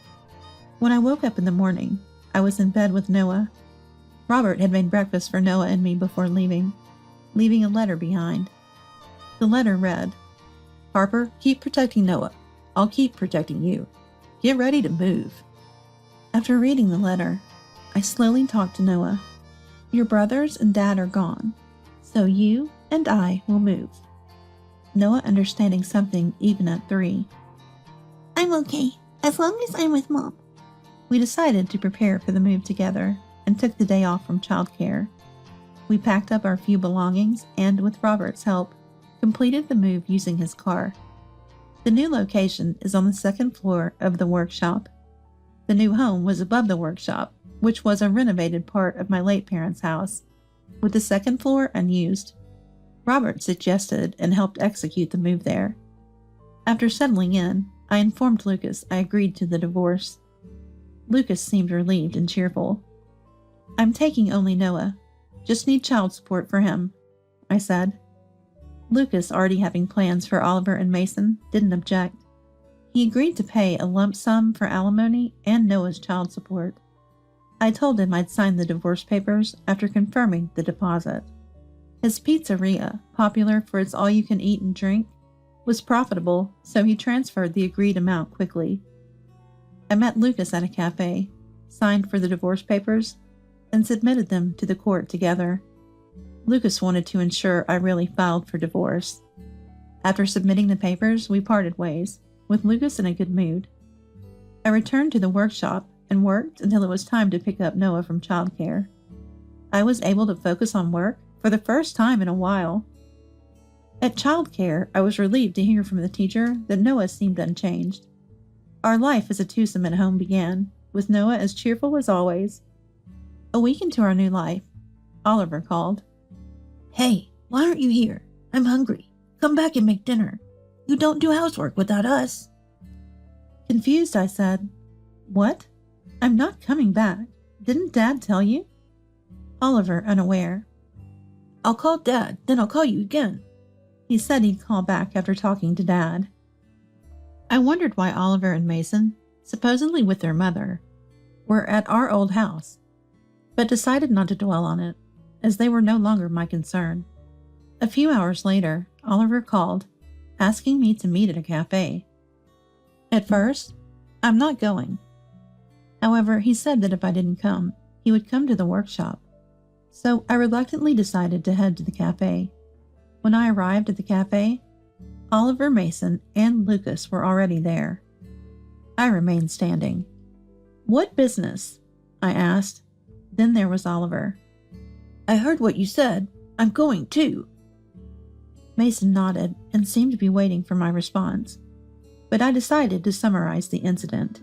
When I woke up in the morning, I was in bed with Noah. Robert had made breakfast for Noah and me before leaving a letter behind. The letter read, "Harper, keep protecting Noah. I'll keep protecting you. Get ready to move." After reading the letter, I slowly talked to Noah. "Your brothers and dad are gone, so you and I will move." Noah understanding something even at 3. "I'm okay, as long as I'm with Mom." We decided to prepare for the move together and took the day off from childcare. We packed up our few belongings and, with Robert's help, completed the move using his car. The new location is on the 2nd floor of the workshop. The new home was above the workshop, which was a renovated part of my late parents' house, with the 2nd floor unused. Robert suggested and helped execute the move there. After settling in, I informed Lucas I agreed to the divorce. Lucas seemed relieved and cheerful. I'm taking only Noah. Just need child support for him, I said. Lucas, already having plans for Oliver and Mason, didn't object. He agreed to pay a lump sum for alimony and Noah's child support. I told him I'd sign the divorce papers after confirming the deposit. His pizzeria, popular for its all-you-can-eat and drink, was profitable, so he transferred the agreed amount quickly. I met Lucas at a cafe, signed for the divorce papers, and submitted them to the court together. Lucas wanted to ensure I really filed for divorce. After submitting the papers, we parted ways, with Lucas in a good mood. I returned to the workshop and worked until it was time to pick up Noah from childcare. I was able to focus on work for the first time in a while. At childcare, I was relieved to hear from the teacher that Noah seemed unchanged. Our life as a twosome at home began, with Noah as cheerful as always. A week into our new life, Oliver called. Hey, why aren't you here? I'm hungry. Come back and make dinner. You don't do housework without us. Confused, I said, What? I'm not coming back. Didn't Dad tell you? Oliver, unaware. I'll call Dad, then I'll call you again. He said he'd call back after talking to Dad. I wondered why Oliver and Mason, supposedly with their mother, were at our old house, but decided not to dwell on it, as they were no longer my concern. A few hours later, Oliver called, asking me to meet at a cafe. At first, I'm not going. However, he said that if I didn't come, he would come to the workshop. So I reluctantly decided to head to the cafe. When I arrived at the cafe, Oliver, Mason, and Lucas were already there. I remained standing. What business? I asked. Then there was Oliver. I heard what you said. I'm going too. Mason nodded and seemed to be waiting for my response. But I decided to summarize the incident.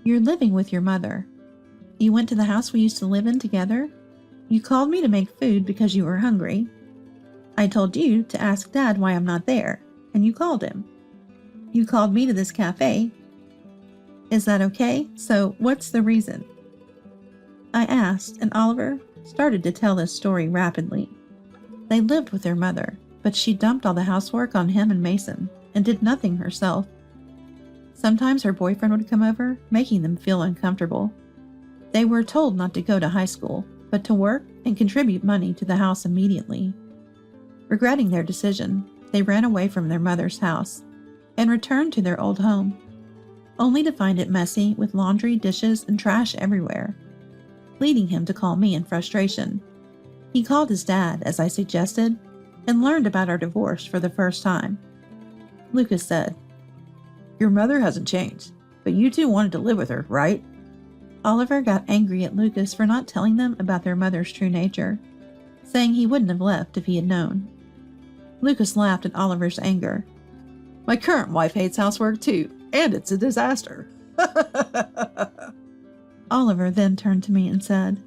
You're living with your mother. You went to the house we used to live in together. You called me to make food because you were hungry. I told you to ask Dad why I'm not there, and you called him. You called me to this cafe. Is that okay? So what's the reason? I asked, and Oliver started to tell his story rapidly. They lived with their mother, but she dumped all the housework on him and Mason and did nothing herself. Sometimes her boyfriend would come over, making them feel uncomfortable. They were told not to go to high school, but to work and contribute money to the house immediately. Regretting their decision, they ran away from their mother's house and returned to their old home, only to find it messy with laundry, dishes, and trash everywhere, leading him to call me in frustration. He called his dad, as I suggested, and learned about our divorce for the first time. Lucas said, Your mother hasn't changed, but you two wanted to live with her, right? Oliver got angry at Lucas for not telling them about their mother's true nature, saying he wouldn't have left if he had known. Lucas laughed at Oliver's anger. My current wife hates housework too, and it's a disaster. Oliver then turned to me and said,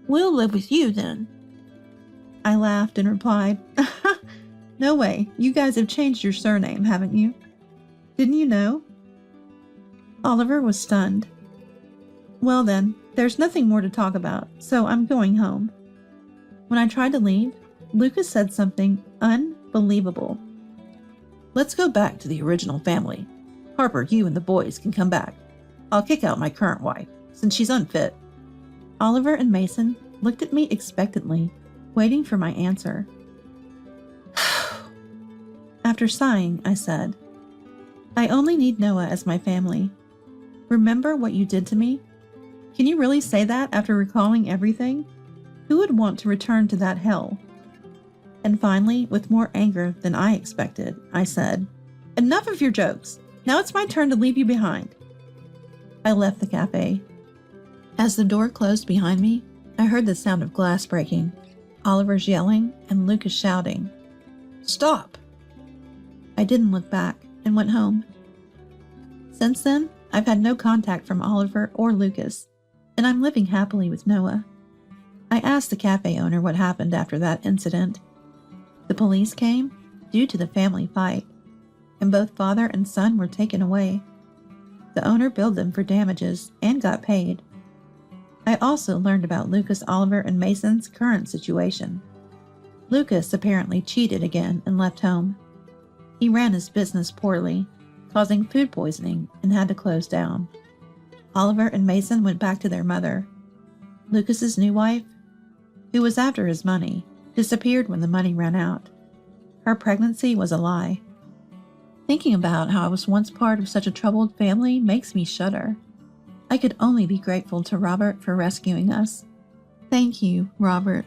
We'll live with you then. I laughed and replied, No way, you guys have changed your surname, haven't you? Didn't you know? Oliver was stunned. Well then, there's nothing more to talk about, so I'm going home. When I tried to leave, Lucas said something unbelievable. Let's go back to the original family. Harper, you and the boys can come back. I'll kick out my current wife, since she's unfit. Oliver and Mason looked at me expectantly, waiting for my answer. After sighing, I said, I only need Noah as my family. Remember what you did to me? Can you really say that after recalling everything? Who would want to return to that hell? And finally, with more anger than I expected, I said, Enough of your jokes. Now it's my turn to leave you behind. I left the cafe. As the door closed behind me, I heard the sound of glass breaking, Oliver's yelling, and Lucas shouting, Stop! I didn't look back and went home. Since then, I've had no contact from Oliver or Lucas, and I'm living happily with Noah. I asked the cafe owner what happened after that incident. The police came due to the family fight. and both father and son were taken away. The owner billed them for damages and got paid. I also learned about Lucas, Oliver, and Mason's current situation. Lucas apparently cheated again and left home. He ran his business poorly, causing food poisoning, and had to close down. Oliver and Mason went back to their mother. Lucas's new wife, who was after his money, disappeared when the money ran out. Her pregnancy was a lie. Thinking about how I was once part of such a troubled family makes me shudder. I could only be grateful to Robert for rescuing us. Thank you, Robert.